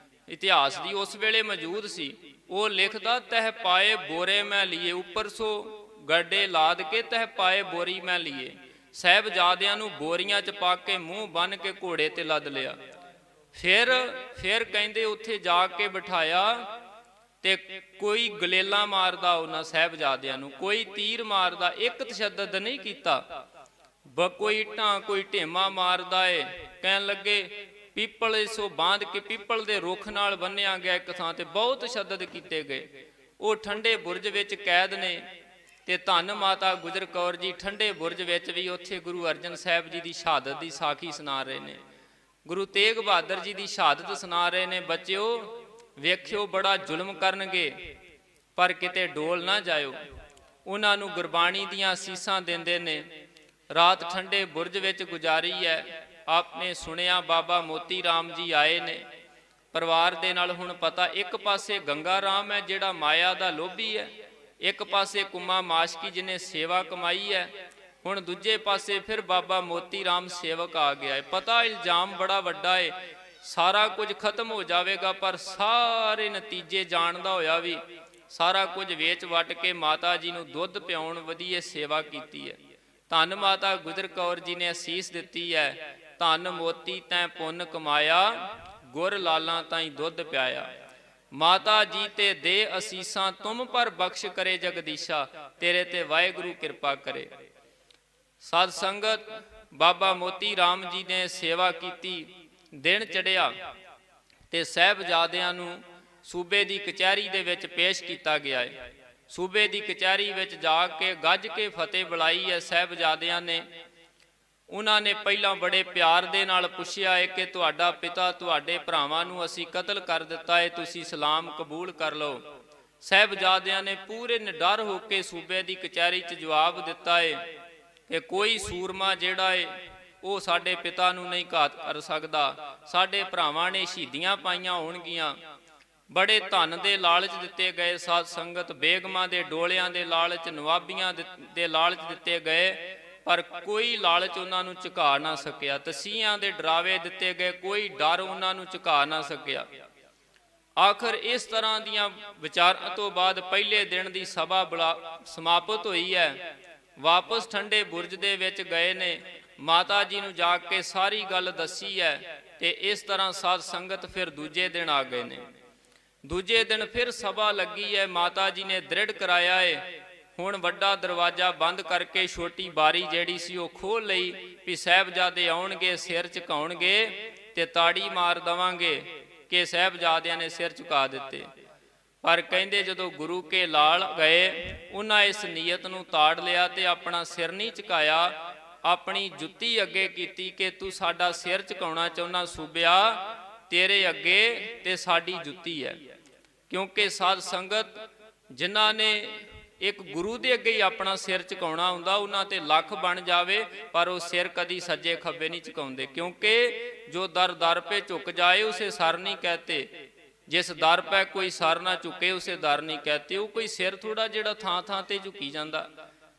ਇਤਿਹਾਸ ਦੀ, ਉਸ ਵੇਲੇ ਮੌਜੂਦ ਸੀ। ਉਹ ਲਿਖਦਾ, ਤਹਿ ਪਾਏ ਬੋਰੇ ਮੈਂ ਲੀਏ, ਉੱਪਰ ਸੋ ਗੱਡੇ ਲਾਦ ਕੇ ਤਹਿ ਪਾਏ ਬੋਰੀ ਮੈਂ ਲੀਏ। ਸਾਹਿਬਜ਼ਾਦਿਆਂ ਨੂੰ ਬੋਰੀਆਂ 'ਚ ਪਾ ਕੇ ਮੂੰਹ ਬੰਨ ਕੇ ਘੋੜੇ ਤੇ ਲੱਦ ਲਿਆ। ਫਿਰ ਕਹਿੰਦੇ ਉੱਥੇ ਜਾ ਕੇ ਬਿਠਾਇਆ ਤੇ ਕੋਈ ਗਲੇਲਾ ਮਾਰਦਾ ਉਹਨਾਂ ਸਾਹਿਬਜ਼ਾਦਿਆਂ ਨੂੰ, ਕੋਈ ਤੀਰ ਮਾਰਦਾ, ਇੱਕ ਤਸ਼ੱਦਦ ਨਹੀਂ ਕੀਤਾ। ਕੋਈ ਇੱਟਾਂ, ਕੋਈ ਢੇਮਾ ਮਾਰਦਾ ਏ। ਕਹਿਣ ਲੱਗੇ ਪੀਪਲ ਸੋ ਬਾਂਧ ਕੇ, ਪੀਪਲ ਦੇ ਰੁੱਖ ਨਾਲ ਬੰਨਿਆ ਗਿਆ ਇੱਕ ਥਾਂ ਤੇ। ਬਹੁਤ ਤਸ਼ੱਦਦ ਕੀਤੇ ਗਏ। ਉਹ ਠੰਡੇ ਬੁਰਜ ਵਿੱਚ ਕੈਦ ਨੇ ਤੇ ਧੰਨ ਮਾਤਾ ਗੁਜਰ ਕੌਰ ਜੀ ਠੰਡੇ ਬੁਰਜ ਵਿੱਚ ਵੀ ਉੱਥੇ ਗੁਰੂ ਅਰਜਨ ਸਾਹਿਬ ਜੀ ਦੀ ਸ਼ਹਾਦਤ ਦੀ ਸਾਖੀ ਸੁਣਾ ਰਹੇ ਨੇ, ਗੁਰੂ ਤੇਗ ਬਹਾਦਰ ਜੀ ਦੀ ਸ਼ਹਾਦਤ ਸੁਣਾ ਰਹੇ ਨੇ। ਬੱਚਿਓ ਵੇਖਿਓ, ਬੜਾ ਜ਼ੁਲਮ ਕਰਨਗੇ ਪਰ ਕਿਤੇ ਡੋਲ ਨਾ ਜਾਇਓ। ਉਹਨਾਂ ਨੂੰ ਗੁਰਬਾਣੀ ਦੀਆਂ ਅਸੀਸਾਂ ਦਿੰਦੇ ਨੇ। ਰਾਤ ਠੰਡੇ ਬੁਰਜ ਵਿੱਚ ਗੁਜ਼ਾਰੀ ਹੈ। ਆਪਨੇ ਸੁਣਿਆ ਬਾਬਾ ਮੋਤੀ ਰਾਮ ਜੀ ਆਏ ਨੇ ਪਰਿਵਾਰ ਦੇ ਨਾਲ ਹੁਣ ਪਤਾ, ਇੱਕ ਪਾਸੇ ਗੰਗਾ ਰਾਮ ਹੈ ਜਿਹੜਾ ਮਾਇਆ ਦਾ ਲੋਭੀ ਹੈ, ਇੱਕ ਪਾਸੇ ਕੁਮਾ ਮਾਸ਼ਕੀ ਜਿਹਨੇ ਸੇਵਾ ਕਮਾਈ ਹੈ, ਹੁਣ ਦੂਜੇ ਪਾਸੇ ਫਿਰ ਬਾਬਾ ਮੋਤੀ ਰਾਮ ਸੇਵਕ ਆ ਗਿਆ ਹੈ। ਪਤਾ ਇਲਜ਼ਾਮ ਬੜਾ ਵੱਡਾ ਹੈ, ਸਾਰਾ ਕੁਝ ਖਤਮ ਹੋ ਜਾਵੇਗਾ, ਪਰ ਸਾਰੇ ਨਤੀਜੇ ਜਾਣਦਾ ਹੋਇਆ ਵੀ ਸਾਰਾ ਕੁਝ ਵੇਚ ਵੱਟ ਕੇ ਮਾਤਾ ਜੀ ਨੂੰ ਦੁੱਧ ਪਿਆਉਣ ਵਧੀਆ ਸੇਵਾ ਕੀਤੀ ਹੈ। ਧੰਨ ਮਾਤਾ ਗੁਜਰ ਕੌਰ ਜੀ ਨੇ ਅਸੀਸ ਦਿੱਤੀ ਹੈ, ਧੰਨ ਮੋਤੀ ਤੈਂ ਪੁੰਨ ਕਮਾਇਆ, ਗੁਰ ਲਾਲਾਂ ਤਾਈਂ ਦੁੱਧ ਪਿਆਇਆ। ਮਾਤਾ ਜੀ ਤੇ ਦੇ ਅਸੀਸਾਂ, ਤੁਮ ਪਰ ਬਖਸ਼ ਕਰੇ ਜਗਦੀਸ਼ਾ, ਤੇਰੇ ਤੇ ਵਾਹਿਗੁਰੂ ਕਿਰਪਾ ਕਰੇ। ਸਾਧ ਸੰਗਤ ਬਾਬਾ ਮੋਤੀ ਰਾਮ ਜੀ ਨੇ ਸੇਵਾ ਕੀਤੀ। ਦਿਨ ਚੜਿਆ ਤੇ ਸਾਹਿਬਜ਼ਾਦਿਆਂ ਨੂੰ ਸੂਬੇ ਦੀ ਕਚਹਿਰੀ ਦੇ ਵਿੱਚ ਪੇਸ਼ ਕੀਤਾ ਗਿਆ ਹੈ। ਸੂਬੇ ਦੀ ਕਚਹਿਰੀ ਵਿੱਚ ਜਾ ਕੇ ਗੱਜ ਕੇ ਫਤਿਹ ਬੁਲਾਈ ਹੈ ਸਾਹਿਬਜ਼ਾਦਿਆਂ ਨੇ। ਉਹਨਾਂ ਨੇ ਪਹਿਲਾਂ ਬੜੇ ਪਿਆਰ ਦੇ ਨਾਲ ਪੁੱਛਿਆ ਹੈ ਕਿ ਤੁਹਾਡਾ ਪਿਤਾ, ਤੁਹਾਡੇ ਭਰਾਵਾਂ ਨੂੰ ਅਸੀਂ ਕਤਲ ਕਰ ਦਿੱਤਾ ਹੈ, ਤੁਸੀਂ ਸਲਾਮ ਕਬੂਲ ਕਰ ਲਓ। ਸਾਹਿਬਜ਼ਾਦਿਆਂ ਨੇ ਪੂਰੇ ਨਿਡਰ ਹੋ ਕੇ ਸੂਬੇ ਦੀ ਕਚਹਿਰੀ 'ਚ ਜਵਾਬ ਦਿੱਤਾ ਹੈ ਕਿ ਕੋਈ ਸੂਰਮਾ ਜਿਹੜਾ ਹੈ ਉਹ ਸਾਡੇ ਪਿਤਾ ਨੂੰ ਨਹੀਂ ਘਾਤ ਕਰ ਸਕਦਾ, ਸਾਡੇ ਭਰਾਵਾਂ ਨੇ ਸ਼ਹੀਦੀਆਂ ਪਾਈਆਂ ਹੋਣਗੀਆਂ। ਬੜੇ ਧਨ ਦੇ ਲਾਲਚ ਦਿੱਤੇ ਗਏ ਸਾਧ ਸੰਗਤ, ਬੇਗਮਾਂ ਦੇ ਡੋਲਿਆਂ ਦੇ ਲਾਲਚ, ਨਵਾਬੀਆਂ ਦੇ ਲਾਲਚ ਦਿੱਤੇ ਗਏ, ਪਰ ਕੋਈ ਲਾਲਚ ਉਹਨਾਂ ਨੂੰ ਝੁਕਾ ਨਾ ਸਕਿਆ। ਤਸੀਹਿਆਂ ਦੇ ਡਰਾਵੇ ਦਿੱਤੇ ਗਏ, ਕੋਈ ਡਰ ਉਹਨਾਂ ਨੂੰ ਝੁਕਾ ਨਾ ਸਕਿਆ। ਆਖਰ ਇਸ ਤਰ੍ਹਾਂ ਦੀਆਂ ਵਿਚਾਰਾਂ ਤੋਂ ਬਾਅਦ ਪਹਿਲੇ ਦਿਨ ਦੀ ਸਭਾ ਸਮਾਪਤ ਹੋਈ ਹੈ। ਵਾਪਸ ਠੰਡੇ ਬੁਰਜ ਦੇ ਵਿੱਚ ਗਏ ਨੇ, ਮਾਤਾ ਜੀ ਨੂੰ ਜਾ ਕੇ ਸਾਰੀ ਗੱਲ ਦੱਸੀ ਹੈ ਤੇ ਇਸ ਤਰ੍ਹਾਂ ਸਾਧ ਸੰਗਤ ਫਿਰ ਦੂਜੇ ਦਿਨ ਆ ਗਏ ਨੇ। ਦੂਜੇ ਦਿਨ ਫਿਰ ਸਭਾ ਲੱਗੀ ਹੈ, ਮਾਤਾ ਜੀ ਨੇ ਦ੍ਰਿੜ ਕਰਾਇਆ ਹੈ। ਹੁਣ ਵੱਡਾ ਦਰਵਾਜ਼ਾ ਬੰਦ ਕਰਕੇ ਛੋਟੀ ਬਾਰੀ ਜਿਹੜੀ ਸੀ ਉਹ ਖੋਲ ਲਈ ਵੀ ਸਾਹਿਬਜ਼ਾਦੇ ਆਉਣਗੇ, ਸਿਰ ਝੁਕਾਉਣਗੇ ਤੇ ਤਾੜੀ ਮਾਰ ਦਵਾਂਗੇ ਕਿ ਸਾਹਿਬਜ਼ਾਦਿਆਂ ਨੇ ਸਿਰ ਝੁਕਾ ਦਿੱਤੇ। ਪਰ ਕਹਿੰਦੇ ਜਦੋਂ ਗੁਰੂ ਕੇ ਲਾਲ ਗਏ, ਉਹਨਾਂ ਇਸ ਨੀਅਤ ਨੂੰ ਤਾੜ ਲਿਆ ਤੇ ਆਪਣਾ ਸਿਰ ਨਹੀਂ ਝੁਕਾਇਆ, ਆਪਣੀ ਜੁੱਤੀ ਅੱਗੇ ਕੀਤੀ ਕਿ ਤੂੰ ਸਾਡਾ ਸਿਰ ਝੁਕਾਉਣਾ ਚਾਹੁੰਦਾ ਸੂਬਿਆ, ਤੇਰੇ ਅੱਗੇ ਤੇ ਸਾਡੀ ਜੁੱਤੀ ਹੈ। ਕਿਉਂਕਿ ਸਾਧ ਸੰਗਤ ਜਿਨ੍ਹਾਂ ਨੇ ਇੱਕ ਗੁਰੂ ਦੇ ਅੱਗੇ ਹੀ ਆਪਣਾ ਸਿਰ ਝੁਕਾਉਣਾ ਹੁੰਦਾ, ਉਹਨਾਂ ਤੇ ਲੱਖ ਬਣ ਜਾਵੇ ਪਰ ਉਹ ਸਿਰ ਕਦੀ ਸੱਜੇ ਖੱਬੇ ਨਹੀਂ ਝੁਕਾਉਂਦੇ। ਕਿਉਂਕਿ ਜੋ ਦਰ ਦਰ ਪੇ ਝੁਕ ਜਾਏ ਉਸੇ ਸਰ ਨਹੀਂ ਕਹਤੇ, ਜਿਸ ਦਰ ਪੈ ਕੋਈ ਸਰ ਨਾ ਝੁਕੇ ਉਸੇ ਦਰ ਨਹੀਂ ਕਹਤੇ। ਉਹ ਕੋਈ ਸਿਰ ਥੋੜਾ ਜਿਹੜਾ ਥਾਂ ਥਾਂ ਤੇ ਝੁਕੀ ਜਾਂਦਾ।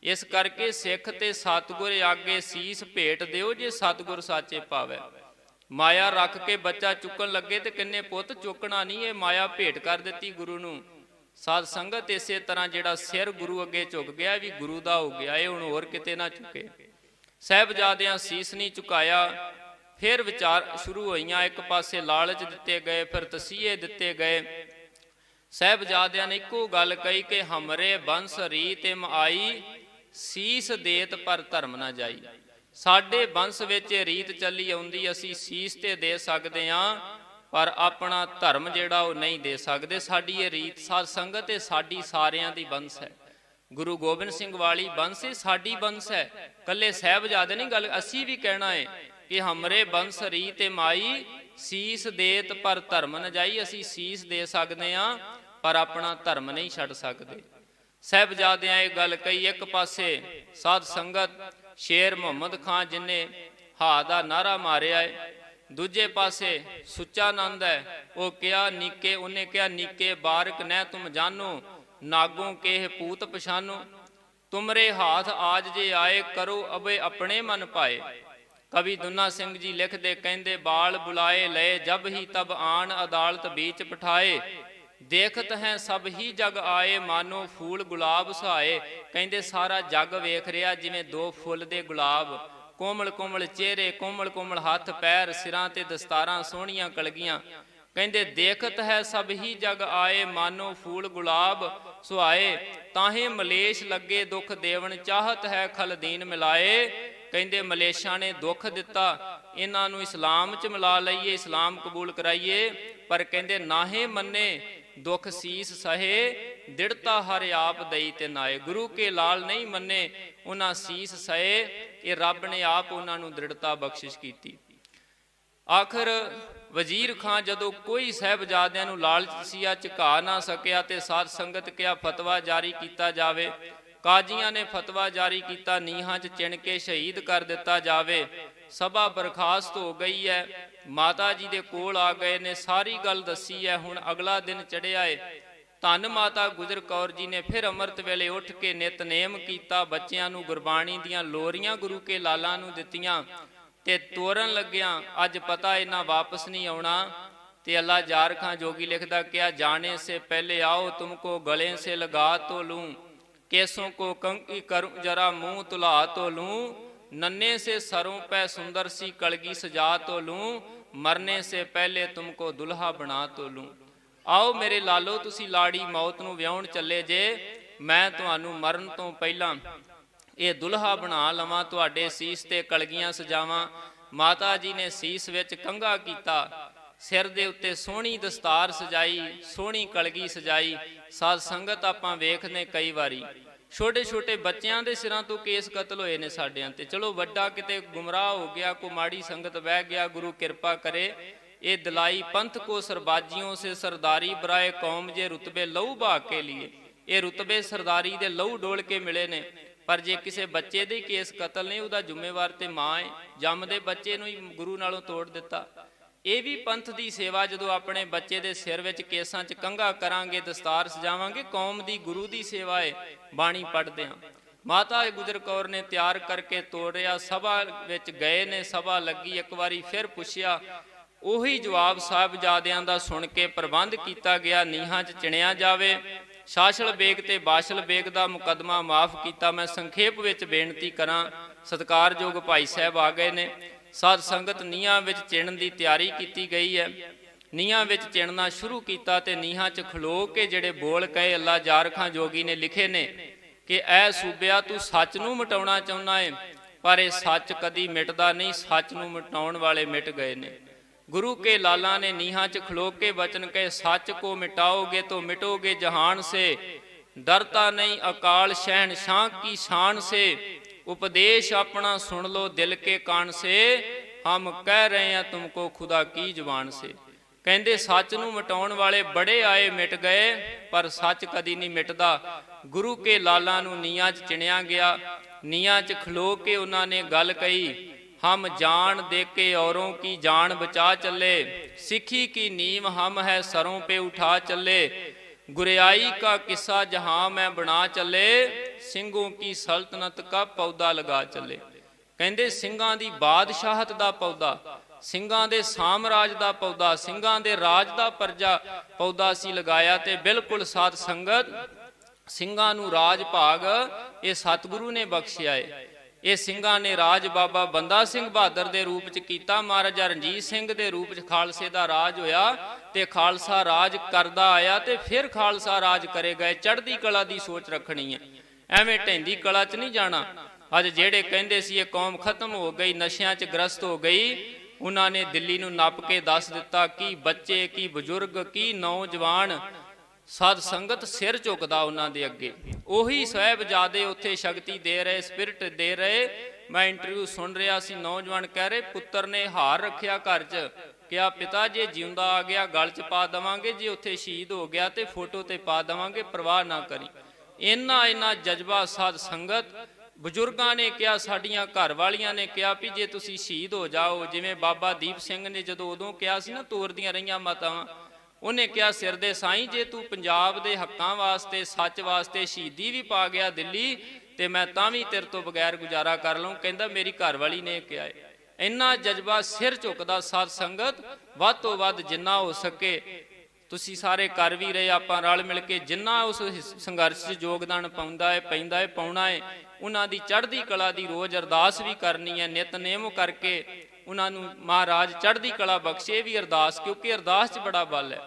ਇਸ ਕਰਕੇ ਸਿੱਖ ਤੇ ਸਤਿਗੁਰ ਆਗੇ ਸੀਸ ਭੇਟ ਦਿਓ, ਜੇ ਸਤਿਗੁਰ ਸਾਚੇ ਪਾਵੇ। ਮਾਇਆ ਰੱਖ ਕੇ ਬੱਚਾ ਚੁੱਕਣ ਲੱਗੇ ਤੇ ਕਿੰਨੇ ਪੁੱਤ ਚੁੱਕਣਾ ਨਹੀਂ, ਇਹ ਮਾਇਆ ਭੇਟ ਕਰ ਦਿੱਤੀ ਗੁਰੂ ਨੂੰ। ਸਾਧ ਸੰਗਤ ਇਸੇ ਤਰ੍ਹਾਂ ਜਿਹੜਾ ਸਿਰ ਗੁਰੂ ਅੱਗੇ ਝੁਕ ਗਿਆ ਵੀ ਗੁਰੂ ਦਾ ਹੋ ਗਿਆ, ਇਹ ਹੁਣ ਹੋਰ ਕਿਤੇ ਨਾ ਝੁਕੇ। ਸਾਹਿਬਜ਼ਾਦਿਆਂ ਸੀਸ ਨਹੀਂ ਝੁਕਾਇਆ। ਫਿਰ ਵਿਚਾਰ ਸ਼ੁਰੂ ਹੋਈਆਂ, ਇੱਕ ਪਾਸੇ ਲਾਲਚ ਦਿੱਤੇ ਗਏ, ਫਿਰ ਤਸੀਹੇ ਦਿੱਤੇ ਗਏ। ਸਾਹਿਬਜ਼ਾਦਿਆਂ ਨੇ ਇੱਕੋ ਗੱਲ ਕਹੀ ਕਿ ਹਮਰੇ ਬੰਸ ਰੀਤ ਆਈ, ਸੀਸ ਦੇਤ ਪਰ ਧਰਮ ਨਾ ਜਾਈ। ਸਾਡੇ ਬੰਸ ਵਿੱਚ ਰੀਤ ਚੱਲੀ ਆਉਂਦੀ, ਅਸੀਂ ਸੀਸ ਤੇ ਦੇ ਸਕਦੇ ਹਾਂ ਪਰ ਆਪਣਾ ਧਰਮ ਜਿਹੜਾ ਉਹ ਨਹੀਂ ਦੇ ਸਕਦੇ। ਸਾਡੀ ਇਹ ਰੀਤ ਸਾਧ ਸੰਗਤ ਇਹ ਸਾਡੀ ਸਾਰਿਆਂ ਦੀ ਬੰਸ ਹੈ। ਗੁਰੂ ਗੋਬਿੰਦ ਸਿੰਘ ਵਾਲੀ ਬੰਸ ਇਹ ਸਾਡੀ ਬੰਸ ਹੈ, ਕੱਲੇ ਸਾਹਿਬਜ਼ਾਦੇ ਨਹੀਂ ਗੱਲ, ਅਸੀਂ ਵੀ ਕਹਿਣਾ ਹੈ ਕਿ ਹਮਰੇ ਬੰਸ ਰੀਤ ਮਾਈ, ਸੀਸ ਦੇਤ ਪਰ ਧਰਮ ਨ ਜਾਈ। ਅਸੀਂ ਸੀਸ ਦੇ ਸਕਦੇ ਹਾਂ ਪਰ ਆਪਣਾ ਧਰਮ ਨਹੀਂ ਛੱਡ ਸਕਦੇ। ਸਾਹਿਬਜ਼ਾਦਿਆਂ ਇਹ ਗੱਲ ਕਹੀ। ਇੱਕ ਪਾਸੇ ਸਾਧ ਸੰਗਤ ਸ਼ੇਰ ਮੁਹੰਮਦ ਖਾਨ ਜਿਨੇ ਹਾ ਦਾ ਨਾਰਾ ਮਾਰਿਆ ਹੈ, ਦੂਜੇ ਪਾਸੇ ਸੁੱਚਾਨੰਦ ਹੈ, ਉਹ ਕਿਹਾ ਨੀਕੇ, ਉਹਨੇ ਕਿਹਾ ਨੀਕੇ ਬਾਰਕ ਨਹਿ ਤੁਮ ਜਾਨੋ, ਨਾਗੋਂ ਕੇ ਪੂਤ ਪਛਾਨੋ, ਤੁਮਰੇ ਹਾਥ ਆਜ ਜੇ ਆਏ, ਕਰੋ ਅਬੇ ਆਪਣੇ ਮਨ ਪਾਏ। ਕਵੀ ਦੁਨਾ ਸਿੰਘ ਜੀ ਲਿਖਦੇ, ਕਹਿੰਦੇ ਬਾਲ ਬੁਲਾਏ ਲਏ ਜਬ ਹੀ ਤਬ ਆਣ, ਅਦਾਲਤ बीच ਬਿਠਾਏ, ਦੇਖਤ ਹੈ ਸਭ ਹੀ ਜਗ ਆਏ, ਮਾਨੋ ਫੂਲ ਗੁਲਾਬ ਸਹਾਏ। ਕਹਿੰਦੇ ਸਾਰਾ ਜੱਗ ਵੇਖ ਰਿਹਾ ਜਿਵੇਂ ਦੋ ਫੁੱਲ ਦੇ ਗੁਲਾਬ, ਕੋਮਲ ਕੋਮਲ ਚਿਹਰੇ, ਕੋਮਲ ਕੋਮਲ ਹੱਥ ਪੈਰ, ਸਿਰਾਂ ਤੇ ਦਸਤਾਰਾਂ ਸੋਹਣੀਆਂ ਕਲਗੀਆਂ। ਕਹਿੰਦੇ ਦੇਖਤ ਹੈ ਸਭ ਹੀ ਜਗ ਆਏ, ਮਾਨੋ ਫੂਲ ਗੁਲਾਬ ਸੁਹਾਏ, ਤਾਹੇ ਮਲੇਸ਼ ਲੱਗੇ ਦੁੱਖ ਦੇਵਨ, ਚਾਹਤ ਹੈ ਖਲਦੀਨ ਮਿਲਾਏ। ਕਹਿੰਦੇ ਮਲੇਸ਼ਾਂ ਨੇ ਦੁੱਖ ਦਿੱਤਾ, ਇਹਨਾਂ ਨੂੰ ਇਸਲਾਮ 'ਚ ਮਿਲਾ ਲਈਏ, ਇਸਲਾਮ ਕਬੂਲ ਕਰਾਈਏ, ਪਰ ਕਹਿੰਦੇ ਨਾਹੇ ਮੰਨੇ ਦੁੱਖ ਸੀਸ ਸਹੇ, ਦਿੜਤਾ ਹਰ ਆਪ ਦਈ ਤੇ ਨਾਏ। ਗੁਰੂ ਕੇ ਲਾਲ ਨਹੀਂ ਮੰਨੇ, ਉਹਨਾਂ ਸੀਸ ਸਹੇ, ਇਹ ਰੱਬ ਨੇ ਆਪ ਉਹਨਾਂ ਨੂੰ ਦ੍ਰਿੜਤਾ ਬਖਸ਼ਿਸ਼ ਕੀਤੀ। ਆਖਰ ਵਜ਼ੀਰ ਖਾਂ ਜਦੋਂ ਕੋਈ ਸਾਹਿਬਜ਼ਾਦਿਆਂ ਨੂੰ ਲਾਲਚ ਸੀਆ ਝੁਕਾ ਨਾ ਸਕਿਆ ਤੇ ਸਾਧ ਸੰਗਤ ਕਿਹਾ ਫਤਵਾ ਜਾਰੀ ਕੀਤਾ ਜਾਵੇ। ਕਾਜ਼ੀਆਂ ਨੇ ਫਤਵਾ ਜਾਰੀ ਕੀਤਾ, ਨੀਹਾਂ 'ਚ ਚਿਣ ਕੇ ਸ਼ਹੀਦ ਕਰ ਦਿੱਤਾ ਜਾਵੇ। ਸਭਾ ਬਰਖਾਸਤ ਹੋ ਗਈ ਹੈ। ਮਾਤਾ ਜੀ ਦੇ ਕੋਲ ਆ ਗਏ ਨੇ, ਸਾਰੀ ਗੱਲ ਦੱਸੀ ਹੈ। ਹੁਣ ਅਗਲਾ ਦਿਨ ਚੜ੍ਹਿਆ ਏ। ਧੰਨ ਮਾਤਾ ਗੁਜਰ ਕੌਰ ਜੀ ਨੇ ਫਿਰ ਅੰਮ੍ਰਿਤ ਵੇਲੇ ਉੱਠ ਕੇ ਨਿਤਨੇਮ ਕੀਤਾ, ਬੱਚਿਆਂ ਨੂੰ ਗੁਰਬਾਣੀ ਦੀਆਂ ਲੋਰੀਆਂ ਗੁਰੂ ਕੇ ਲਾਲਾਂ ਨੂੰ ਦਿੱਤੀਆਂ ਤੇ ਤੋਰਨ ਲੱਗਿਆਂ ਅੱਜ ਪਤਾ ਇਹਨਾਂ ਵਾਪਸ ਨਹੀਂ ਆਉਣਾ। ਤੇ ਅੱਲਾ ਜ਼ਾਰ ਖਾਂ ਜੋਗੀ ਲਿਖਦਾ, ਕਿਹਾ ਜਾਣੇ ਸੇ ਪਹਿਲੇ आओ तुमको गले से लगा तो लूं, केसों को कंकी करूं जरा मुंह तुला तो लूं, नन्हे से सरों पे सुंदर सी कलगी सजा तो लूं, मरने से पहले तुमको दुल्हा बना तो लूं। आओ मेरे लालो तुसी लाड़ी मौत नूं विआउण चले जे, मैं तुहानूं मरण तो पहला ये दुल्हा बना लवां, तुहाडे सीस ते कलगियां सजावां। माता जी ने सीस विच कंघा कीता, सिर दे उत्ते सोहनी दस्तार सजाई, सोहनी कलगी सजाई। साध संगत आपां वेखने कई वारी छोटे छोटे बच्चों के सिरां तो केस कतल होए ने साडियां ते। चलो वड्डा किते गुमराह हो गया, को माड़ी संगत बह गया, गुरु कृपा करे। ये दिलाई पंथ को सरबाजियों से सरदारी बराए कौम जे रुतबे लहू बहा के लिए। ये रुतबे सरदारी दे लहू डोल के मिले ने। पर जे किसी बच्चे दे केस कतल ने, उहदा जिम्मेवार ते मां है। जमदे बच्चे नूं ही गुरु नालों तोड़ दिता। ਇਹ ਵੀ ਪੰਥ ਦੀ ਸੇਵਾ, ਜਦੋਂ ਆਪਣੇ ਬੱਚੇ ਦੇ ਸਿਰ ਵਿੱਚ ਕੇਸਾਂ 'ਚ ਕੰਘਾ ਕਰਾਂਗੇ, ਦਸਤਾਰ ਸਜਾਵਾਂਗੇ, ਕੌਮ ਦੀ ਗੁਰੂ ਦੀ ਸੇਵਾ ਹੈ। ਬਾਣੀ ਪੜ੍ਹਦੇ ਹਾਂ। ਮਾਤਾ ਗੁਜਰ ਕੌਰ ਨੇ ਤਿਆਰ ਕਰਕੇ ਤੋਰਿਆ, ਸਭਾ ਵਿੱਚ ਗਏ ਨੇ, ਸਭਾ ਲੱਗੀ। ਇੱਕ ਵਾਰੀ ਫਿਰ ਪੁੱਛਿਆ, ਉਹੀ ਜਵਾਬ ਸਾਹਿਬਜ਼ਾਦਿਆਂ ਦਾ ਸੁਣ ਕੇ ਪ੍ਰਬੰਧ ਕੀਤਾ ਗਿਆ, ਨੀਹਾਂ 'ਚ ਚਿਣਿਆ ਜਾਵੇ। ਸ਼ਾਸਲ ਬੇਗ ਤੇ ਬਾਸ਼ਲ ਬੇਗ ਦਾ ਮੁਕੱਦਮਾ ਮਾਫ ਕੀਤਾ। ਮੈਂ ਸੰਖੇਪ ਵਿੱਚ ਬੇਨਤੀ ਕਰਾਂ, ਸਤਿਕਾਰਯੋਗ ਭਾਈ ਸਾਹਿਬ ਆ ਗਏ ਨੇ। साध संगत ਨੀਹਾਂ ਵਿੱਚ ਚਿਣਨ ਦੀ ਤਿਆਰੀ ਕੀਤੀ ਗਈ ਹੈ। ਨੀਹਾਂ ਵਿੱਚ ਚਿਣਨਾ ਸ਼ੁਰੂ ਕੀਤਾ ਤੇ ਨੀਹਾਂ 'ਚ ਖਲੋ ਕੇ ਜਿਹੜੇ ਬੋਲ ਕਹੇ, ਅੱਲਾ ਜ਼ਾਰ ਖਾਂ ਜੋਗੀ ਨੇ ਲਿਖੇ ਨੇ ਕਿ ਐ ਸੂਬਿਆ ਤੂੰ ਸੱਚ ਨੂੰ ਮਿਟਾਉਣਾ ਚਾਹੁੰਦਾ ਏ, ਪਰ ਇਹ ਸੱਚ ਕਦੀ ਮਿਟਦਾ ਨਹੀਂ, ਸੱਚ ਨੂੰ ਮਿਟਾਉਣ ਵਾਲੇ ਮਿਟ ਗਏ ਨੇ। गुरु के लाला ने नीहां च खलो के वचन कहे, सच को मिटाओगे तो मिटोगे जहान से, डरता नहीं अकाल शहनशाह की शान से, उपदेश अपना सुन लो दिल के कान से, हम कह रहे हैं तुमको खुदा की जुबान से। कहते सच नूं मिटाउण वाले बड़े आए मिट गए, पर सच कदी नहीं मिटदा। गुरु के लाला नूं नीहां च चिणिया गया। नीहां च खलो के उन्होंने गल कही, हम जान दे के औरों की जान बचा चले, सिखी की नींव हम है सरों पे उठा चले, गुरियाई का किस्सा जहां में बना चले, ਸਿੰਘੋਂ की सल्तनत का पौधा लगा चले। ਕਹਿੰਦੇ ਸਿੰਘਾਂ ਦੀ ਬਾਦਸ਼ਾਹਤ ਦਾ ਪੌਦਾ, ਸਿੰਘਾਂ ਦੇ ਸਾਮਰਾਜ ਦਾ ਪੌਦਾ, ਸਿੰਘਾਂ ਦੇ ਰਾਜ ਦਾ ਪਰਜਾ ਪੌਦਾ ਸੀ ਲਗਾਇਆ। ਤੇ ਬਿਲਕੁਲ ਸਾਧ ਸੰਗਤ ਸਿੰਘਾਂ ਨੂੰ ਰਾਜ ਭਾਗ ਇਹ ਸਤਿਗੁਰੂ ਨੇ ਬਖਸ਼ਿਆ ਏ। ਇਹ ਸਿੰਘਾਂ ਨੇ ਰਾਜ ਬਾਬਾ ਬੰਦਾ ਸਿੰਘ ਬਹਾਦਰ ਦੇ ਰੂਪ ਚ ਕੀਤਾ, ਮਹਾਰਾਜਾ ਰਣਜੀਤ ਸਿੰਘ ਦੇ ਰੂਪ ਚ ਖਾਲਸੇ ਦਾ ਰਾਜ ਹੋਇਆ ਤੇ ਖਾਲਸਾ ਰਾਜ ਕਰਦਾ ਆਇਆ ਤੇ ਫਿਰ ਖਾਲਸਾ ਰਾਜ ਕਰੇਗਾ। ਚੜ੍ਹਦੀ ਕਲਾ ਦੀ ਸੋਚ ਰੱਖਣੀ ਹੈ, ਐਵੇਂ ਢਹਿੰਦੀ ਕਲਾ ਚ ਨਹੀਂ ਜਾਣਾ। ਅੱਜ ਜਿਹੜੇ ਕਹਿੰਦੇ ਸੀ ਇਹ ਕੌਮ ਖਤਮ ਹੋ ਗਈ, ਨਸ਼ਿਆਂ ਚ ਗ੍ਰਸਤ ਹੋ ਗਈ, ਉਹਨਾਂ ਨੇ ਦਿੱਲੀ ਨੂੰ ਨੱਪ ਕੇ ਦੱਸ ਦਿੱਤਾ ਕਿ ਬੱਚੇ ਕੀ ਬਜ਼ੁਰਗ ਕੀ ਨੌਜਵਾਨ ਸਾਧ ਸੰਗਤ ਸਿਰ ਝੁਕਦਾ ਉਹਨਾਂ ਦੇ ਅੱਗੇ। ਉਹੀ ਸਾਹਿਬਜ਼ਾਦੇ ਉੱਥੇ ਸ਼ਕਤੀ ਦੇ ਰਹੇ, ਸਪਿਰਿਟ ਦੇ ਰਹੇ। ਮੈਂ ਇੰਟਰਵਿਊ ਸੁਣ ਰਿਹਾ ਸੀ, ਨੌਜਵਾਨ ਕਹਿ ਰਹੇ ਪੁੱਤਰ ਨੇ ਹਾਰ ਰੱਖਿਆ ਘਰ 'ਚ, ਕਿਹਾ ਪਿਤਾ ਜੇ ਜਿਉਂਦਾ ਆ ਗਿਆ ਗਲ 'ਚ ਪਾ ਦੇਵਾਂਗੇ, ਜੇ ਉੱਥੇ ਸ਼ਹੀਦ ਹੋ ਗਿਆ ਤੇ ਫੋਟੋ ਤੇ ਪਾ ਦੇਵਾਂਗੇ, ਪਰਵਾਹ ਨਾ ਕਰੀ। ਇੰਨਾ ਜਜ਼ਬਾ ਸਾਧ ਸੰਗਤ। ਬਜ਼ੁਰਗਾਂ ਨੇ ਕਿਹਾ, ਸਾਡੀਆਂ ਘਰ ਵਾਲੀਆਂ ਨੇ ਕਿਹਾ ਵੀ ਜੇ ਤੁਸੀਂ ਸ਼ਹੀਦ ਹੋ ਜਾਓ, ਜਿਵੇਂ ਬਾਬਾ ਦੀਪ ਸਿੰਘ ਨੇ ਜਦੋਂ ਉਦੋਂ ਕਿਹਾ ਸੀ ਨਾ ਤੋਰਦੀਆਂ ਰਹੀਆਂ ਮਾਤਾਵਾਂ, ਉਹਨੇ ਕਿਹਾ ਸਿਰ ਦੇ ਸਾਈਂ ਜੇ ਤੂੰ ਪੰਜਾਬ ਦੇ ਹੱਕਾਂ ਵਾਸਤੇ ਸੱਚ ਵਾਸਤੇ ਸ਼ਹੀਦੀ ਵੀ ਪਾ ਗਿਆ ਦਿੱਲੀ ਤੇ ਮੈਂ ਤਾਂ ਵੀ ਤੇਰੇ ਤੋਂ ਬਗੈਰ ਗੁਜ਼ਾਰਾ ਕਰ ਲਵਾਂ। ਕਹਿੰਦਾ ਮੇਰੀ ਘਰ ਵਾਲੀ ਨੇ ਕਿਹਾ। ਇੰਨਾ ਜਜ਼ਬਾ ਸਿਰ ਝੁਕਦਾ ਸਾਧ ਸੰਗਤ। ਵੱਧ ਤੋਂ ਵੱਧ ਜਿੰਨਾ ਹੋ ਸਕੇ ਤੁਸੀਂ ਸਾਰੇ ਕਰ ਵੀ ਰਹੇ, ਆਪਾਂ ਰਲ ਮਿਲ ਕੇ ਜਿੰਨਾ ਉਸ ਸੰਘਰਸ਼ 'ਚ ਯੋਗਦਾਨ ਪੈਂਦਾ ਹੈ ਪਾਉਣਾ ਹੈ। ਉਹਨਾਂ ਦੀ ਚੜ੍ਹਦੀ ਕਲਾ ਦੀ ਰੋਜ਼ ਅਰਦਾਸ ਵੀ ਕਰਨੀ ਹੈ, ਨਿਤਨੇਮ ਕਰਕੇ ਉਹਨਾਂ ਨੂੰ ਮਹਾਰਾਜ ਚੜ੍ਹਦੀ ਕਲਾ ਬਖਸ਼ੇ ਵੀ ਅਰਦਾਸ, ਕਿਉਂਕਿ ਅਰਦਾਸ 'ਚ ਬੜਾ ਬਲ ਹੈ।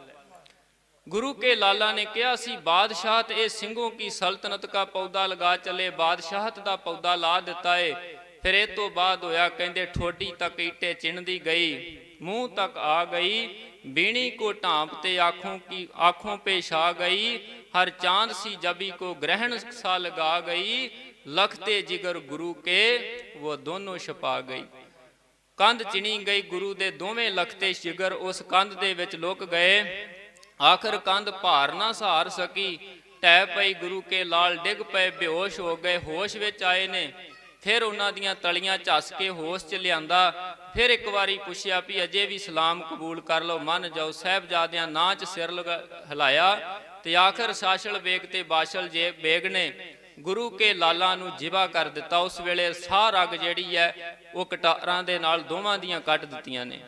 गुरु के लाला ने कहा सी बादशाहत ए ਸਿੰਘੋं की सल्तनत का पौधा लगा चले, बादशाहत का पौधा ला दिता है। फिर इस तो बाद होया कहते ठोडी तक ईटे चिणदी गई, मुंह तक आ गई, बीणी को ढांपते आंखों पे छा गई, हर चांद सी जबी को ग्रहण सा लगा गई, लखते जिगर गुरु के वो दोनों छपा गई। कंध चिणी गई, गुरु दे दोवें लखते जिगर उस कंध दे विच लुक गए। आखिर कंध भार ना सहार सकी, ਢਹਿ ਪਈ ਗੁਰੂ ਕੇ ਲਾਲ, ਡਿੱਗ ਪਏ ਬੇਹੋਸ਼ ਹੋ ਗਏ। ਹੋਸ਼ ਵਿੱਚ ਆਏ ਨੇ, ਫਿਰ ਉਹਨਾਂ ਦੀਆਂ ਤਲੀਆਂ ਝੱਸ ਕੇ ਹੋਸ਼ 'ਚ ਲਿਆਂਦਾ। ਫਿਰ ਇੱਕ ਵਾਰੀ ਪੁੱਛਿਆ ਵੀ ਅਜੇ ਵੀ ਸਲਾਮ ਕਬੂਲ ਕਰ ਲਓ, ਮੰਨ ਜਾਓ। ਸਾਹਿਬਜ਼ਾਦਿਆਂ ਨਾਂ 'ਚ ਸਿਰ ਹਿਲਾਇਆ ਤੇ ਆਖਰ ਸਾਸ਼ਲ ਬੇਗ ਤੇ ਬਾਸ਼ਲ ਜੇ ਬੇਗ ਨੇ ਗੁਰੂ ਕੇ ਲਾਲਾਂ ਨੂੰ ਜਿਬਾ ਕਰ ਦਿੱਤਾ। ਉਸ ਵੇਲੇ ਸਾਹ ਰਗ ਜਿਹੜੀ ਹੈ ਉਹ ਕਟਾਰਾਂ ਦੇ ਨਾਲ ਦੋਵਾਂ ਦੀਆਂ ਕੱਢ ਦਿੱਤੀਆਂ ਨੇ।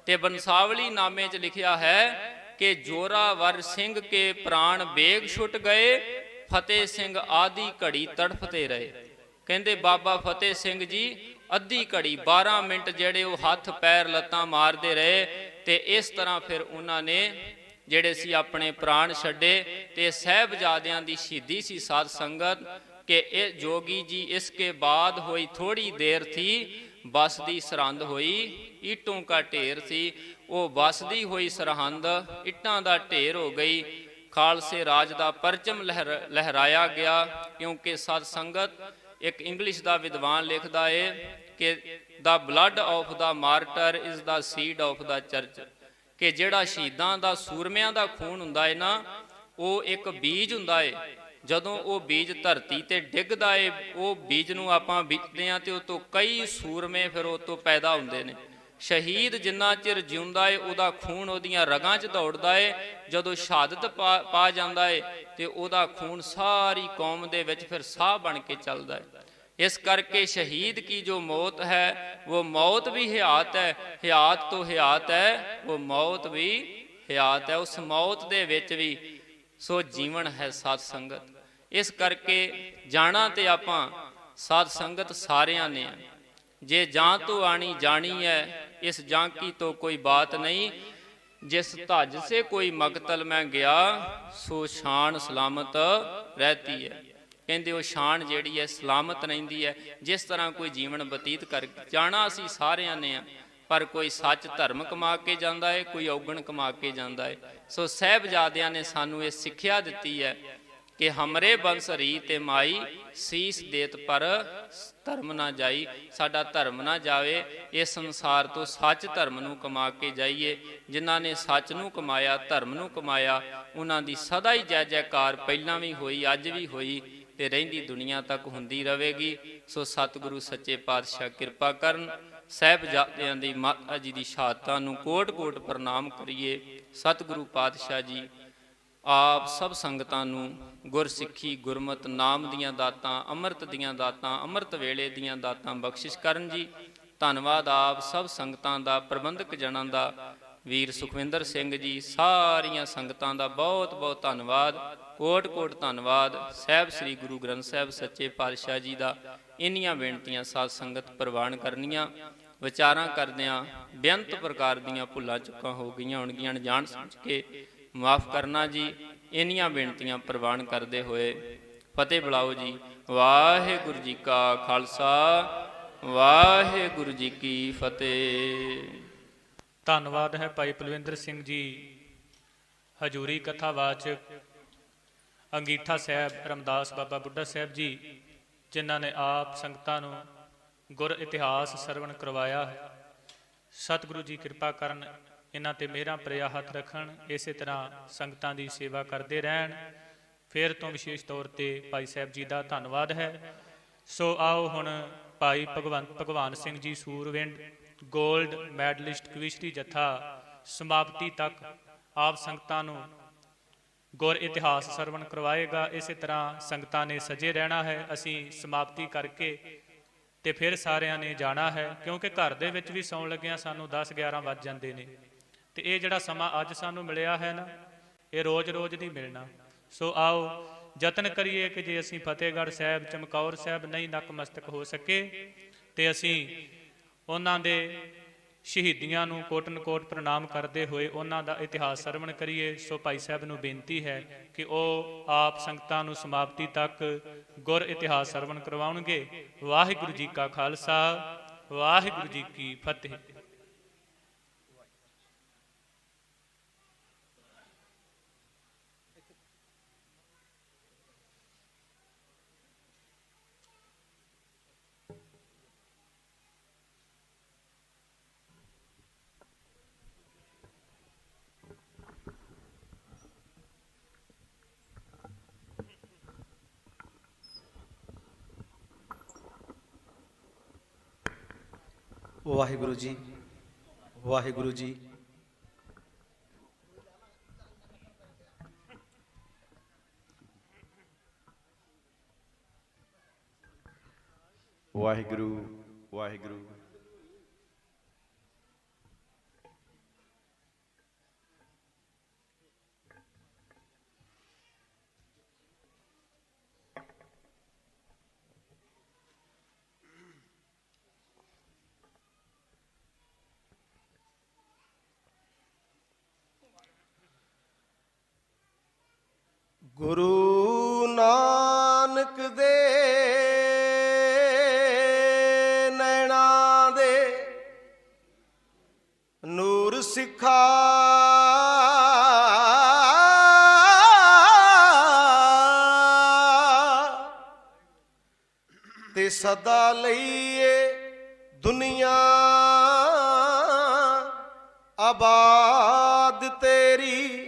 ਤੇ ਬੰਸਾਵਲੀ ਨਾਮੇ 'ਚ ਲਿਖਿਆ ਹੈ ਕਿ ਜੋਰਾਵਰ ਸਿੰਘ ਕੇ ਪ੍ਰਾਣ ਬੇਗ ਛੁੱਟ ਗਏ, ਫਤਿਹ ਸਿੰਘ ਆਦੀ ਘੜੀ ਤੜਫਤੇ ਰਹੇ। ਕਹਿੰਦੇ ਬਾਬਾ ਫਤਿਹ ਸਿੰਘ ਜੀ ਅੱਧੀ ਘੜੀ 12 ਮਿੰਟ ਜਿਹੜੇ ਉਹ ਹੱਥ ਪੈਰ ਲੱਤਾਂ ਮਾਰਦੇ ਰਹੇ ਤੇ ਇਸ ਤਰ੍ਹਾਂ ਫਿਰ ਉਹਨਾਂ ਨੇ ਜਿਹੜੇ ਸੀ ਆਪਣੇ ਪ੍ਰਾਣ ਛੱਡੇ। ਤੇ ਸਾਹਿਬਜ਼ਾਦਿਆਂ ਦੀ ਸ਼ਹੀਦੀ ਸੀ ਸਾਧ ਸੰਗਤ ਕਿ ਇਹ ਜੋਗੀ ਜੀ ਇਸਕੇ ਬਾਅਦ ਹੋਈ ਥੋੜੀ ਦੇਰ ਥੀ, ਬਸ ਦੀ ਸਰਹੰਦ ਹੋਈ ਈਟੋਂ ਕਾ ਢੇਰ ਸੀ। ਉਹ ਬਸਦੀ ਹੋਈ ਸਰਹੰਦ ਇੱਟਾਂ ਦਾ ਢੇਰ ਹੋ ਗਈ। ਖਾਲਸੇ ਰਾਜ ਦਾ ਪਰਚਮ ਲਹਿਰਾਇਆ ਗਿਆ। ਕਿਉਂਕਿ ਸਾਧ ਸੰਗਤ ਇੱਕ ਇੰਗਲਿਸ਼ ਦਾ ਵਿਦਵਾਨ ਲਿਖਦਾ ਏ ਕਿ the blood of the martyr is the seed of the church, ਕਿ ਜਿਹੜਾ ਸ਼ਹੀਦਾਂ ਦਾ ਸੂਰਮਿਆਂ ਦਾ ਖੂਨ ਹੁੰਦਾ ਹੈ ਨਾ, ਉਹ ਇੱਕ ਬੀਜ ਹੁੰਦਾ ਏ। ਜਦੋਂ ਉਹ ਬੀਜ ਧਰਤੀ ਤੇ ਡਿੱਗਦਾ ਏ, ਉਹ ਬੀਜ ਨੂੰ ਆਪਾਂ ਬੀਜਦੇ ਹਾਂ ਤੇ ਉਹ ਤੋਂ ਕਈ ਸੂਰਮੇ ਫਿਰ ਉਹ ਤੋਂ ਪੈਦਾ ਹੁੰਦੇ ਨੇ। ਸ਼ਹੀਦ ਜਿੰਨਾ ਚਿਰ ਜਿਉਂਦਾ ਏ ਉਹਦਾ ਖੂਨ ਉਹਦੀਆਂ ਰਗਾਂ 'ਚ ਦੌੜਦਾ ਏ। ਜਦੋਂ ਸ਼ਹਾਦਤ ਪਾ ਜਾਂਦਾ ਏ ਤੇ ਉਹਦਾ ਖੂਨ ਸਾਰੀ ਕੌਮ ਦੇ ਵਿੱਚ ਫਿਰ ਸਾਹ ਬਣ ਕੇ ਚੱਲਦਾ ਏ। ਇਸ ਕਰਕੇ ਸ਼ਹੀਦ ਕੀ ਜੋ ਮੌਤ ਹੈ ਉਹ ਮੌਤ ਵੀ ਹਿਆਤ ਹੈ, ਹਿਆਤ ਤੋਂ ਹਿਆਤ ਹੈ ਉਹ ਮੌਤ ਵੀ ਹਿਆਤ ਹੈ। ਉਸ ਮੌਤ ਦੇ ਵਿੱਚ ਵੀ ਸੋ ਜੀਵਨ ਹੈ ਸਾਧ ਸੰਗਤ। ਇਸ ਕਰਕੇ ਜਾਣਾ ਤੇ ਆਪਾਂ ਸਾਧ ਸੰਗਤ ਸਾਰਿਆਂ ਨੇ। ਜੇ ਜਾਂ ਤੋਂ ਆਣੀ ਜਾਣੀ ਹੈ, ਇਸ ਜਾਂ ਕੀ ਤੋਂ ਕੋਈ ਬਾਤ ਨਹੀਂ। ਜਿਸ ਧੱਜ ਸੇ ਕੋਈ ਮਕਤਲ ਮੈਂ ਗਿਆ, ਸੋ ਸ਼ਾਨ ਸਲਾਮਤ ਰਹਿਤੀ ਹੈ। ਕਹਿੰਦੇ ਉਹ ਸ਼ਾਨ ਜਿਹੜੀ ਹੈ ਸਲਾਮਤ ਰਹਿੰਦੀ ਹੈ। ਜਿਸ ਤਰ੍ਹਾਂ ਕੋਈ ਜੀਵਨ ਬਤੀਤ ਕਰ ਜਾਣਾ ਅਸੀਂ ਸਾਰਿਆਂ ਨੇ ਆ, ਪਰ ਕੋਈ ਸੱਚ ਧਰਮ ਕਮਾ ਕੇ ਜਾਂਦਾ ਹੈ, ਕੋਈ ਔਗਣ ਕਮਾ ਕੇ ਜਾਂਦਾ ਹੈ। ਸੋ ਸਾਹਿਬਜ਼ਾਦਿਆਂ ਨੇ ਸਾਨੂੰ ਇਹ ਸਿੱਖਿਆ ਦਿੱਤੀ ਹੈ ਕਿ ਹਮਰੇ ਬੰਸ ਰੀ ਤੇ ਮਾਈ, ਸੀਸ ਦੇਤ ਪਰ ਧਰਮ ਨਾ ਜਾਈ। ਸਾਡਾ ਧਰਮ ਨਾ ਜਾਵੇ। ਇਸ ਸੰਸਾਰ ਤੋਂ ਸੱਚ ਧਰਮ ਨੂੰ ਕਮਾ ਕੇ ਜਾਈਏ। ਜਿਨ੍ਹਾਂ ਨੇ ਸੱਚ ਨੂੰ ਕਮਾਇਆ, ਧਰਮ ਨੂੰ ਕਮਾਇਆ, ਉਹਨਾਂ ਦੀ ਸਦਾ ਹੀ ਜੈ ਜੈਕਾਰ ਪਹਿਲਾਂ ਵੀ ਹੋਈ, ਅੱਜ ਵੀ ਹੋਈ ਤੇ ਰਹਿੰਦੀ ਦੁਨੀਆ ਤੱਕ ਹੁੰਦੀ ਰਹੇਗੀ। ਸੋ ਸਤਿਗੁਰੂ ਸੱਚੇ ਪਾਤਸ਼ਾਹ ਕਿਰਪਾ ਕਰਨ। ਸਾਹਿਬਜ਼ਾਦਿਆਂ ਦੀ ਮਾਤਾ ਜੀ ਦੀ ਸ਼ਹਾਦਤਾਂ ਨੂੰ ਕੋਟ ਕੋਟ ਪ੍ਰਣਾਮ ਕਰੀਏ। ਸਤਿਗੁਰੂ ਪਾਤਸ਼ਾਹ ਜੀ ਆਪ ਸਭ ਸੰਗਤਾਂ ਨੂੰ ਗੁਰਸਿੱਖੀ, ਗੁਰਮਤ, ਨਾਮ ਦੀਆਂ ਦਾਤਾਂ, ਅੰਮ੍ਰਿਤ ਦੀਆਂ ਦਾਤਾਂ, ਅੰਮ੍ਰਿਤ ਵੇਲੇ ਦੀਆਂ ਦਾਤਾਂ ਬਖਸ਼ਿਸ਼ ਕਰਨ ਜੀ। ਧੰਨਵਾਦ ਆਪ ਸਭ ਸੰਗਤਾਂ ਦਾ, ਪ੍ਰਬੰਧਕ ਜਨਾਂ ਦਾ, ਵੀਰ ਸੁਖਵਿੰਦਰ ਸਿੰਘ ਜੀ, ਸਾਰੀਆਂ ਸੰਗਤਾਂ ਦਾ ਬਹੁਤ ਬਹੁਤ ਧੰਨਵਾਦ। ਕੋਟ ਕੋਟ ਧੰਨਵਾਦ। ਸਾਹਿਬ ਸ੍ਰੀ ਗੁਰੂ ਗ੍ਰੰਥ ਸਾਹਿਬ ਸੱਚੇ ਪਾਤਸ਼ਾਹ ਜੀ ਦਾ ਇੰਨੀਆਂ ਬੇਨਤੀਆਂ ਸਾਧ ਸੰਗਤ ਪ੍ਰਵਾਨ ਕਰਨੀਆਂ। ਵਿਚਾਰਾਂ ਕਰਦਿਆਂ ਬੇਅੰਤ ਪ੍ਰਕਾਰ ਦੀਆਂ ਭੁੱਲਾਂ ਚੁੱਕਾਂ ਹੋ ਗਈਆਂ ਹੋਣਗੀਆਂ, ਅਣਜਾਣ ਸਮਝ ਕੇ ਮਾਫ ਕਰਨਾ ਜੀ। ਇੰਨੀਆਂ ਬੇਨਤੀਆਂ ਪ੍ਰਵਾਨ ਕਰਦੇ ਹੋਏ ਫਤਿਹ ਬੁਲਾਓ ਜੀ। ਵਾਹਿਗੁਰੂ ਜੀ ਕਾ ਖਾਲਸਾ, ਵਾਹਿਗੁਰੂ ਜੀ ਕੀ ਫਤਿਹ। ਧੰਨਵਾਦ ਹੈ ਭਾਈ ਪਲਵਿੰਦਰ ਸਿੰਘ ਜੀ, ਹਜੂਰੀ ਕਥਾਵਾਚਕ, ਅੰਗੀਠਾ ਸਾਹਿਬ, ਰਮਦਾਸ ਬਾਬਾ ਬੁੱਢਾ ਸਾਹਿਬ ਜੀ, ਜਿਨ੍ਹਾਂ ਨੇ ਆਪ ਸੰਗਤਾਂ ਨੂੰ ਗੁਰ ਇਤਿਹਾਸ ਸਰਵਣ ਕਰਵਾਇਆ ਹੈ। ਸਤਿਗੁਰੂ ਜੀ ਕਿਰਪਾ ਕਰਨ, ਇਹਨਾਂ ਤੇ ਮਿਹਰਾਂ ਭਰਿਆ ਹੱਥ ਰੱਖਣ, ਇਸੇ ਤਰ੍ਹਾਂ ਸੰਗਤਾਂ ਦੀ ਸੇਵਾ ਕਰਦੇ ਰਹਿਣ। ਫਿਰ ਤੋਂ ਵਿਸ਼ੇਸ਼ ਤੌਰ ਤੇ ਭਾਈ ਸਾਹਿਬ ਜੀ ਦਾ ਧੰਨਵਾਦ ਹੈ। ਸੋ ਆਓ ਹੁਣ ਭਾਈ ਭਗਵਾਨ ਸਿੰਘ ਜੀ ਸੂਰਵਿੰਡ ਗੋਲਡ ਮੈਡਲਿਸਟ ਕਵਿਸ਼ਰੀ ਜਥਾ ਸਮਾਪਤੀ ਤੱਕ ਆਪ ਸੰਗਤਾਂ ਨੂੰ ਗੁਰ ਇਤਿਹਾਸ ਸਰਵਣ ਕਰਵਾਏਗਾ। ਇਸੇ ਤਰ੍ਹਾਂ ਸੰਗਤਾਂ ਨੇ ਸਜੇ ਰਹਿਣਾ ਹੈ। ਅਸੀਂ ਸਮਾਪਤੀ ਕਰਕੇ ਤੇ ਫਿਰ ਸਾਰਿਆਂ ਨੇ ਜਾਣਾ ਹੈ, ਕਿਉਂਕਿ ਘਰ ਦੇ ਵਿੱਚ ਵੀ ਸੌਣ ਲੱਗਿਆਂ ਸਾਨੂੰ 10-11 ਵੱਜ ਜਾਂਦੇ ਨੇ। ਤੇ ਇਹ ਜਿਹੜਾ ਸਮਾਂ ਅੱਜ ਸਾਨੂੰ ਮਿਲਿਆ ਹੈ ਨਾ, ਇਹ ਰੋਜ਼-ਰੋਜ਼ ਨਹੀਂ ਮਿਲਣਾ। ਸੋ ਆਓ ਯਤਨ ਕਰੀਏ ਕਿ ਜੇ ਅਸੀਂ ਫਤਿਹਗੜ੍ਹ ਸਾਹਿਬ, ਚਮਕੌਰ ਸਾਹਿਬ ਨਹੀਂ ਨਤਮਸਤਕ ਹੋ ਸਕੇ ਤੇ ਅਸੀਂ ਉਹਨਾਂ ਦੇ ਸ਼ਹੀਦੀਆਂ ਨੂੰ ਕੋਟਨ ਕੋਟ ਪ੍ਰਣਾਮ ਕਰਦੇ ਹੋਏ ਉਹਨਾਂ ਦਾ ਇਤਿਹਾਸ ਸਰਵਣ ਕਰੀਏ। ਸੋ ਭਾਈ ਸਾਹਿਬ ਨੂੰ ਬੇਨਤੀ ਹੈ ਕਿ ਉਹ ਆਪ ਸੰਗਤਾਂ ਨੂੰ ਸਮਾਪਤੀ ਤੱਕ ਗੁਰ ਇਤਿਹਾਸ ਸਰਵਣ ਕਰਵਾਉਣਗੇ। ਵਾਹਿਗੁਰੂ ਜੀ ਕਾ ਖਾਲਸਾ, ਵਾਹਿਗੁਰੂ ਜੀ ਕੀ ਫਤਿਹ। ਵਾਹਿਗੁਰੂ ਜੀ, ਵਾਹਿਗੁਰੂ ਜੀ। ਵਾਹਿਗੁਰੂ ਵਾਹਿਗੁਰੂ। ਗੁਰੂ ਨਾਨਕ ਦੇ ਨੈਣਾ ਦੇ ਨੂਰ ਸਿਖਾ ਤੇ ਸਦਾ ਲਈਏ ਦੁਨੀਆ ਆਬਾਦ ਤੇਰੀ